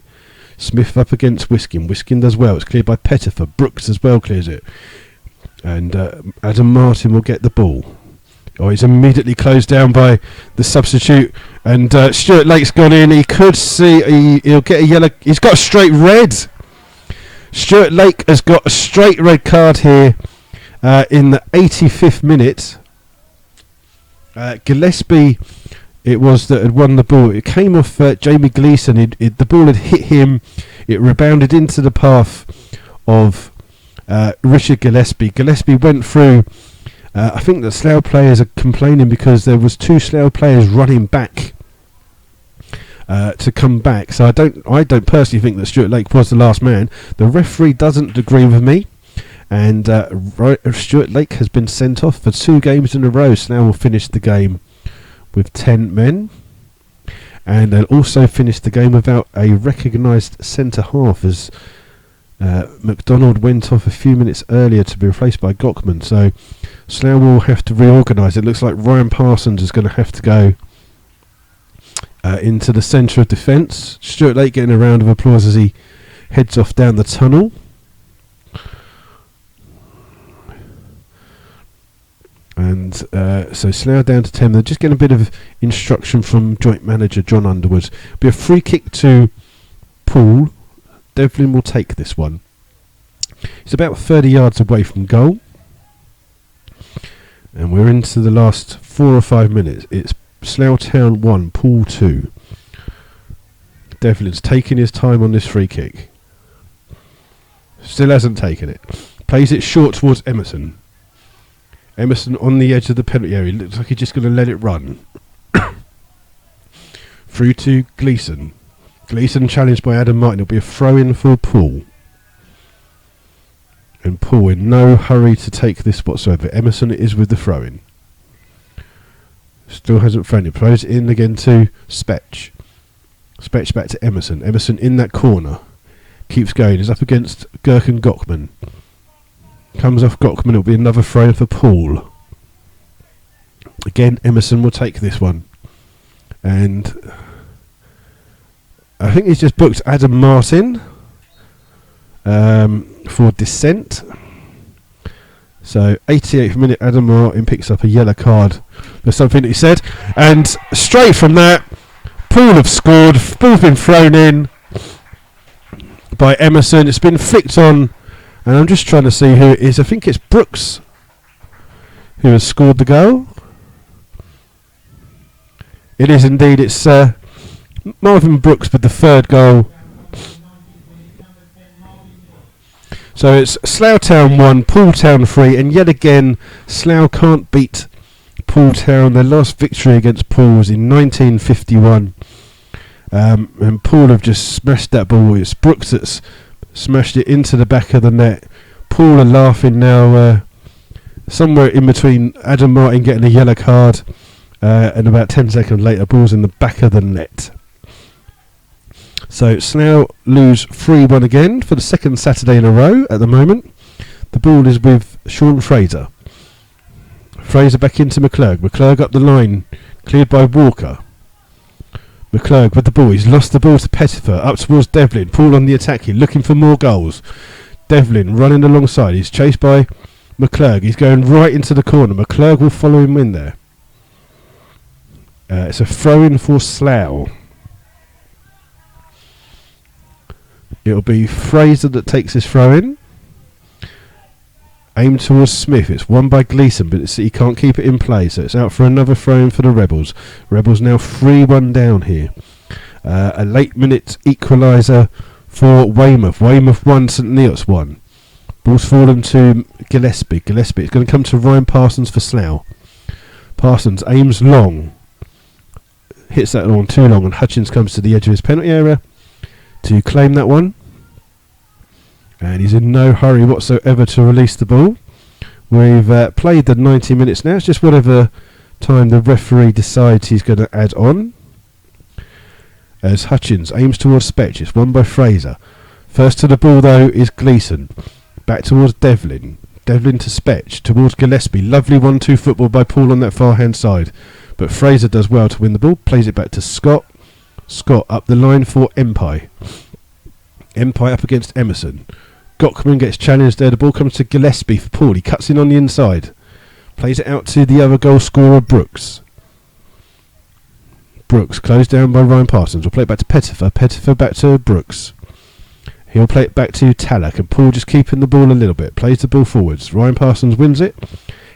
Smith up against Wiskin. Wiskin does well. It's cleared by Pettifer. Brooks as well clears it. And Adam Martin will get the ball. Oh, he's immediately closed down by the substitute. And Stuart Lake's gone in. He could see... He'll get a yellow... He's got a straight red. Stuart Lake has got a straight red card here in the 85th minute. Gillespie, it was that had won the ball. It came off Jamie Gleeson. The ball had hit him. It rebounded into the path of Richard Gillespie. Gillespie went through. I think the Slough players are complaining because there was 2 Slough players running back to come back. So I don't personally think that Stuart Lake was the last man. The referee doesn't agree with me. And Stuart Lake has been sent off for 2 games in a row. So now we'll finish the game with 10 men. And they'll also finish the game without a recognised centre half, as McDonald went off a few minutes earlier to be replaced by Gockman. So Slough will have to reorganise. It looks like Ryan Parsons is going to have to go into the centre of defence. Stuart Lake getting a round of applause as he heads off down the tunnel. And so Slough down to 10. They're just getting a bit of instruction from joint manager John Underwood. Be a free kick to Poole. Devlin will take this one. He's about 30 yards away from goal. And we're into the last 4 or 5 minutes. It's Slough Town 1, Poole 2. Devlin's taking his time on this free kick. Still hasn't taken it. Plays it short towards Emerson. Emerson on the edge of the penalty area. Looks like he's just going to let it run. Through to Gleeson. Gleeson challenged by Adam Martin. It'll be a throw-in for Poole. And Poole in no hurry to take this whatsoever. Emerson is with the throw-in. Still hasn't thrown it. Throws it in again to Spetch. Spetch back to Emerson. Emerson in that corner. Keeps going. He's up against Gherkin Gockman. Comes off Gockman. It'll be another throw for Poole. Again, Emerson will take this one. And I think he's just booked Adam Martin for dissent. So 88th minute, Adam Martin picks up a yellow card for something that he said. And straight from that, Poole have scored. Ball's been thrown in by Emerson. It's been flicked on. And I'm just trying to see who it is. I think it's Brooks who has scored the goal. It is indeed. It's Marvin Brooks with the 3rd goal. So it's Slough Town 1, Poole Town 3. And yet again, Slough can't beat Poole Town. Their last victory against Poole was in 1951. And Poole have just smashed that ball. It's Brooks that's smashed it into the back of the net. Poole are laughing now. Somewhere in between Adam Martin getting a yellow card and about 10 seconds later, ball's in the back of the net. So Slough lose 3-1 again for the 2nd Saturday in a row at the moment. The ball is with Sean Fraser. Fraser back into McClurg. McClurg up the line, cleared by Walker. McClurg with the ball. He's lost the ball to Pettifer. Up towards Devlin. Poole on the attack here, looking for more goals. Devlin running alongside. He's chased by McClurg. He's going right into the corner. McClurg will follow him in there. It's a throw-in for Slough. It'll be Fraser that takes this throw-in. Aimed towards Smith. It's won by Gleeson, but he can't keep it in play, so it's out for another throw-in for the Rebels. Rebels now 3-1 down here. A late minute equaliser for Weymouth. Weymouth 1, St Neots 1. Ball's fallen to Gillespie. Gillespie. It's going to come to Ryan Parsons for Slough. Parsons aims long. Hits that one too long, and Hutchins comes to the edge of his penalty area to claim that one. And he's in no hurry whatsoever to release the ball. We've played the 90 minutes now. It's just whatever time the referee decides he's going to add on. As Hutchins aims towards Spetch. It's won by Fraser. First to the ball, though, is Gleeson. Back towards Devlin. Devlin to Spetch. Towards Gillespie. Lovely 1-2 football by Poole on that far-hand side. but Fraser does well to win the ball, plays it back to Scott. Scott up the line for Empire. Empire up against Emerson. Gockman gets challenged there. The ball comes to Gillespie for Poole. He cuts in on the inside. Plays it out to the other goal scorer, Brooks. Brooks closed down by Ryan Parsons. We'll play it back to Pettifer. Pettifer back to Brooks. He'll play it back to Tallack, and Poole just keeping the ball a little bit. Plays the ball forwards. Ryan Parsons wins it.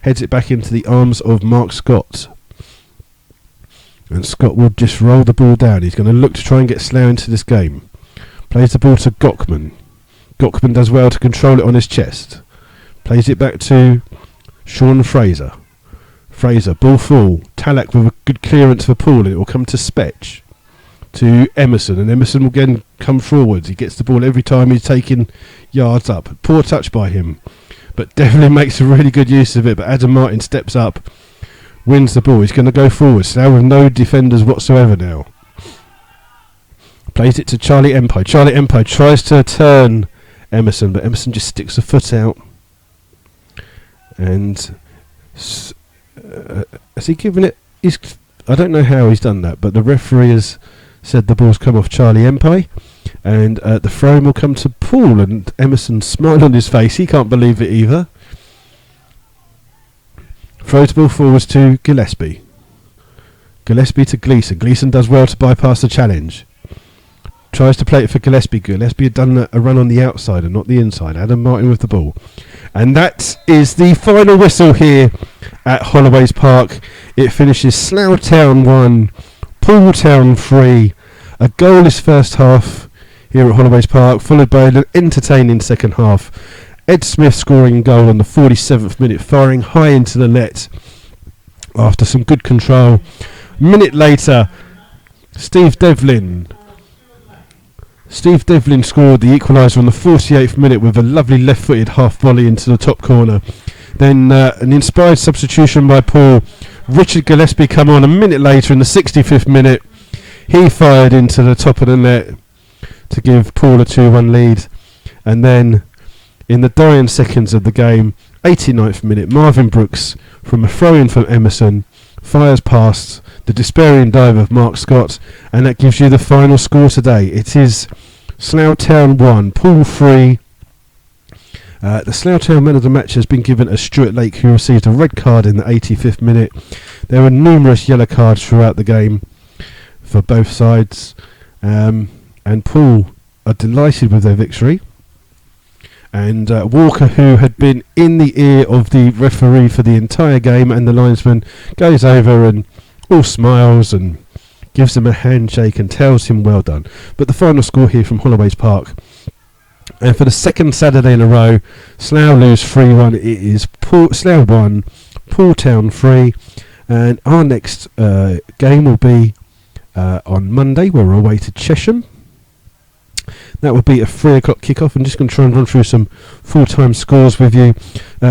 Heads it back into the arms of Mark Scott. And Scott will just roll the ball down. He's going to look to try and get Slough into this game. Plays the ball to Gockman. Gockman does well to control it on his chest. Plays it back to Sean Fraser. Fraser, ball full. Tallack with a good clearance for Poole, and it will come to Spetch. To Emerson, and Emerson will again come forwards. He gets the ball every time he's taking yards up. Poor touch by him, but definitely makes a really good use of it. But Adam Martin steps up, wins the ball. He's going to go forwards now with no defenders whatsoever now. Plays it to Charlie Empire. Charlie Empire tries to turn Emerson, but Emerson just sticks a foot out. And has he given it? I don't know how he's done that, but the referee has said the ball's come off Charlie Empire, and the throw will come to Poole, and Emerson smile on his face. He can't believe it either. Throws the ball forwards to Gillespie. Gillespie to Gleeson. Gleeson does well to bypass the challenge. Tries to play it for Gillespie. Gillespie had done a run on the outside and not the inside. Adam Martin with the ball. And that is the final whistle here at Holloways Park. It finishes Slough Town 1, Poole Town 3. A goalless first half here at Holloways Park, followed by an entertaining second half. Ed Smith scoring a goal on the 47th minute, firing high into the net after some good control. A minute later, Steve Devlin scored the equaliser on the 48th minute with a lovely left-footed half volley into the top corner. Then an inspired substitution by Poole. Richard Gillespie come on a minute later in the 65th minute. He fired into the top of the net to give Poole a 2-1 lead. And then in the dying seconds of the game, 89th minute, Marvin Brooks from a throw-in from Emerson fires past the despairing dive of Mark Scott, and that gives you the final score today. It is Slough Town 1, Poole 3. The Slough Town man of the match has been given a Stuart Lake, who received a red card in the 85th minute. There were numerous yellow cards throughout the game for both sides, and Poole are delighted with their victory. And Walker, who had been in the ear of the referee for the entire game and the linesman, goes over and all smiles and gives him a handshake and tells him well done. But the final score here from Holloways Park, and for the second Saturday in a row, Slough lose 3-1. It is Slough 1, Poole Town 3, and our next game will be on Monday, where we're away to Chesham. That will be a 3 o'clock kickoff. I'm just going to try and run through some full-time scores with you.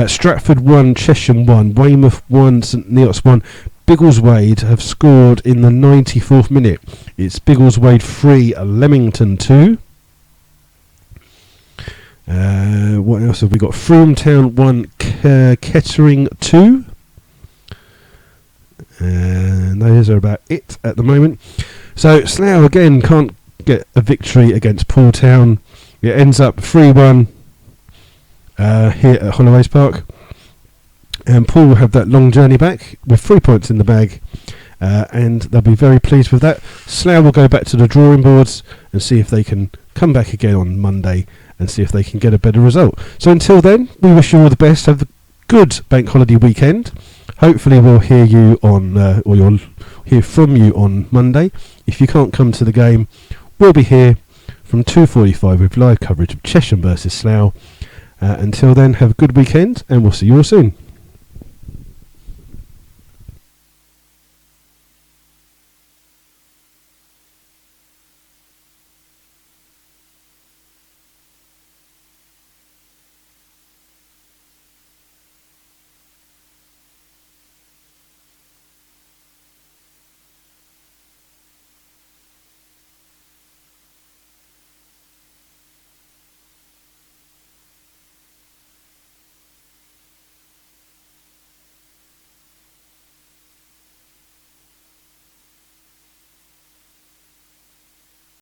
Stratford 1, Chesham 1, Weymouth 1, St Neots 1. Biggleswade have scored in the 94th minute. It's Biggleswade 3, Leamington 2. What else have we got? Frome Town 1, Kettering 2. And those are about it at the moment. So Slough again can't get a victory against Poole Town. It ends up 3-1 here at Holloways Park. And Poole will have that long journey back with 3 points in the bag, and they'll be very pleased with that. Slough will go back to the drawing boards and see if they can come back again on Monday and see if they can get a better result. So until then, we wish you all the best. Have a good bank holiday weekend. Hopefully we'll hear you on, or you'll hear from you on Monday. If you can't come to the game, we'll be here from 2:45 with live coverage of Chesham versus Slough. Until then, have a good weekend, and we'll see you all soon.